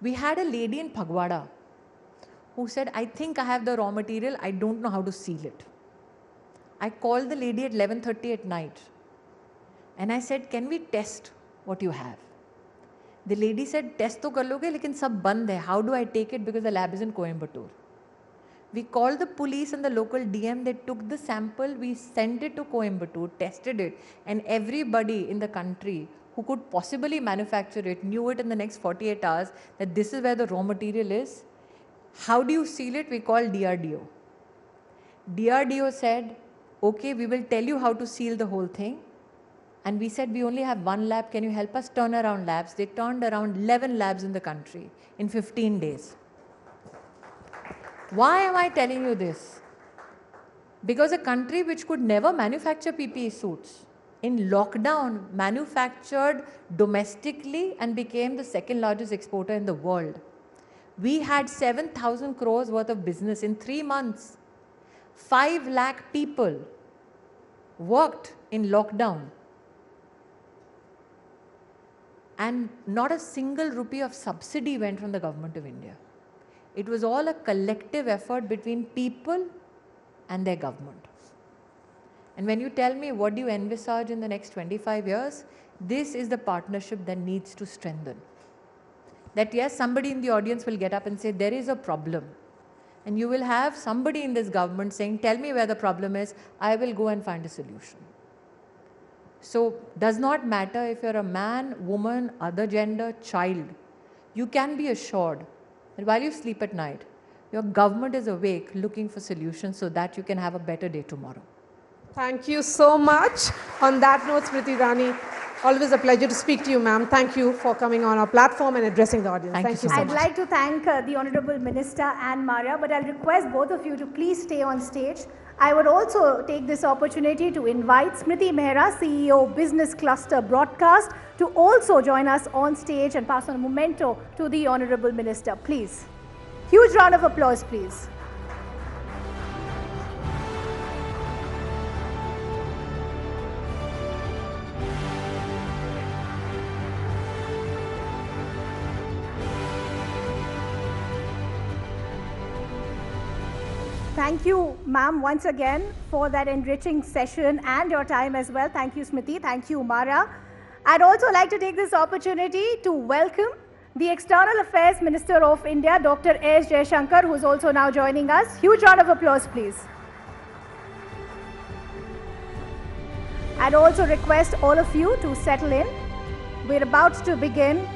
We had a lady in Phagwada who said, I think I have the raw material, I don't know how to seal it. I called the lady at 11:30 at night and I said, can we test what you have? The lady said, test तो कर लोगे लेकिन सब बंद है. How do I take it because the lab is in Coimbatore? We called the police and the local DM, they took the sample, we sent it to Coimbatore, tested it, and everybody in the country who could possibly manufacture it knew it in the next 48 hours that this is where the raw material is. How do you seal it? We called DRDO. DRDO said, okay, we will tell you how to seal the whole thing. And we said, we only have one lab, can you help us turn around labs? They turned around 11 labs in the country in 15 days. Why am I telling you this? Because a country which could never manufacture PPE suits, in lockdown manufactured domestically and became the second largest exporter in the world. We had 7,000 crores worth of business in 3 months. 5 lakh people worked in lockdown. And not a single rupee of subsidy went from the government of India. It was all a collective effort between people and their government. And when you tell me what do you envisage in the next 25 years, this is the partnership that needs to strengthen. That yes, somebody in the audience will get up and say, there is a problem. And you will have somebody in this government saying, tell me where the problem is, I will go and find a solution. So, does not matter if you're a man, woman, other gender, child, you can be assured that while you sleep at night, your government is awake looking for solutions so that you can have a better day tomorrow. Thank you so much. On that note, Smriti Irani, always a pleasure to speak to you, ma'am. Thank you for coming on our platform and addressing the audience. Thank you so much. I'd like to thank the Honorable Minister and Maria, but I'll request both of you to please stay on stage. I would also take this opportunity to invite Smriti Mehra, CEO Business Cluster Broadcast, to also join us on stage and pass on a memento to the Honorable Minister. Please. Huge round of applause, please. Thank you, ma'am, once again for that enriching session and your time as well. Thank you, Smriti. Thank you, Mara. I'd also like to take this opportunity to welcome the External Affairs Minister of India, Dr. S. Jaishankar, who is also now joining us. Huge round of applause, please. I'd also request all of you to settle in. We're about to begin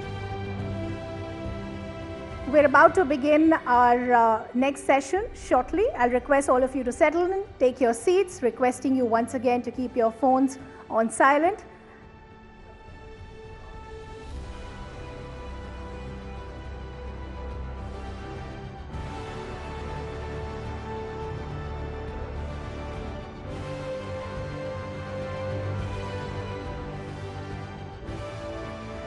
our next session shortly. I'll request all of you to settle in, take your seats, requesting you once again to keep your phones on silent.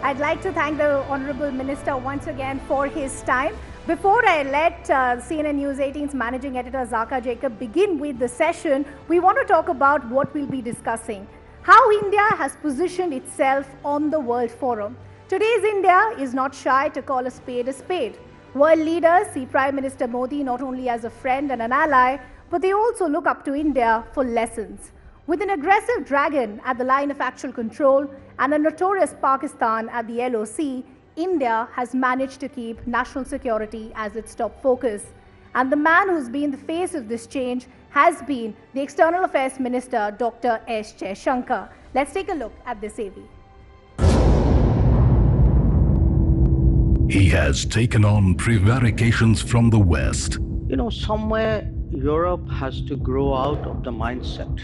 I'd like to thank the Honorable Minister once again for his time. Before I let CNN News 18's Managing Editor Zaka Jacob begin with the session, we want to talk about what we'll be discussing. How India has positioned itself on the World Forum. Today's India is not shy to call a spade a spade. World leaders see Prime Minister Modi not only as a friend and an ally, but they also look up to India for lessons. With an aggressive dragon at the line of actual control and a notorious Pakistan at the LOC, India has managed to keep national security as its top focus. And the man who's been the face of this change has been the External Affairs Minister, Dr. S. Jaishankar. Let's take a look at this AV. He has taken on prevarications from the West. You know, somewhere Europe has to grow out of the mindset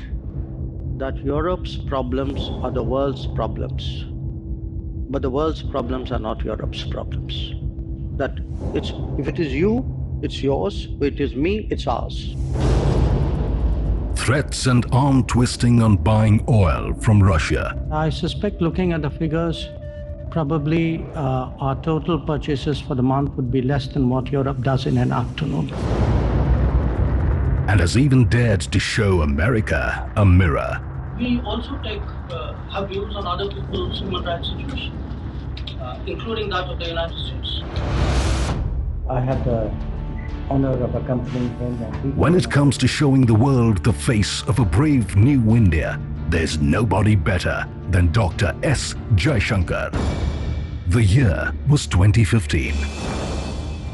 that Europe's problems are the world's problems, but the world's problems are not Europe's problems. That if it is you, it's yours, if it is me, it's ours. Threats and arm twisting on buying oil from Russia. I suspect, looking at the figures, probably our total purchases for the month would be less than what Europe does in an afternoon. And has even dared to show America a mirror. We also have views on other people's human rights situation, including that of the United States. I had the honor of accompanying him. When it comes to showing the world the face of a brave new India, there's nobody better than Dr. S. Jaishankar. The year was 2015.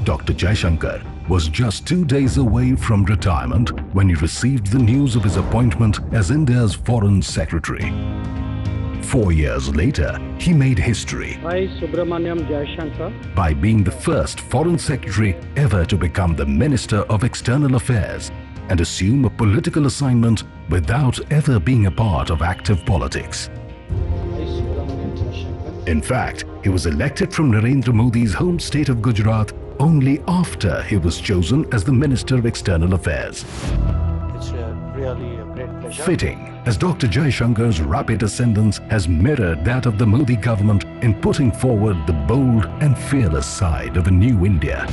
Dr. Jaishankar was just 2 days away from retirement when he received the news of his appointment as India's Foreign Secretary. 4 years later, he made history I, Subramaniam Jaishankar, by being the first Foreign Secretary ever to become the Minister of External Affairs and assume a political assignment without ever being a part of active politics. In fact, he was elected from Narendra Modi's home state of Gujarat only after he was chosen as the Minister of External Affairs. It's really a great pleasure. Fitting, as Dr. Jaishankar's rapid ascendance has mirrored that of the Modi government in putting forward the bold and fearless side of a new India.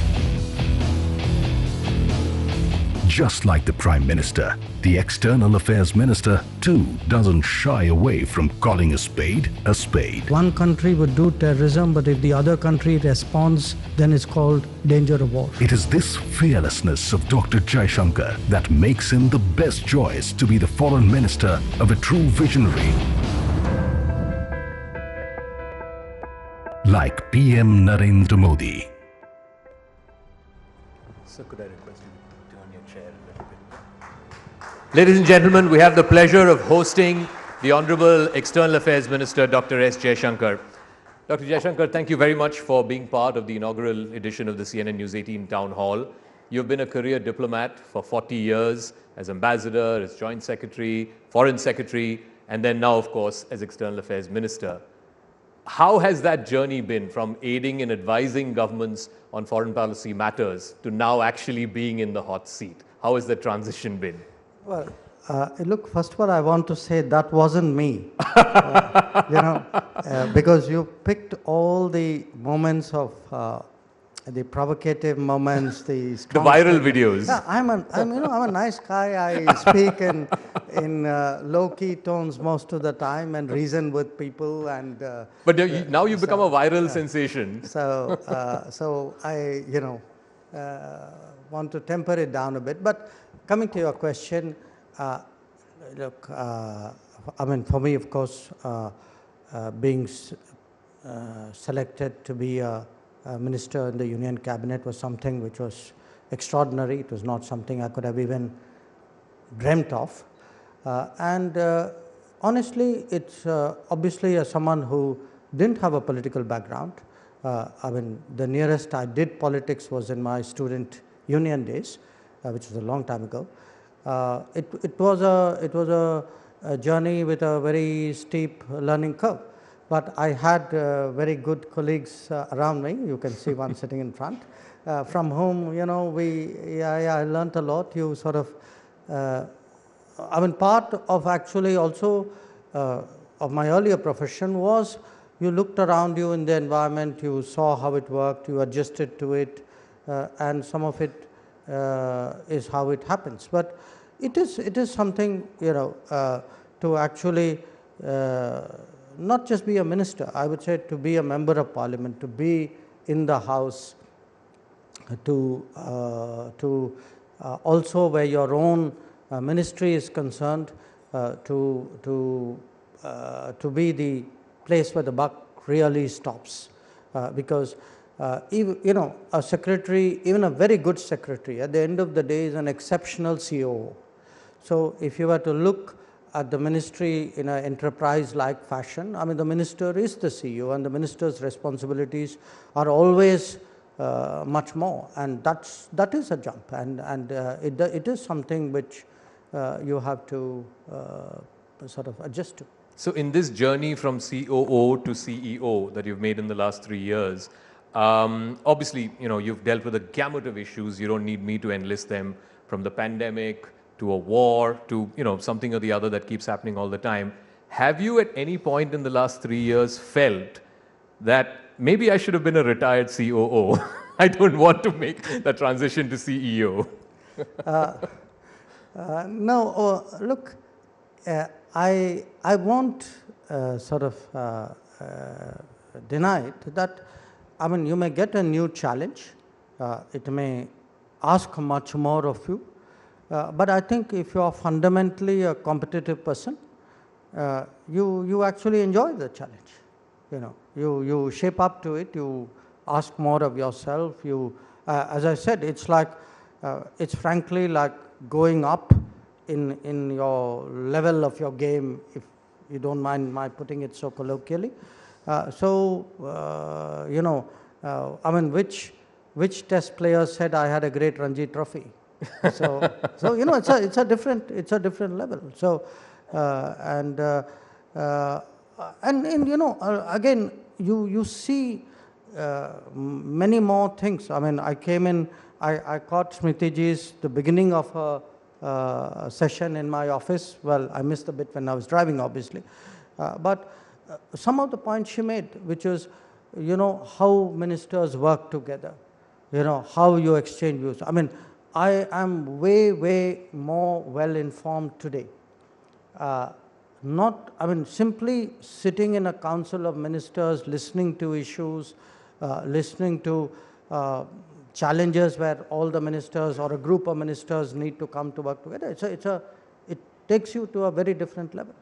Just like the Prime Minister, the External Affairs Minister too doesn't shy away from calling a spade a spade. One country would do terrorism, but if the other country responds, then it's called danger of war. It is this fearlessness of Dr. Jaishankar that makes him the best choice to be the Foreign Minister of a true visionary. Like PM Narendra Modi. Sir, could I request you to chair a little bit. Ladies and gentlemen, we have the pleasure of hosting the Honorable External Affairs Minister, Dr. S. Jaishankar. Dr. Jaishankar, thank you very much for being part of the inaugural edition of the CNN News 18 Town Hall. You've been a career diplomat for 40 years as ambassador, as joint secretary, foreign secretary, and then now, of course, as External Affairs Minister. How has that journey been from aiding and advising governments on foreign policy matters to now actually being in the hot seat? How has the transition been? Well, look, first of all, I want to say that wasn't me. Because you picked all the moments of the provocative moments, the viral videos. Yeah, I'm a nice guy. I speak in low-key tones most of the time and reason with people. And but now you've become a viral sensation. So I, want to temper it down a bit. But coming to your question, look, for me, of course, being selected to be a minister in the Union Cabinet was something which was extraordinary. It was not something I could have even dreamt of. Honestly, it's obviously as someone who didn't have a political background. The nearest I did politics was in my student union days, which was a long time ago. It was a journey with a very steep learning curve. But I had very good colleagues around me. You can see one sitting in front, from whom, I learned a lot. You sort of, part of actually also of my earlier profession was you looked around you in the environment, you saw how it worked, you adjusted to it, and some of it is how it happens. But it is something, to actually not just be a minister, I would say to be a member of parliament, to be in the house, to also where your own ministry is concerned, to be the place where the buck really stops. Because even, a secretary, even a very good secretary, at the end of the day is an exceptional COO. So if you were to look at the ministry in an enterprise-like fashion, the minister is the CEO, and the minister's responsibilities are always much more, and that is a jump, and it is something which you have to sort of adjust to. So in this journey from COO to CEO that you've made in the last 3 years, obviously, you've dealt with a gamut of issues. You don't need me to enlist them, from the pandemic to a war, to something or the other that keeps happening all the time. Have you at any point in the last 3 years felt that maybe I should have been a retired COO? I don't want to make the transition to CEO. No, look, I won't sort of deny it that, you may get a new challenge. It may ask much more of you. But I think if you are fundamentally a competitive person, you actually enjoy the challenge. You shape up to it. You ask more of yourself. As I said, it's frankly like going up in your level of your game, if you don't mind my putting it so colloquially. Which test player said I had a great Ranji trophy? So it's a different level. So again, you see many more things. I came in, I caught Smriti Ji's the beginning of her session in my office. Well, I missed a bit when I was driving, obviously, but some of the points she made, which is, how ministers work together, how you exchange views. I am way more well informed today. Simply sitting in a council of ministers, listening to issues, listening to challenges where all the ministers or a group of ministers need to come to work together. It takes you to a very different level.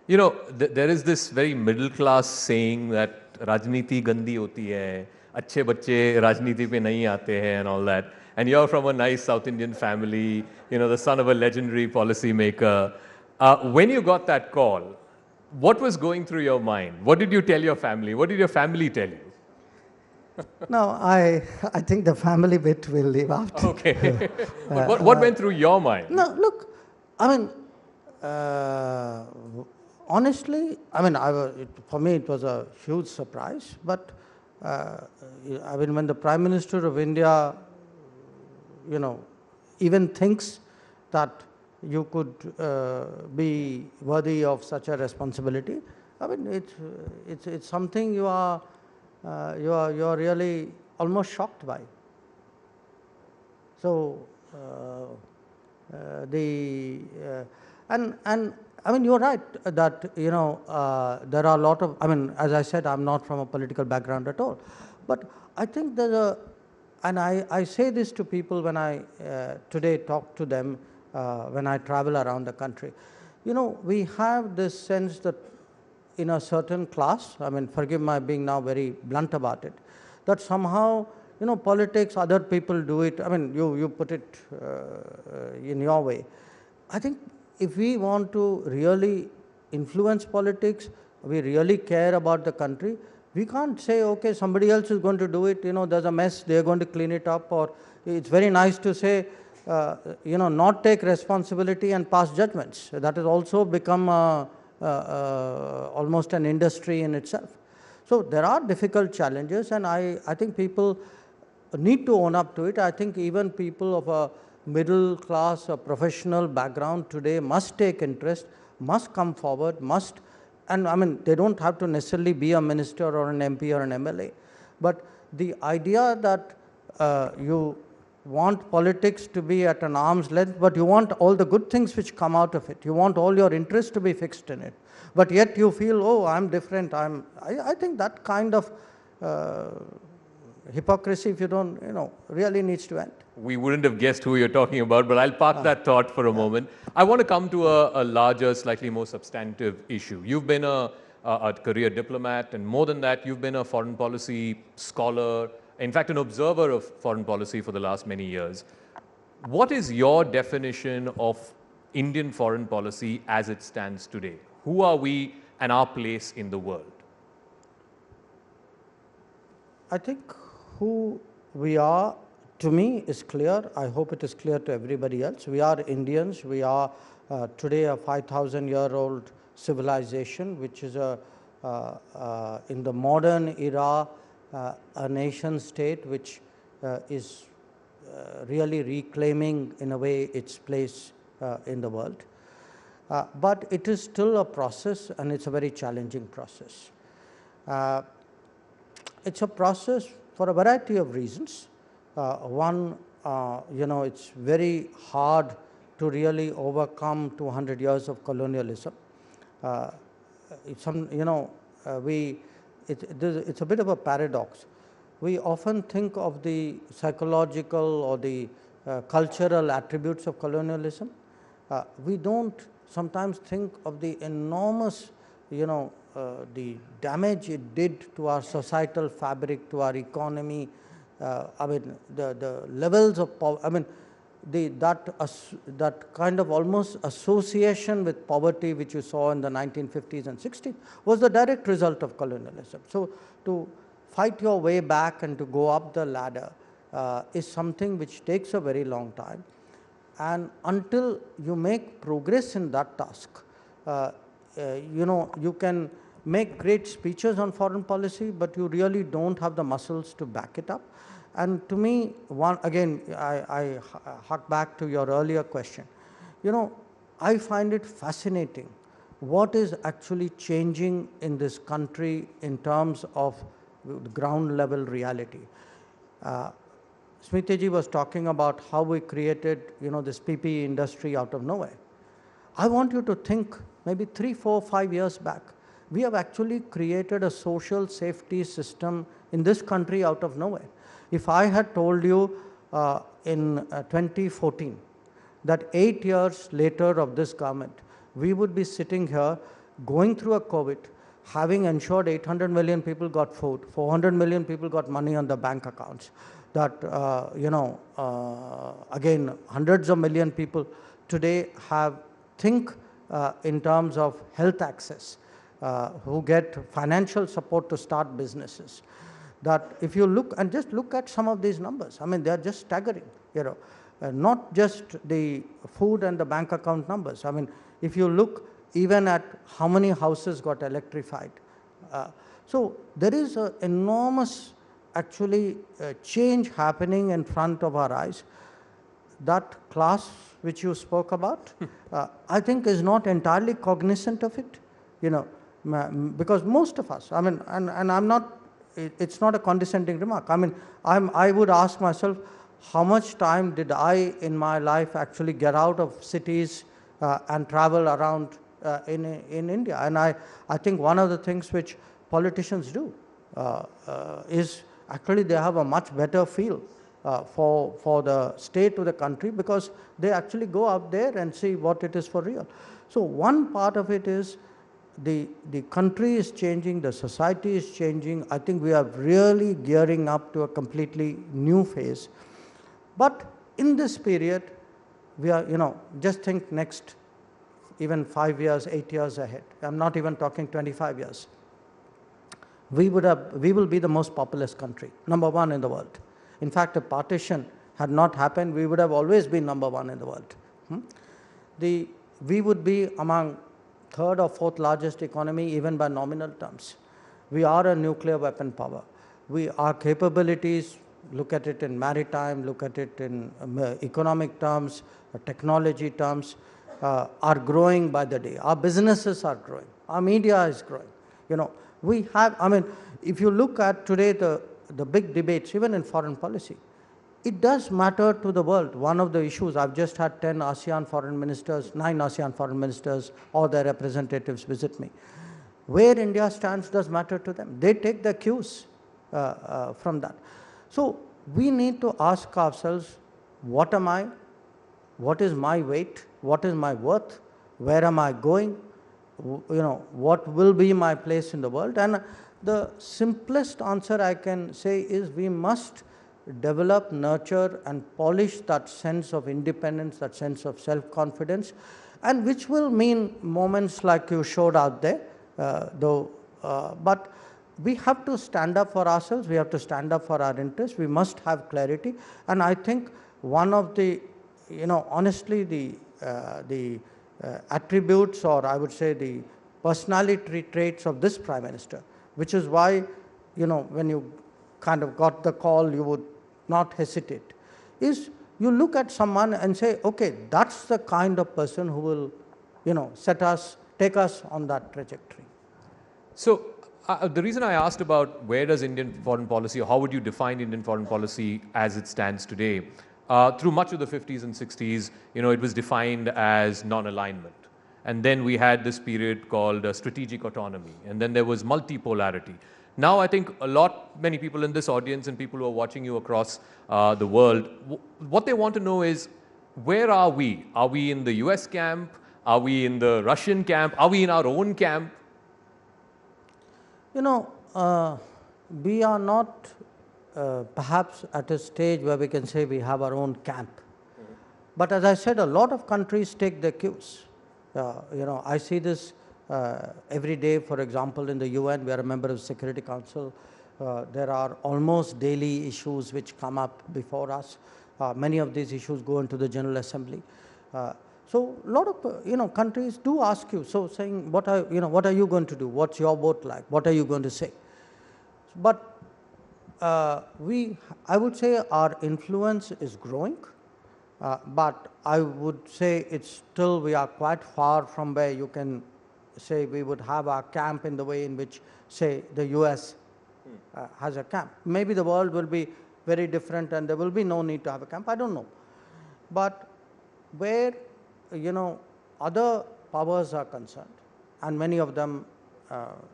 There is this very middle class saying that Rajniti gandi hoti hai, अच्छे बच्चे राजनीति पे नहीं आते हैं and all that. and you're from a nice South Indian family, you know, the son of a legendary policy maker. When you got that call, what was going through your mind? What did you tell your family? What did your family tell you? No, I think the family bit will leave out. Okay. But what went through your mind? No, look, I mean, honestly, I mean, for me it was a huge surprise. But I mean, when the Prime Minister of India, you know, even thinks that you could be worthy of such a responsibility, I mean, it's something you are really almost shocked by. So and I mean, you're right that, you know, there are a lot of, I mean, as I said, I'm not from a political background at all, but I think there's a, and I say this to people when I today talk to them when I travel around the country. You know, we have this sense that in a certain class, I mean, forgive my being now very blunt about it, that somehow, you know, politics, other people do it. I mean, you put it in your way. I think if we want to really influence politics, we really care about the country, we can't say, okay, somebody else is going to do it, you know, there's a mess, they're going to clean it up, or it's very nice to say, you know, not take responsibility and pass judgments. That has also become almost an industry in itself. So there are difficult challenges, and I think people need to own up to it. I think even people of a middle class or professional background today must take interest, must come forward, must, and I mean, they don't have to necessarily be a minister or an MP or an MLA, but the idea that you want politics to be at an arm's length, but you want all the good things which come out of it. You want all your interests to be fixed in it, but yet you feel, oh, I'm different. I think that kind of hypocrisy, if you don't, you know, really needs to end. We wouldn't have guessed who you're talking about, but I'll park that thought for a moment. I want to come to a larger, slightly more substantive issue. You've been a career diplomat, and more than that, you've been a foreign policy scholar, in fact, an observer of foreign policy for the last many years. What is your definition of Indian foreign policy as it stands today? Who are we and our place in the world? I think who we are, to me, is clear. I hope it is clear to everybody else. We are Indians. We are today a 5,000-year-old civilization, which is in the modern era, a nation state which is really reclaiming, in a way, its place in the world. But it is still a process, and it's a very challenging process. It's a process for a variety of reasons. One, you know, it's very hard to really overcome 200 years of colonialism. It's a bit of a paradox. We often think of the psychological or the cultural attributes of colonialism. We don't sometimes think of the enormous, you know, the damage it did to our societal fabric, to our economy. I mean, the levels of poverty, I mean, that kind of almost association with poverty which you saw in the 1950s and 60s was the direct result of colonialism. So to fight your way back and to go up the ladder is something which takes a very long time. And until you make progress in that task, you know, you can make great speeches on foreign policy, but you really don't have the muscles to back it up. And to me, again, I hark back to your earlier question. You know, I find it fascinating what is actually changing in this country in terms of ground level reality. Smriti ji was talking about how we created, you know, this PPE industry out of nowhere. I want you to think maybe 3, 4, 5 years back, we have actually created a social safety system in this country out of nowhere. If I had told you in 2014 that 8 years later of this government, we would be sitting here going through a COVID, having ensured 800 million people got food, 400 million people got money on the bank accounts, that, again, hundreds of million people today think in terms of health access, who get financial support to start businesses. That if you look and just look at some of these numbers, I mean, they are just staggering, not just the food and the bank account numbers. I mean, if you look even at how many houses got electrified. So there is an enormous actually change happening in front of our eyes. That class which you spoke about, I think is not entirely cognizant of it, because most of us, I mean, and I'm not, it's not a condescending remark. I mean, I would ask myself, how much time did I in my life actually get out of cities and travel around in India? And I think one of the things which politicians do is actually they have a much better feel for the state of the country, because they actually go out there and see what it is for real. So one part of it is the country is changing, the society is changing. I think we are really gearing up to a completely new phase. But in this period, we are, just think next even 5 years, 8 years ahead. I'm not even talking 25 years. We will be the most populous country, #1 in the world. In fact, if partition had not happened, we would have always been #1 in the world. We would be among 3rd or 4th largest economy even by nominal terms. We are a nuclear weapon power. Our capabilities, look at it in maritime, look at it in economic terms, technology terms, are growing by the day. Our businesses are growing. Our media is growing. We have, I mean, if you look at today the big debates, even in foreign policy, it does matter to the world. One of the issues, I've just had 9 ASEAN foreign ministers or their representatives visit me. Where India stands does matter to them. They take the cues from that. So we need to ask ourselves, what am I? What is my weight? What is my worth? Where am I going? What will be my place in the world? And the simplest answer I can say is we must develop, nurture and polish that sense of independence, that sense of self-confidence, and which will mean moments like you showed out there, but we have to stand up for ourselves, we have to stand up for our interests, we must have clarity. And I think one of the, honestly, the attributes, or I would say the personality traits of this Prime Minister, which is why, when you kind of got the call, you would not hesitate, is you look at someone and say, okay, that's the kind of person who will, take us on that trajectory. So the reason I asked about where does Indian foreign policy, or how would you define Indian foreign policy as it stands today, through much of the 50s and 60s, it was defined as non-alignment. And then we had this period called strategic autonomy. And then there was multipolarity. Now I think many people in this audience and people who are watching you across the world, what they want to know is, where are we? Are we in the US camp? Are we in the Russian camp? Are we in our own camp? We are not perhaps at a stage where we can say we have our own camp. But as I said, a lot of countries take their cues. I see this every day. For example, in the UN, we are a member of the Security Council. There are almost daily issues which come up before us. Many of these issues go into the General Assembly. So a lot of countries do ask you, so saying, what are you going to do? What's your vote like? What are you going to say? But I would say our influence is growing, but I would say we are quite far from where you can say we would have our camp in the way in which, say, the US has a camp. Maybe the world will be very different and there will be no need to have a camp, I don't know. But where, other powers are concerned, and many of them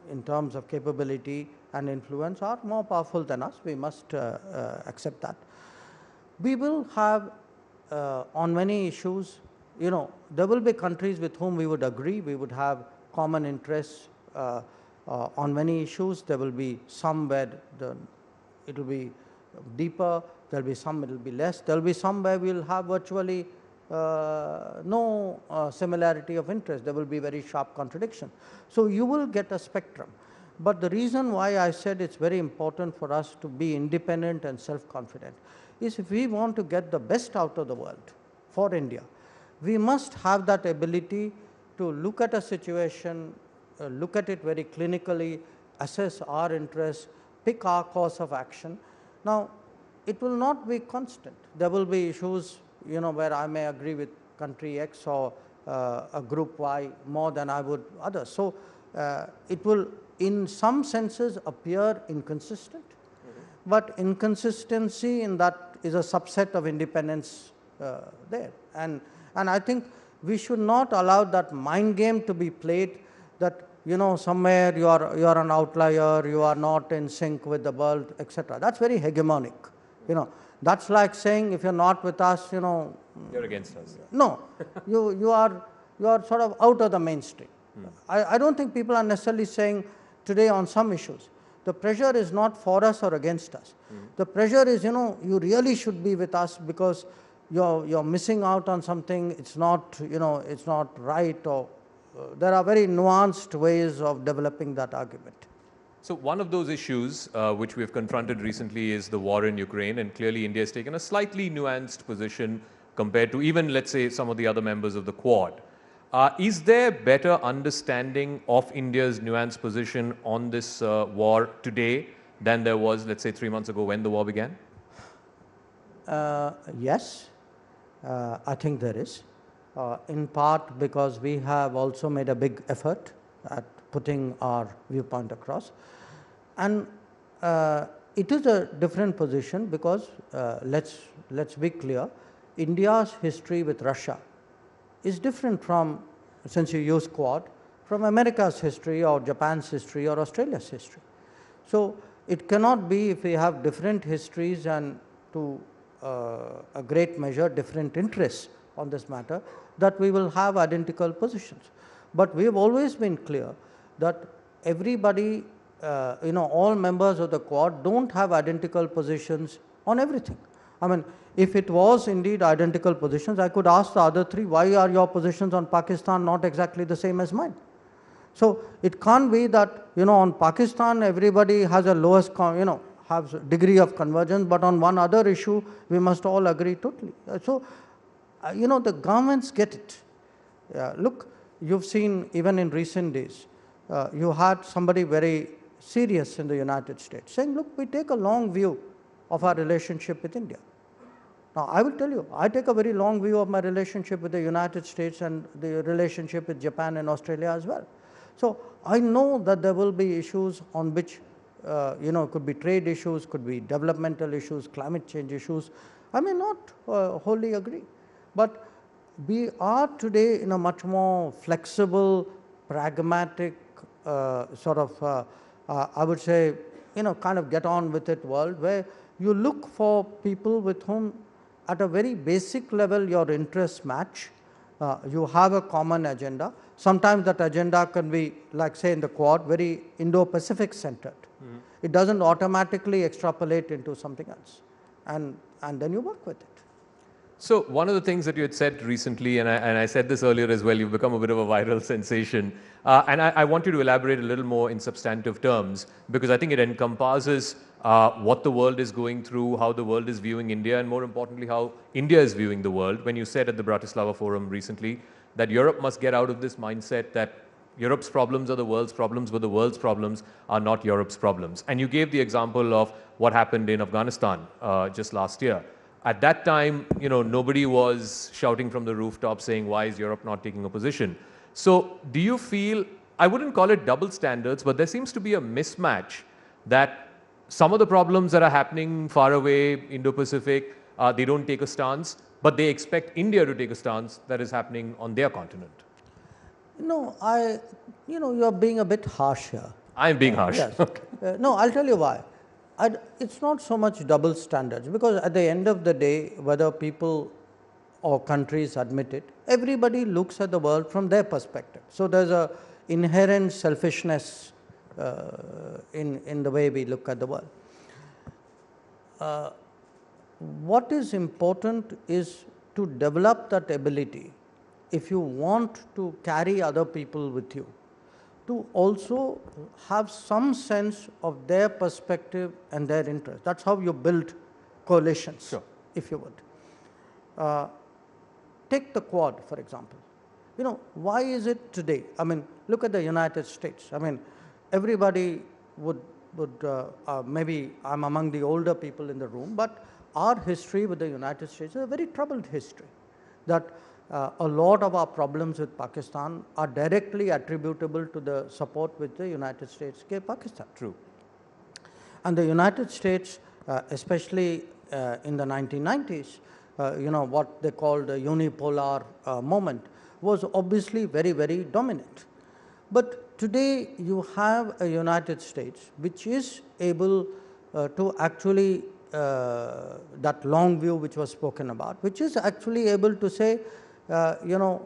in terms of capability and influence are more powerful than us, we must accept that. We will have on many issues, there will be countries with whom we would agree, we would have common interests on many issues. There will be some where it will be deeper, there will be some it will be less, there will be some where we will have virtually no similarity of interest, there will be very sharp contradiction. So you will get a spectrum. But the reason why I said it's very important for us to be independent and self-confident is if we want to get the best out of the world for India, we must have that ability to look at a situation, look at it very clinically, assess our interests, pick our course of action. Now, it will not be constant. There will be issues, where I may agree with country X or a group Y more than I would others. So, it will in some senses appear inconsistent, but inconsistency in that is a subset of independence there. And I think we should not allow that mind game to be played that somewhere you are an outlier, you are not in sync with the world, etc. That's very hegemonic. That's like saying if you're not with us, you're against us. No, you are sort of out of the mainstream. I don't think people are necessarily saying today on some issues, the pressure is not for us or against us. The pressure is, you really should be with us because you're missing out on something, it's not, it's not right, or there are very nuanced ways of developing that argument. So one of those issues which we have confronted recently is the war in Ukraine, and clearly India has taken a slightly nuanced position compared to even, let's say, some of the other members of the Quad. Is there better understanding of India's nuanced position on this war today than there was, let's say, 3 months ago when the war began? Yes, I think there is. In part because we have also made a big effort at putting our viewpoint across. And it is a different position because, let's be clear, India's history with Russia is different from, since you use Quad, from America's history or Japan's history or Australia's history. So it cannot be, if we have different histories and to a great measure different interests on this matter, that we will have identical positions. But we have always been clear that everybody, all members of the Quad don't have identical positions on everything. I mean, if it was indeed identical positions, I could ask the other three, why are your positions on Pakistan not exactly the same as mine? So it can't be that, on Pakistan everybody has a lowest, has a degree of convergence, but on one other issue we must all agree totally. So, the governments get it. Look, you've seen even in recent days, you had somebody very serious in the United States saying, look, we take a long view of our relationship with India. Now, I will tell you, I take a very long view of my relationship with the United States and the relationship with Japan and Australia as well. So, I know that there will be issues on which, could be trade issues, could be developmental issues, climate change issues. I may not wholly agree, but we are today in a much more flexible, pragmatic, I would say, kind of get on with it world where you look for people with whom at a very basic level your interests match, you have a common agenda. Sometimes that agenda can be, like say in the Quad, very Indo-Pacific centered. It doesn't automatically extrapolate into something else, and then you work with it. So one of the things that you had said recently, and I said this earlier as well, you've become a bit of a viral sensation. And I want you to elaborate a little more in substantive terms, because I think it encompasses what the world is going through, how the world is viewing India, and more importantly, how India is viewing the world. When you said at the Bratislava Forum recently that Europe must get out of this mindset that Europe's problems are the world's problems, but the world's problems are not Europe's problems. And you gave the example of what happened in Afghanistan just last year. At that time, nobody was shouting from the rooftop saying, why is Europe not taking a position? So do you feel, I wouldn't call it double standards, but there seems to be a mismatch that some of the problems that are happening far away, Indo-Pacific, they don't take a stance, but they expect India to take a stance that is happening on their continent? No, you're being a bit harsh here. I'm being harsh. Yes. No, I'll tell you why. It's not so much double standards, because at the end of the day, whether people or countries admit it, everybody looks at the world from their perspective. So there's a inherent selfishness in the way we look at the world. what is important is to develop that ability if you want to carry other people with you, to also have some sense of their perspective and their interest. That's how you build coalitions, if you would. Take the Quad, for example. You know, why is it today? I mean, look at the United States. I mean, everybody would maybe I'm among the older people in the room, but our history with the United States is a very troubled history. That a lot of our problems with Pakistan are directly attributable to the support which the United States gave Pakistan. True. And the United States, especially in the 1990s, you know, what they called the unipolar moment, was obviously very, very dominant. But today you have a United States which is able to actually, that long view which was spoken about, which is actually able to say, you know,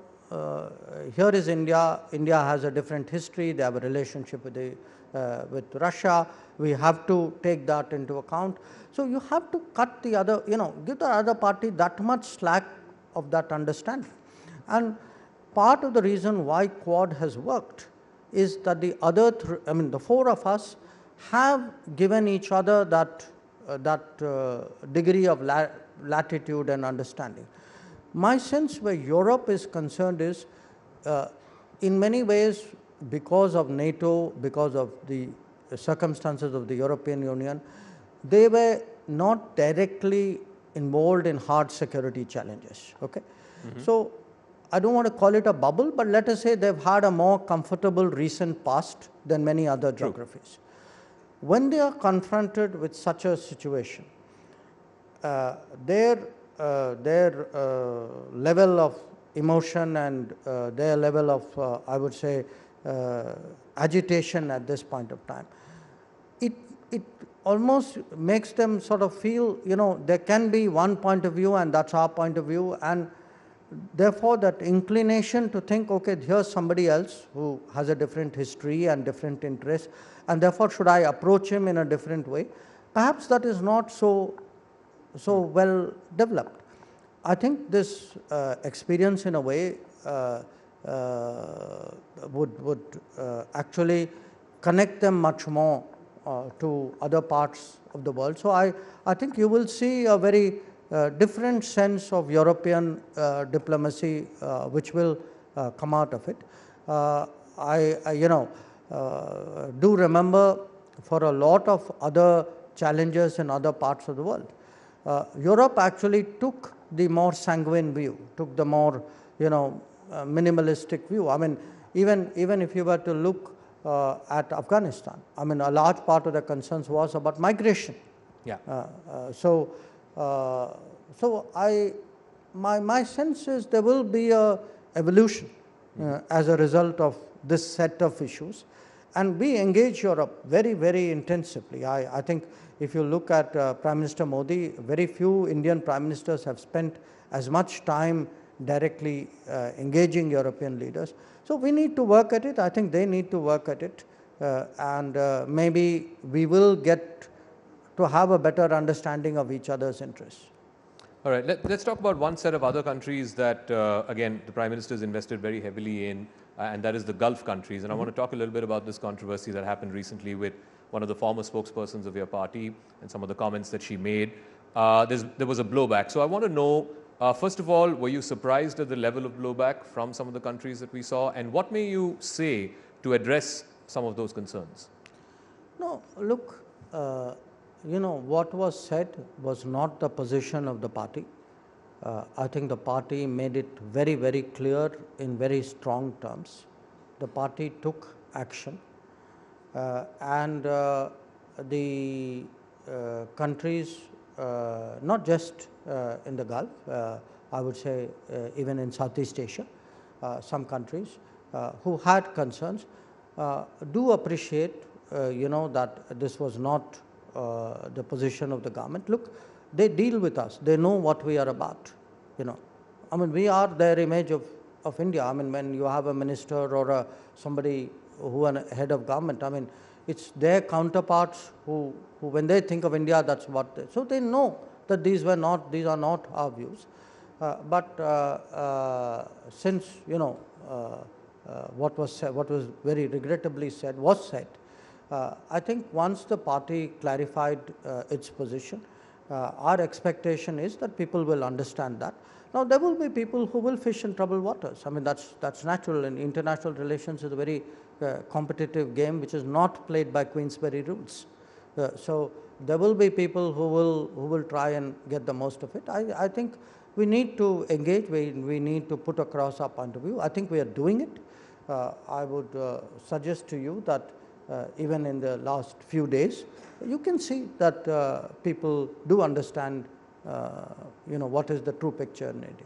here is India. India has a different history. They have a relationship with Russia. We have to take that into account. So you have to cut the other, you know, give the other party that much slack of that understanding. And part of the reason why Quad has worked is that the other, the four of us have given each other that degree of latitude and understanding. My sense where Europe is concerned is, in many ways, because of NATO, because of the circumstances of the European Union, they were not directly involved in hard security challenges. Okay, so I don't want to call it a bubble, but let us say they've had a more comfortable recent past than many other geographies. When they are confronted with such a situation, their level of emotion and their level of, I would say, agitation at this point of time, it almost makes them sort of feel, you know, there can be one point of view and that's our point of view, and therefore that inclination to think, okay, here's somebody else who has a different history and different interests, and therefore should I approach him in a different way? Perhaps that is not so well developed. I think this experience in a way would actually connect them much more to other parts of the world. So I think you will see a very different sense of European diplomacy which will come out of it. I do remember for a lot of other challenges in other parts of the world, Europe actually took the more sanguine view, took the more, you know, minimalistic view. I mean, even if you were to look at Afghanistan, I mean, a large part of the concerns was about migration. Yeah. My sense is there will be a evolution as a result of this set of issues, and we engage Europe very, very intensively. I think if you look at Prime Minister Modi, very few Indian Prime Ministers have spent as much time directly engaging European leaders. So we need to work at it. I think they need to work at it, and maybe we will get to have a better understanding of each other's interests. All right, let's talk about one set of other countries that, again, the Prime Minister has invested very heavily in, and that is the Gulf countries. And I want to talk a little bit about this controversy that happened recently with one of the former spokespersons of your party and some of the comments that she made. There was a blowback. So I want to know, first of all, were you surprised at the level of blowback from some of the countries that we saw? And what may you say to address some of those concerns? No, look, you know, what was said was not the position of the party. I think the party made it very, very clear in very strong terms. The party took action, and the countries, not just in the Gulf, I would say even in Southeast Asia, some countries who had concerns do appreciate, you know, that this was not the position of the government. Look, they deal with us. They know what we are about, you know. I mean, we are their image of India. I mean, when you have a minister or somebody who is a head of government, I mean, it's their counterparts who when they think of India, that's what they, so they know that these are not our views. Since, you know, what was said, what was very regrettably said was said, I think once the party clarified its position, our expectation is that people will understand that. Now, there will be people who will fish in troubled waters. I mean, that's natural, and international relations is a very competitive game which is not played by Queensberry rules. So there will be people who will try and get the most of it. I think we need to engage, we need to put across our point of view. I think we are doing it. I would suggest to you that even in the last few days, you can see that people do understand you know, what is the true picture in India.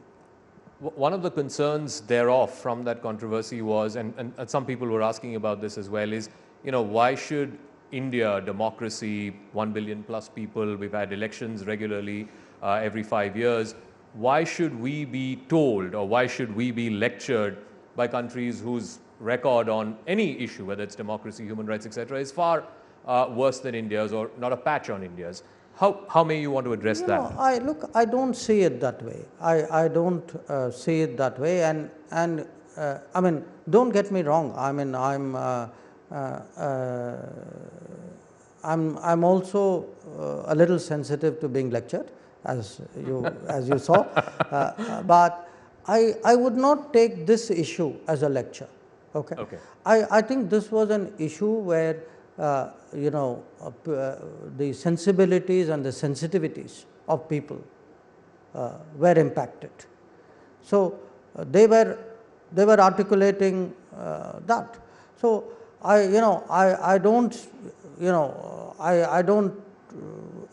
One of the concerns thereof from that controversy was, and some people were asking about this as well, is, you know, why should India, democracy, 1 billion plus people, we've had elections regularly every 5 years, why should we be told, or why should we be lectured by countries whose record on any issue, whether it's democracy, human rights, etc., is far worse than India's, or not a patch on India's? How may you want to address that? I don't see it that way. I don't see it that way, and I mean, don't get me wrong. I mean, I'm also a little sensitive to being lectured, as you saw, but I would not take this issue as a lecture. Okay. I think this was an issue where you know, the sensibilities and the sensitivities of people were impacted. So they were articulating that. So I don't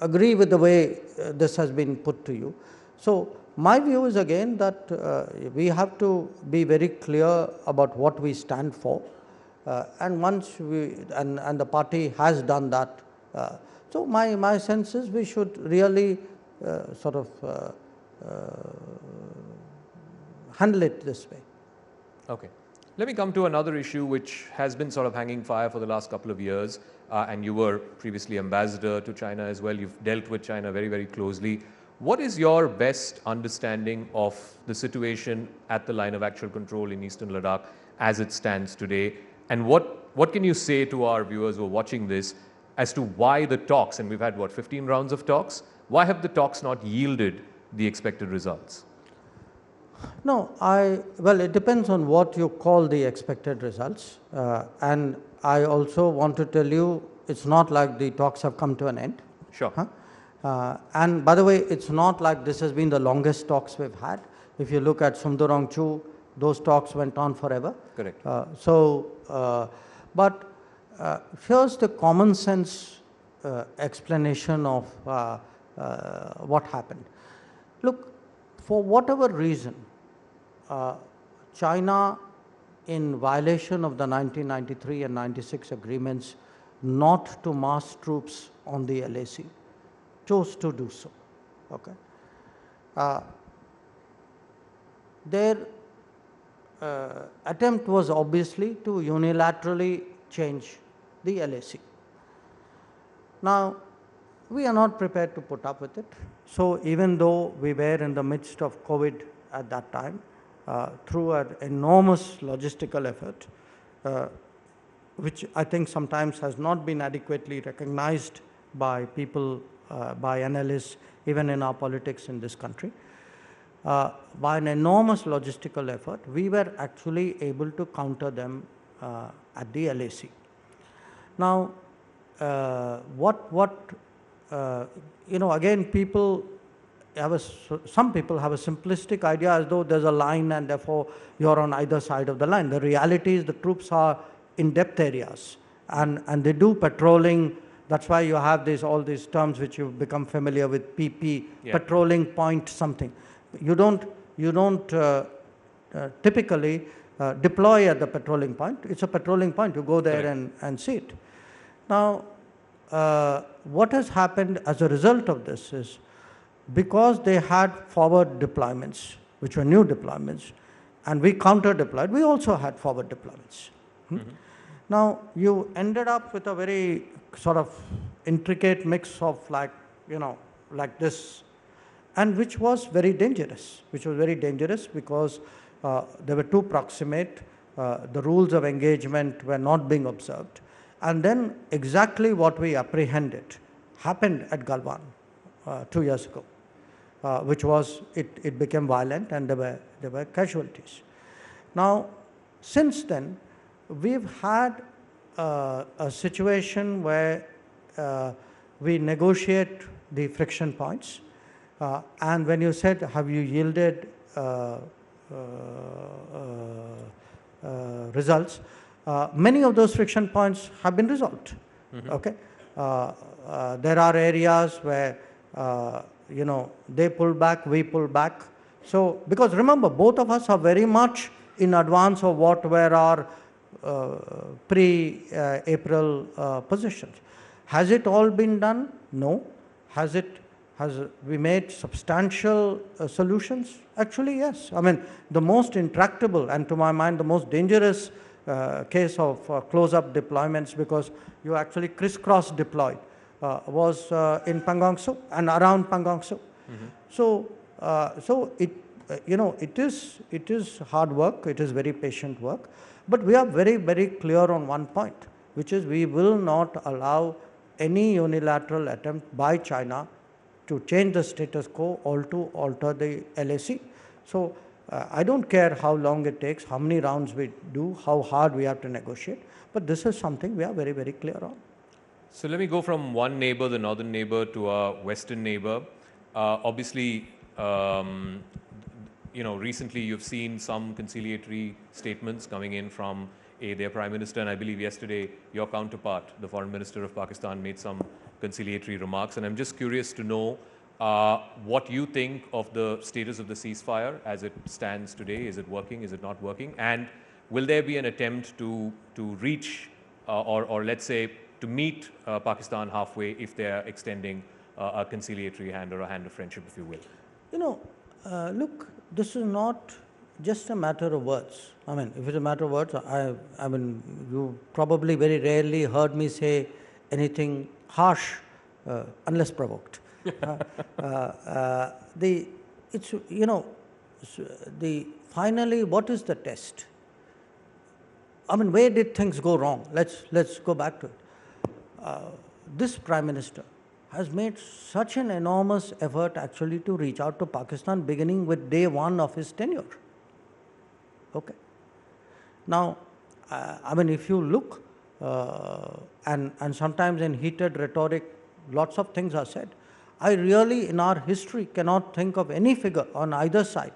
agree with the way this has been put to you. So my view is again that we have to be very clear about what we stand for. And once and the party has done that, so my sense is we should really sort of handle it this way. Okay. Let me come to another issue which has been sort of hanging fire for the last couple of years, and you were previously ambassador to China as well. You've dealt with China very, very closely. What is your best understanding of the situation at the line of actual control in Eastern Ladakh as it stands today? And what can you say to our viewers who are watching this as to why the talks, and we've had what, 15 rounds of talks, why have the talks not yielded the expected results? No, well, it depends on what you call the expected results, and I also want to tell you it's not like the talks have come to an end. Sure. And by the way, it's not like this has been the longest talks we've had. If you look at Sumdurongchu, those talks went on forever. Correct. But here's the common sense explanation of what happened. Look, for whatever reason, China, in violation of the 1993 and 96 agreements not to mass troops on the LAC, chose to do so. Okay. Their attempt was obviously to unilaterally change the LAC. Now, we are not prepared to put up with it. So even though we were in the midst of COVID at that time, through an enormous logistical effort, which I think sometimes has not been adequately recognized by people, by analysts, even in our politics in this country, by an enormous logistical effort, we were actually able to counter them at the LAC. Now, again, some people have a simplistic idea as though there's a line and therefore you're on either side of the line. The reality is the troops are in depth areas and they do patrolling. That's why you have all these terms which you've become familiar with, PP, patrolling point something. You don't typically deploy at the patrolling point. It's a patrolling point. You go there and see it. Now, what has happened as a result of this is, because they had forward deployments, which were new deployments, and we counter-deployed, we also had forward deployments. Now, you ended up with a very sort of intricate mix of like, you know, like this, and which was very dangerous, because they were too proximate, the rules of engagement were not being observed, and then exactly what we apprehended happened at Galwan 2 years ago, which was, it became violent and there were casualties. Now, since then, we've had a situation where we negotiate the friction points, and when you said, have you yielded results, many of those friction points have been resolved. Okay, there are areas where you know, they pull back, we pull back. So, because remember, both of us are very much in advance of what were our pre-April positions. Has it all been done? No. Has we made substantial solutions? Actually, yes. I mean, the most intractable and to my mind the most dangerous case of close-up deployments, because you actually crisscross deployed, was in Pangong Tso and around Pangong Tso. So, it you know, it is hard work. It is very patient work. But we are very, very clear on one point, which is we will not allow any unilateral attempt by China to change the status quo or to alter the LAC. So, I don't care how long it takes, how many rounds we do, how hard we have to negotiate, but this is something we are very, very clear on. So let me go from one neighbor, the northern neighbor, to our western neighbor. Obviously, you know, recently you've seen some conciliatory statements coming in from their Prime Minister, and I believe yesterday your counterpart, the Foreign Minister of Pakistan, made some conciliatory remarks. And I'm just curious to know what you think of the status of the ceasefire as it stands today. Is it working? Is it not working? And will there be an attempt to reach or let's say to meet Pakistan halfway if they are extending a conciliatory hand or a hand of friendship, if you will? You know, look, this is not just a matter of words. I mean, if it's a matter of words, I mean, you probably very rarely heard me say anything harsh unless provoked. It's, you know, finally, what is the test? I mean, where did things go wrong? Let's go back to it. This Prime Minister has made such an enormous effort actually to reach out to Pakistan beginning with day one of his tenure. Okay. Now, I mean, if you look, and sometimes in heated rhetoric, lots of things are said. I really, in our history, cannot think of any figure on either side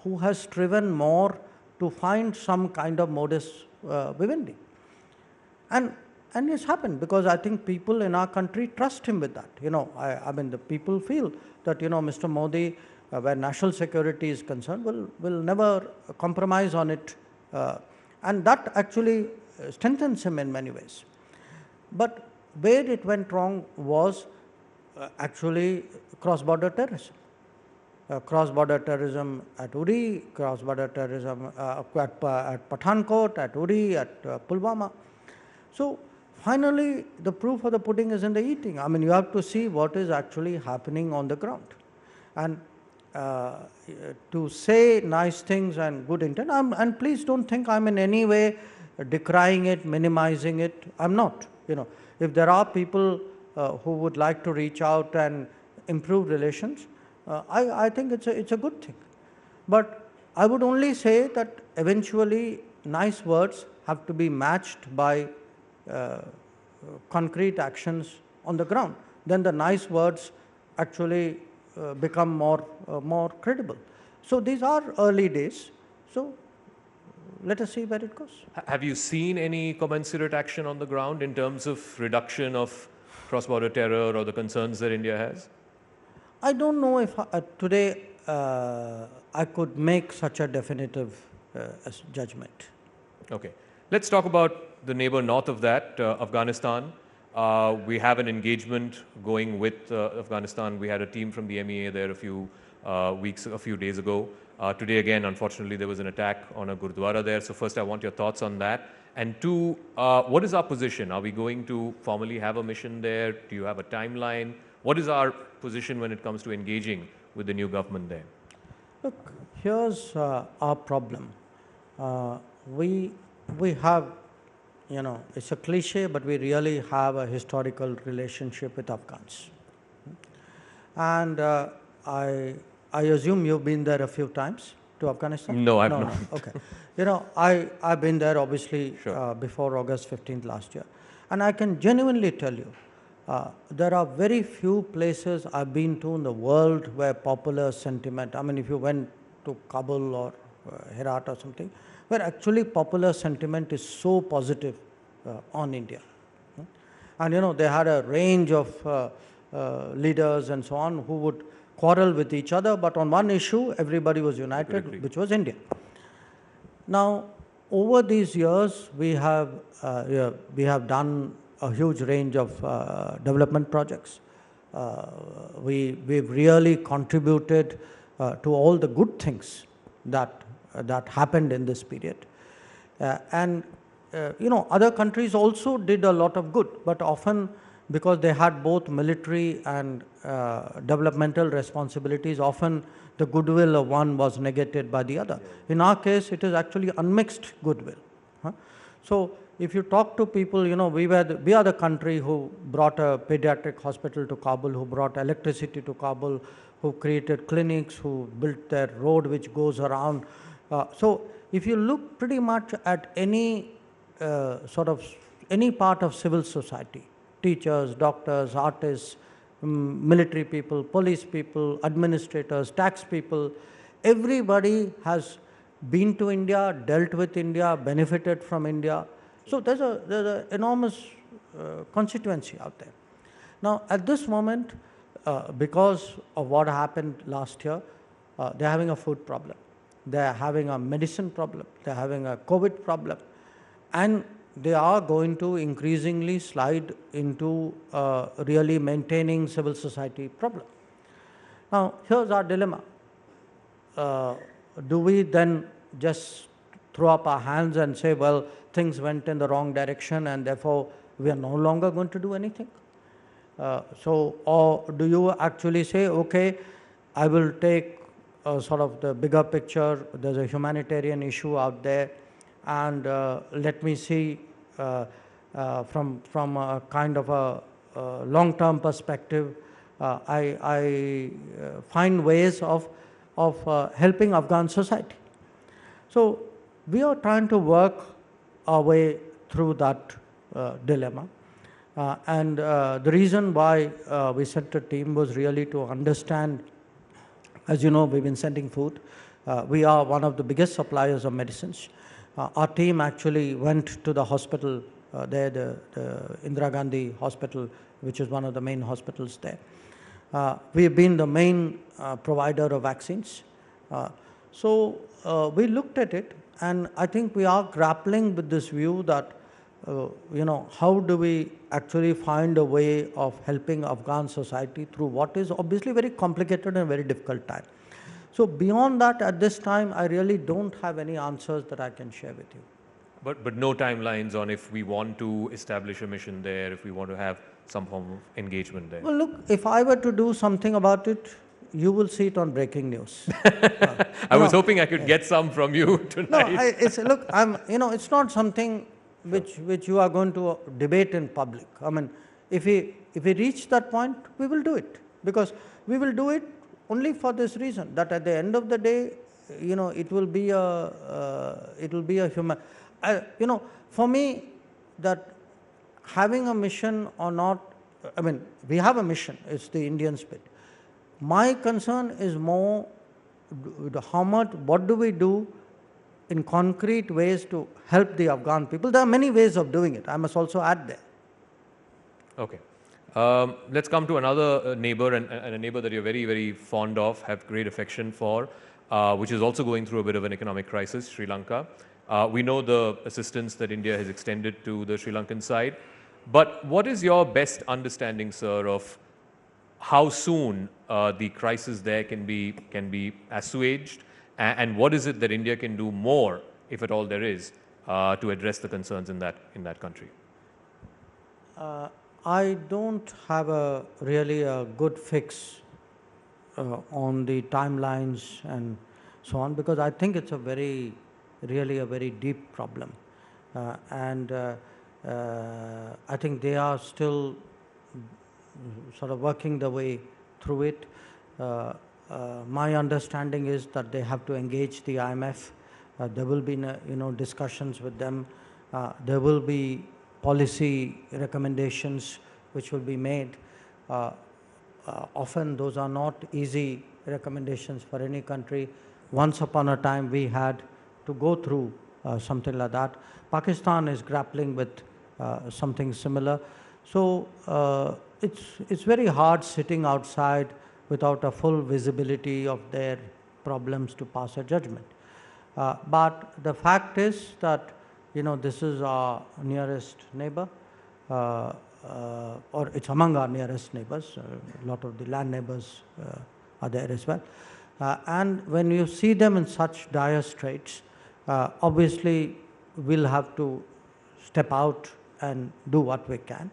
who has striven more to find some kind of modus vivendi. And it's happened because I think people in our country trust him with that. You know, I mean, the people feel that, you know, Mr. Modi, where national security is concerned, will never compromise on it. And that actually strengthens him in many ways. But where it went wrong was actually cross-border terrorism. Cross-border terrorism at Uri, cross-border terrorism at Pathankot, at Uri, at Pulwama. So finally, the proof of the pudding is in the eating. I mean, you have to see what is actually happening on the ground. And to say nice things and good intent, and please don't think I'm in any way decrying it, minimizing it. I'm not. You know, if there are people who would like to reach out and improve relations, I think it's a good thing. But I would only say that eventually nice words have to be matched by concrete actions on the ground. Then the nice words actually become more credible. So these are early days. So let us see where it goes. Have you seen any commensurate action on the ground in terms of reduction of cross-border terror or the concerns that India has? I don't know if today I could make such a definitive judgment. Okay. Let's talk about the neighbor north of that, Afghanistan. We have an engagement going with Afghanistan. We had a team from the MEA there a few days ago. Today again, unfortunately, there was an attack on a Gurdwara there. So first, I want your thoughts on that. And two, what is our position? Are we going to formally have a mission there? Do you have a timeline? What is our position when it comes to engaging with the new government there? Look, here's our problem. We have, you know, it's a cliche, but we really have a historical relationship with Afghans. And I assume you've been there a few times to Afghanistan? No, I've not. Okay. You know, I've been there obviously before August 15th last year. And I can genuinely tell you, there are very few places I've been to in the world where popular sentiment, I mean, if you went to Kabul or Herat or something, where actually popular sentiment is so positive on India. And you know, they had a range of leaders and so on who would quarrel with each other, but on one issue, everybody was united, which was India. Now, over these years, we have done a huge range of development projects. We've really contributed to all the good things that happened in this period. You know, other countries also did a lot of good, but often because they had both military and developmental responsibilities, often the goodwill of one was negated by the other. In our case, it is actually unmixed goodwill. So if you talk to people, you know, we are the country who brought a pediatric hospital to Kabul, who brought electricity to Kabul, who created clinics, who built their road which goes around. So if you look pretty much at any any part of civil society, teachers, doctors, artists, military people, police people, administrators, tax people, everybody has been to India, dealt with India, benefited from India. So there's an enormous constituency out there. Now, at this moment, because of what happened last year, they're having a food problem. They're having a medicine problem. They're having a COVID problem. And they are going to increasingly slide into really maintaining civil society problem. Now, here's our dilemma. Do we then just throw up our hands and say, well, things went in the wrong direction and therefore we are no longer going to do anything? Or do you actually say, okay, I will take sort of the bigger picture, there's a humanitarian issue out there, and let me see from a kind of a long-term perspective, I find ways of helping Afghan society. So we are trying to work our way through that dilemma. And the reason why we sent a team was really to understand, as you know, we've been sending food. We are one of the biggest suppliers of medicines. Our team actually went to the hospital there, the Indira Gandhi Hospital, which is one of the main hospitals there. We've been the main provider of vaccines. So we looked at it, and I think we are grappling with this view that, you know, how do we actually find a way of helping Afghan society through what is obviously very complicated and very difficult time. So beyond that, at this time, I really don't have any answers that I can share with you. But no timelines on if we want to establish a mission there, if we want to have some form of engagement there? Well, look, if I were to do something about it, you will see it on breaking news. I was hoping I could get some from you tonight. No, look, you know, it's not something which you are going to debate in public. I mean, if we reach that point, we will do it, because we will do it only for this reason, that at the end of the day, you know, it will be a human. You know, for me, that having a mission or not, I mean, we have a mission. It's the Indian spirit. My concern is more what do we do in concrete ways to help the Afghan people. There are many ways of doing it. I must also add there. Okay. Let's come to another neighbor, and a neighbor that you're very, very fond of, have great affection for, which is also going through a bit of an economic crisis, Sri Lanka. We know the assistance that India has extended to the Sri Lankan side. But what is your best understanding, sir, of how soon the crisis there can be assuaged, and what is it that India can do more, if at all there is, to address the concerns in that country? I don't have really a good fix on the timelines and so on, because I think it's really a very deep problem, and I think they are still sort of working their way through it. My understanding is that they have to engage the IMF. There will be discussions with them. There will be policy recommendations which will be made. Often those are not easy recommendations for any country. Once upon a time we had to go through something like that. Pakistan is grappling with something similar. So it's very hard sitting outside without a full visibility of their problems to pass a judgment. But the fact is that this is our nearest neighbor, or it's among our nearest neighbors. A lot of the land neighbors are there as well. And when you see them in such dire straits, obviously we'll have to step out and do what we can.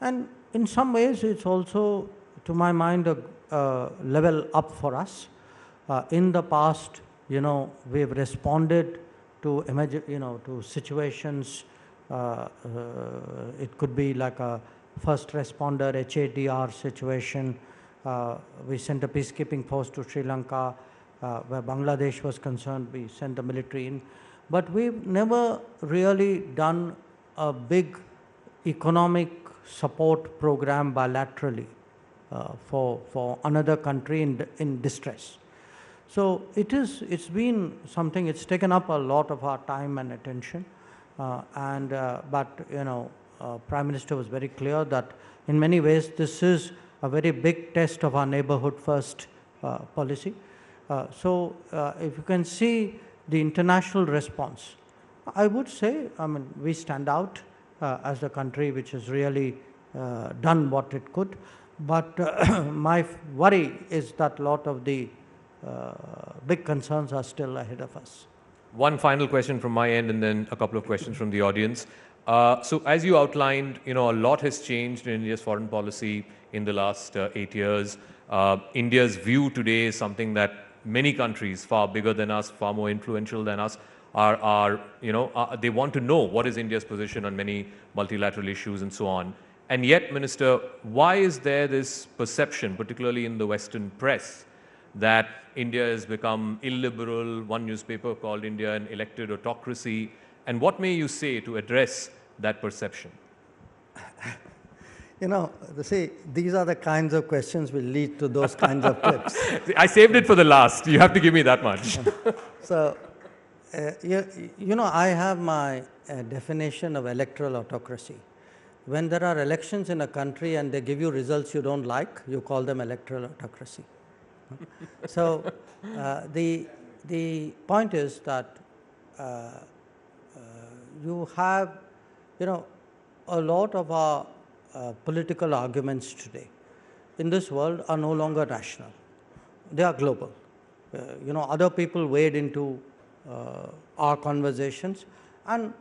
And in some ways it's also, to my mind, a level up for us. In the past, we've responded to to situations. It could be like a first responder HADR situation. We sent a peacekeeping force to Sri Lanka. Where Bangladesh was concerned, we sent the military in. But we've never really done a big economic support program bilaterally for another country in distress. So it's been something, it's taken up a lot of our time and attention. But Prime Minister was very clear that in many ways this is a very big test of our neighborhood first policy. So if you can see the international response, I would say, we stand out as a country which has really done what it could. But my worry is that a lot of the big concerns are still ahead of us. One final question from my end, and then a couple of questions from the audience. So as you outlined, a lot has changed in India's foreign policy in the last 8 years. India's view today is something that many countries far bigger than us, far more influential than us, they want to know what is India's position on many multilateral issues and so on. And yet, Minister, why is there this perception, particularly in the Western press, that India has become illiberal? One newspaper called India an elected autocracy. And what may you say to address that perception? See, these are the kinds of questions which lead to those kinds of tips. I saved it for the last. You have to give me that much. So, I have my definition of electoral autocracy. When there are elections in a country and they give you results you don't like, you call them electoral autocracy. So, the point is that you have, a lot of our political arguments today in this world are no longer national. They are global. Other people wade into our conversations, and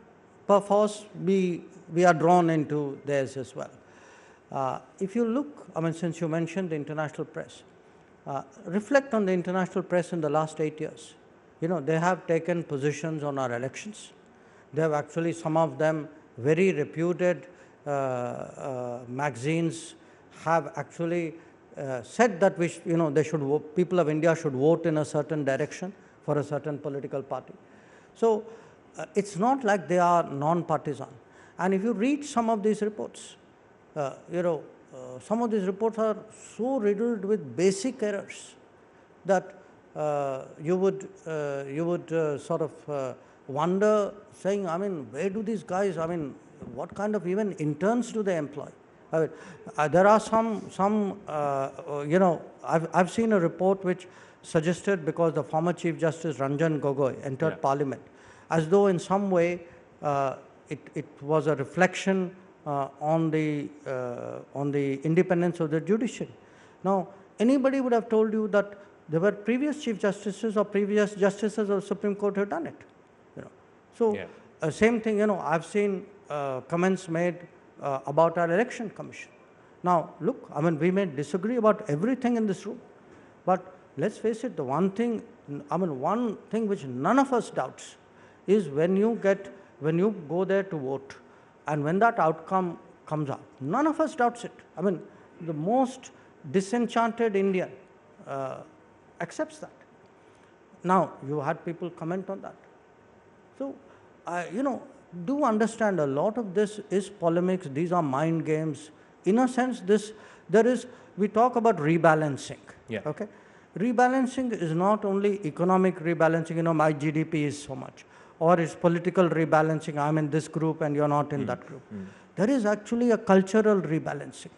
perforce we are drawn into theirs as well. If you look, since you mentioned the international press, reflect on the international press in the last 8 years. They have taken positions on our elections. They have actually, some of them, very reputed magazines have actually said that people of India should vote in a certain direction for a certain political party. So it's not like they are non-partisan. And if you read some of these reports, some of these reports are so riddled with basic errors that you would sort of wonder, saying, where do these guys, what kind of even interns do they employ? There are some I've seen a report which suggested, because the former Chief Justice Ranjan Gogoi entered Parliament, as though in some way it was a reflection on the independence of the judiciary. Now, anybody would have told you that there were previous Chief Justices or previous Justices of the Supreme Court who had done it. So, same thing, I've seen comments made about our election commission. Now, look, I mean, we may disagree about everything in this room, but let's face it, the one thing, one thing which none of us doubts is when you go there to vote, and when that outcome comes out, none of us doubts it. I mean, the most disenchanted Indian accepts that. Now, you had people comment on that. So, do understand a lot of this is polemics, these are mind games. In a sense, we talk about rebalancing. Okay? Rebalancing is not only economic rebalancing, my GDP is so much, or it's political rebalancing, I'm in this group and you're not in that group. There is actually a cultural rebalancing.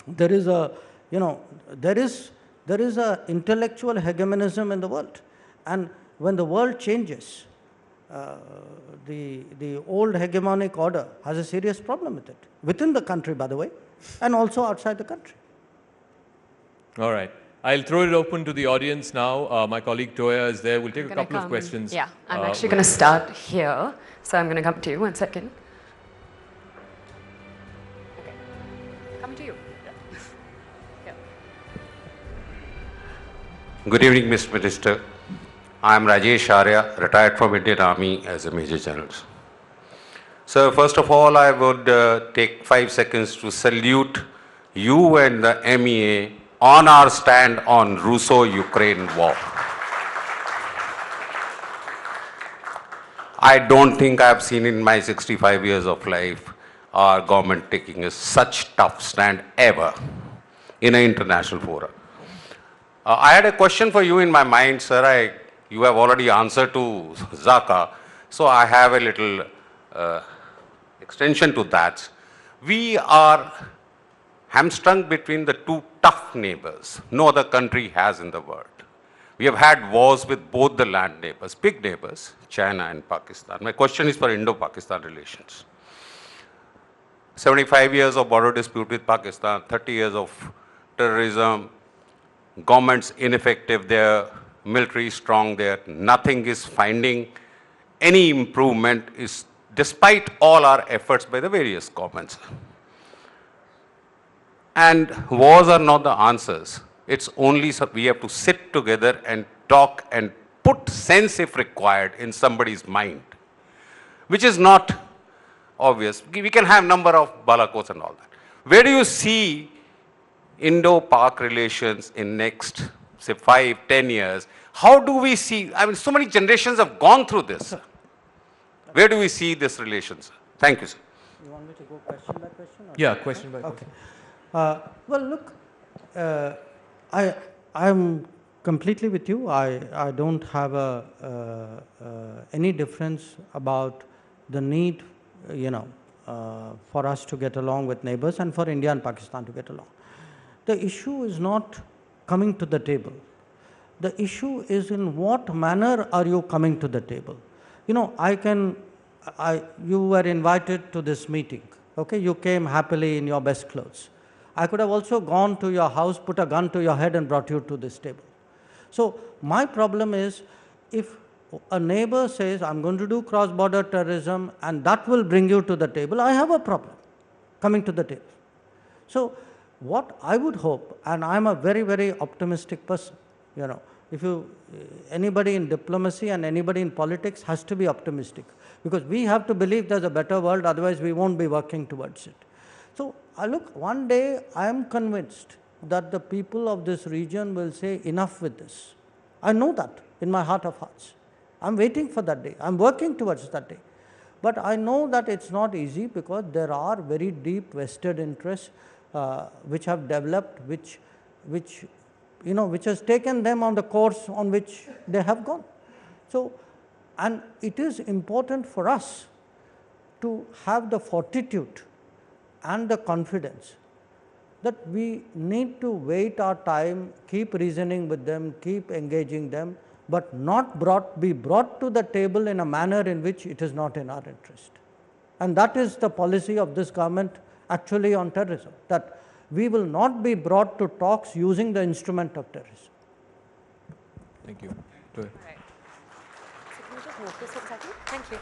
There is a, there is a intellectual hegemonism in the world. And when the world changes, the old hegemonic order has a serious problem with it, within the country, by the way, and also outside the country. All right. I'll throw it open to the audience now. My colleague Toya is there. We'll take a couple of questions. Yeah, I'm actually going to start here. So I'm going to come to you. 1 second. Okay. Coming to you. Yeah. Good evening, Mr. Minister. I am Rajesh Arya, retired from Indian Army as a Major General. Sir, first of all, I would take 5 seconds to salute you and the MEA on our stand on Russo-Ukraine war. I don't think I've seen in my 65 years of life our government taking such tough stand ever in an international forum. I had a question for you in my mind, sir. You have already answered to Zaka, so I have a little extension to that. We are hamstrung between the two tough neighbors no other country has in the world. We have had wars with both the land neighbors, big neighbors, China and Pakistan. My question is for Indo-Pakistan relations. 75 years of border dispute with Pakistan, 30 years of terrorism, government's ineffective there, military strong there, nothing is finding any improvement despite all our efforts by the various governments. And wars are not the answers. It's only we have to sit together and talk and put sense if required in somebody's mind, which is not obvious. We can have number of balakos and all that. Where do you see Indo-Pak relations in next, say, 5-10 years? How do we see, I mean, so many generations have gone through this. Where do we see this relations? Thank you, sir. You want me to go question by question? Yeah, question by question. Well, look, I'm completely with you. I don't have any difference about the need, for us to get along with neighbors and for India and Pakistan to get along. The issue is not coming to the table. The issue is in what manner are you coming to the table? You were invited to this meeting. Okay, you came happily in your best clothes. I could have also gone to your house, put a gun to your head and brought you to this table. So my problem is, if a neighbor says, I'm going to do cross-border terrorism and that will bring you to the table, I have a problem coming to the table. So what I would hope, and I'm a very, very optimistic person, if anybody in diplomacy and anybody in politics has to be optimistic, because we have to believe there's a better world, otherwise we won't be working towards it. So look, one day I am convinced that the people of this region will say enough with this. I know that in my heart of hearts. I'm waiting for that day. I'm working towards that day. But I know that it's not easy because there are very deep vested interests which have developed, which has taken them on the course on which they have gone. So, and it is important for us to have the fortitude and the confidence that we need to wait our time, keep reasoning with them, keep engaging them, but not be brought to the table in a manner in which it is not in our interest. And that is the policy of this government actually on terrorism, that we will not be brought to talks using the instrument of terrorism. Thank you. Go ahead. Thank you.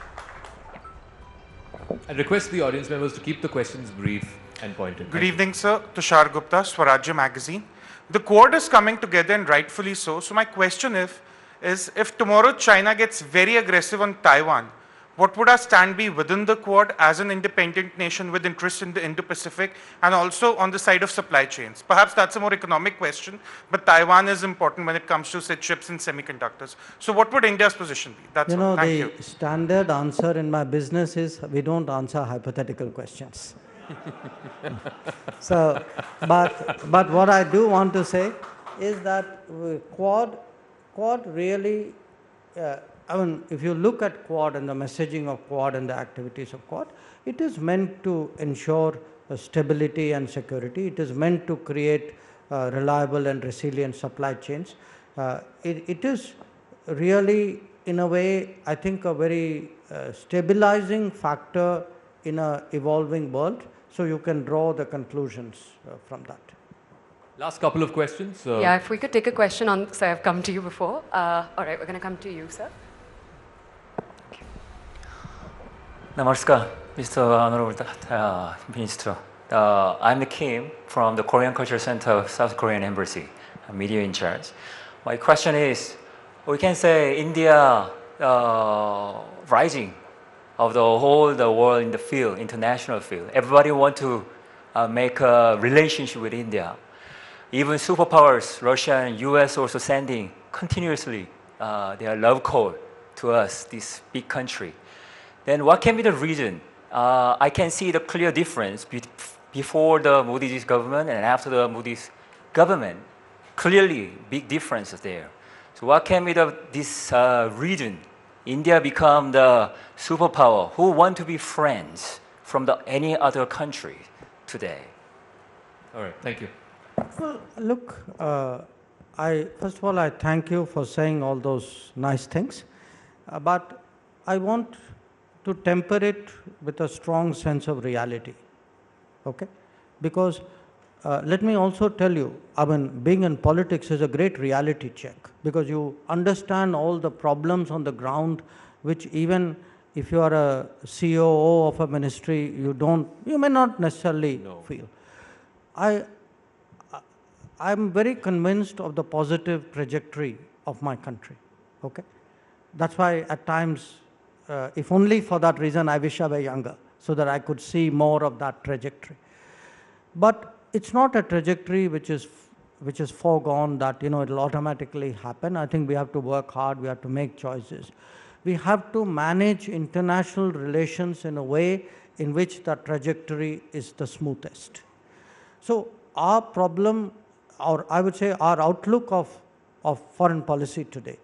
I request the audience members to keep the questions brief and pointed. Good evening, sir. Tushar Gupta, Swarajya Magazine. The Quad is coming together, and rightfully so. So my question is if tomorrow China gets very aggressive on Taiwan, what would our stand be within the Quad as an independent nation with interest in the Indo-Pacific and also on the side of supply chains? Perhaps that's a more economic question, but Taiwan is important when it comes to, say, chips and semiconductors. So what would India's position be? That's all. Thank you. The standard answer in my business is we don't answer hypothetical questions. So, but what I do want to say is that Quad really, I mean, if you look at Quad and the messaging of Quad and the activities of Quad, it is meant to ensure stability and security. It is meant to create reliable and resilient supply chains. It is really, in a way, I think a very stabilizing factor in an evolving world. So you can draw the conclusions from that. Last couple of questions. Yeah, if we could take a question on, so I've come to you before. All right, we're going to come to you, sir. Namaskar, Mr. Honorable Minister. I'm Kim from the Korean Culture Center of South Korean Embassy, media in charge. My question is, we can say India rising of the whole world in the field, international field. Everybody want to make a relationship with India. Even superpowers, Russia and US also sending continuously their love call to us, this big country. Then what can be the reason? I can see the clear difference before the Modi's government and after the Modi's government. Clearly, big differences there. So what can be this reason? India become the superpower who want to be friends from any other country today. All right, thank you. Well, look, first of all, I thank you for saying all those nice things, but I want to temper it with a strong sense of reality, okay? Because let me also tell you, I mean, being in politics is a great reality check because you understand all the problems on the ground, which even if you are a COO of a ministry, you may not necessarily feel. I'm very convinced of the positive trajectory of my country, okay? That's why at times, if only for that reason, I wish I were younger so that I could see more of that trajectory. But it's not a trajectory which is foregone that, it'll automatically happen. I think we have to work hard, we have to make choices. We have to manage international relations in a way in which the trajectory is the smoothest. So our problem, or I would say our outlook of foreign policy today,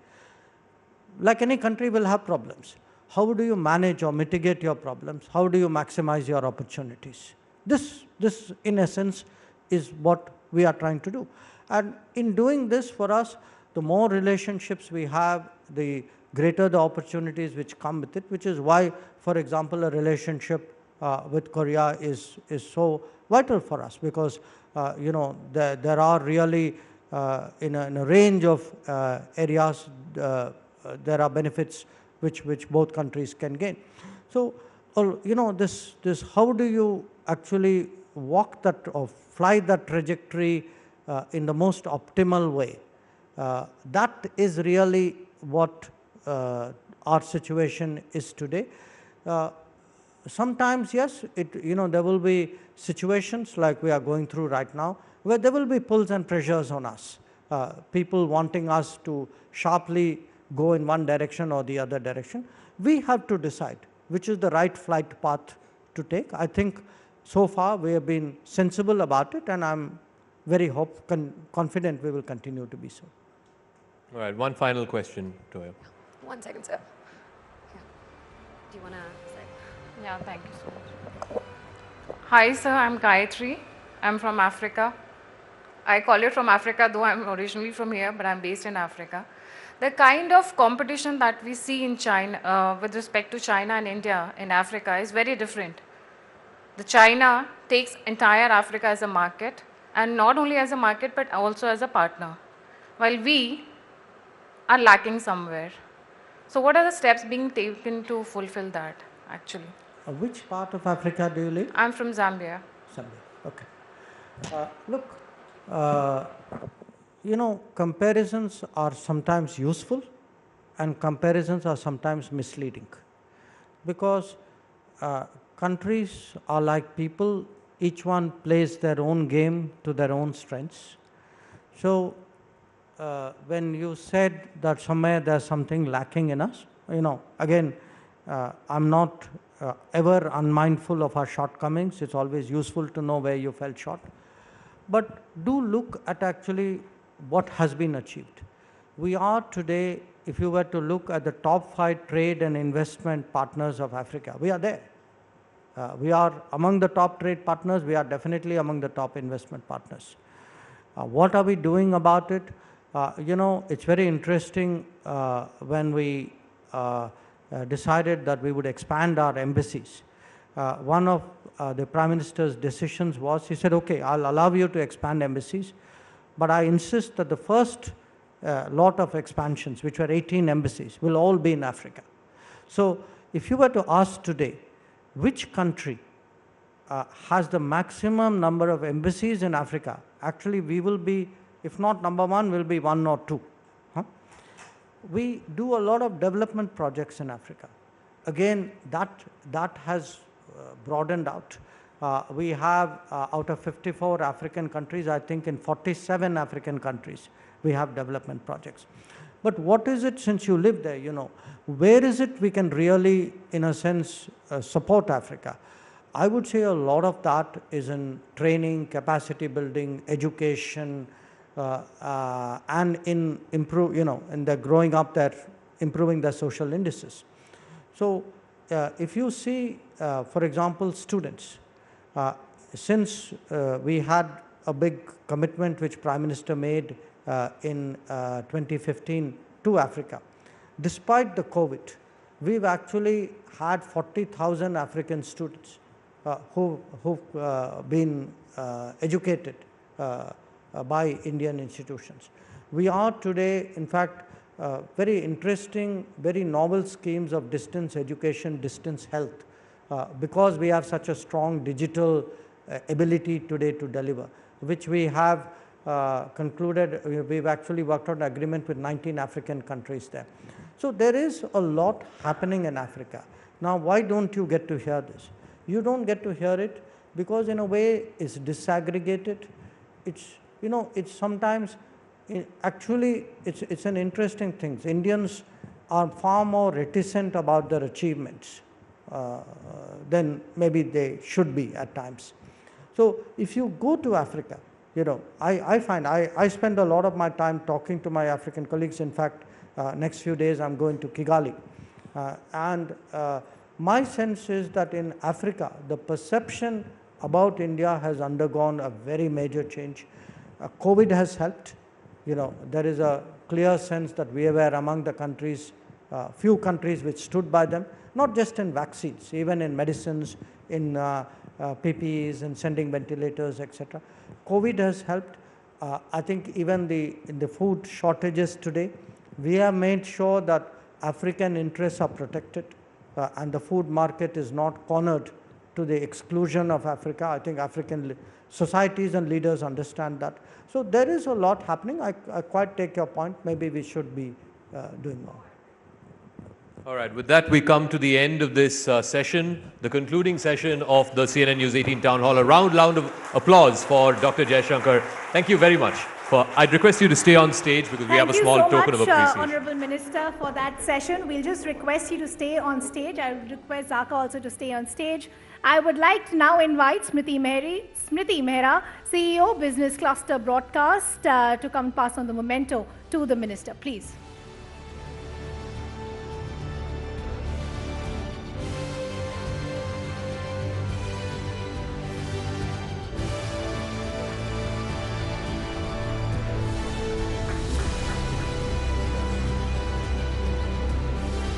like any country will have problems. How do you manage or mitigate your problems? How do you maximize your opportunities? This in essence is what we are trying to do. And in doing this, for us, the more relationships we have, the greater the opportunities which come with it, which is why, for example, a relationship with Korea is so vital for us because, there are really, in a range of areas, there are benefits which both countries can gain. So, this how do you actually walk that or fly that trajectory in the most optimal way? That is really what our situation is today. Sometimes, yes, there will be situations like we are going through right now where there will be pulls and pressures on us. People wanting us to sharply go in one direction or the other direction. We have to decide which is the right flight path to take. I think so far we have been sensible about it, and I'm very confident we will continue to be so. All right, one final question to him. 1 second, sir. Yeah. Do you want to say? Yeah, thank you so much. Hi, sir, I'm Gayatri. I'm from Africa. I call it from Africa, though I'm originally from here, but I'm based in Africa. The kind of competition that we see in China, with respect to China and India in Africa, is very different. The China takes entire Africa as a market, and not only as a market, but also as a partner, while we are lacking somewhere. So what are the steps being taken to fulfill that, actually? Which part of Africa do you live? I'm from Zambia. Zambia, okay. Look, you know, comparisons are sometimes useful and comparisons are sometimes misleading, because countries are like people, each one plays their own game to their own strengths. So when you said that somewhere there's something lacking in us, you know, again, I'm not ever unmindful of our shortcomings. It's always useful to know where you fell short. But do look at actually what has been achieved. We are today, if you were to look at the top 5 trade and investment partners of Africa, we are there. We are among the top trade partners. We are definitely among the top investment partners. What are we doing about it? You know, it's very interesting when we decided that we would expand our embassies. One of the Prime Minister's decisions was, he said, okay, I'll allow you to expand embassies, but I insist that the first lot of expansions, which were 18 embassies, will all be in Africa. So if you were to ask today, which country has the maximum number of embassies in Africa, actually we will be, if not number 1, we'll be 1 or 2. We do a lot of development projects in Africa. Again, that has broadened out. We have out of 54 African countries, I think in 47 African countries, we have development projects. But what is it, since you live there, you know, where is it we can really, in a sense, support Africa? I would say a lot of that is in training, capacity building, education, and in in the growing up there, improving their social indices. So if you see, for example, students, since we had a big commitment which Prime Minister made in 2015 to Africa, despite the COVID, we've actually had 40,000 African students who've been educated by Indian institutions. We are today, in fact, very interesting, very novel schemes of distance education, distance health, because we have such a strong digital ability today to deliver, which we have concluded. We've actually worked out an agreement with 19 African countries there. So there is a lot happening in Africa. Now, why don't you get to hear this? You don't get to hear it because in a way it's disaggregated. It's, you know, it's sometimes, actually, it's an interesting thing. Indians are far more reticent about their achievements than maybe they should be at times. So if you go to Africa, you know, I find, I spend a lot of my time talking to my African colleagues. In fact, next few days I'm going to Kigali. My sense is that in Africa, the perception about India has undergone a very major change. COVID has helped. You know, there is a clear sense that we were among the countries, few countries which stood by them, not just in vaccines, even in medicines, in PPEs, and sending ventilators, etc. COVID has helped. I think even in the food shortages today, we have made sure that African interests are protected and the food market is not cornered to the exclusion of Africa. I think African societies and leaders understand that. So there is a lot happening. I quite take your point. Maybe we should be doing more. All right, with that we come to the end of this session, the concluding session of the CNN News 18 Town Hall. A round of applause for Dr. Jaishankar. Thank you very much. I'd request you to stay on stage because we have a small token of appreciation. Thank you so much, Honourable Minister, for that session. We'll just request you to stay on stage. I would request Zaka also to stay on stage. I would like to now invite Smriti Mehra, CEO, Business Cluster Broadcast, to come pass on the memento to the Minister, please.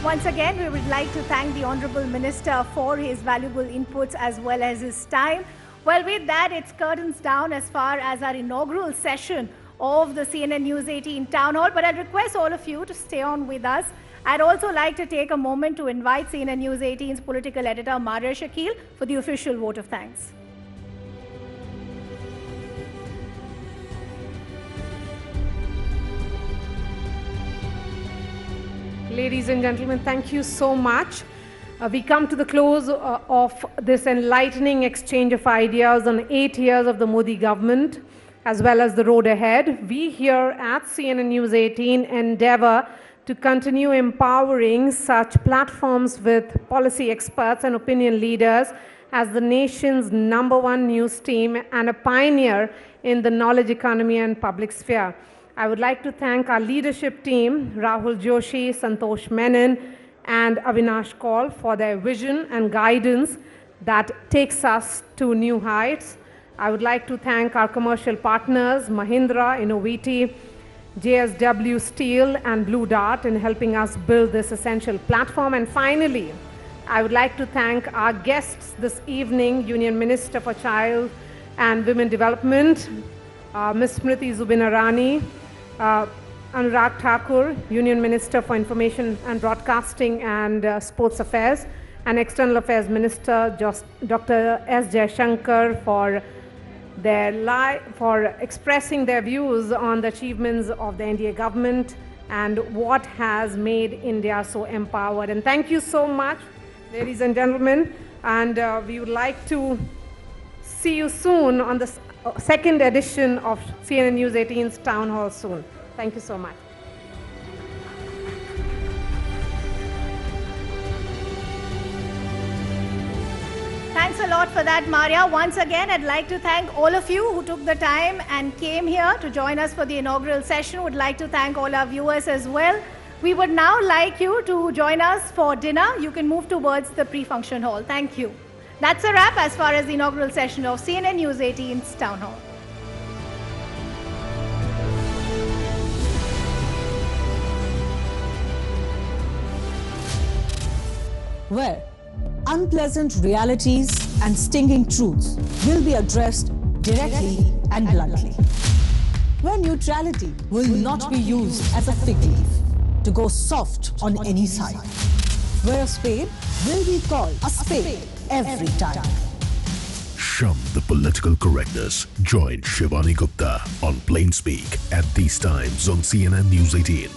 Once again, we would like to thank the Honourable Minister for his valuable inputs as well as his time. Well, with that, it's curtains down as far as our inaugural session of the CNN News 18 Town Hall. But I'd request all of you to stay on with us. I'd also like to take a moment to invite CNN News 18's political editor, Maria Shakil, for the official vote of thanks. Ladies and gentlemen, thank you so much. We come to the close of this enlightening exchange of ideas on 8 years of the Modi government, as well as the road ahead. We here at CNN News 18 endeavor to continue empowering such platforms with policy experts and opinion leaders as the nation's #1 news team and a pioneer in the knowledge economy and public sphere. I would like to thank our leadership team, Rahul Joshi, Santosh Menon, and Avinash Kaul for their vision and guidance that takes us to new heights. I would like to thank our commercial partners, Mahindra, Innoviti, JSW Steel, and Blue Dart in helping us build this essential platform. And finally, I would like to thank our guests this evening, Union Minister for Child and Women Development, Ms. Smriti Irani Anurag Thakur, Union Minister for Information and Broadcasting and Sports Affairs, and External Affairs Minister Dr. S. Jaishankar for expressing their views on the achievements of the NDA government and what has made India so empowered. And thank you so much, ladies and gentlemen. And we would like to see you soon on the second edition of CNN News 18's Town Hall soon. Thank you so much. Thanks a lot for that, Maria. Once again, I'd like to thank all of you who took the time and came here to join us for the inaugural session. Would like to thank all our viewers as well. We would now like you to join us for dinner. You can move towards the pre-function hall. Thank you. That's a wrap as far as the inaugural session of CNN News 18's Town Hall. Where unpleasant realities and stinging truths will be addressed directly and bluntly. Where neutrality will not be used as a fig leaf to go soft on any side. Where a spade will be called a spade every time. Shun the political correctness. Join Shivani Gupta on Plain Speak at these times on CNN News 18.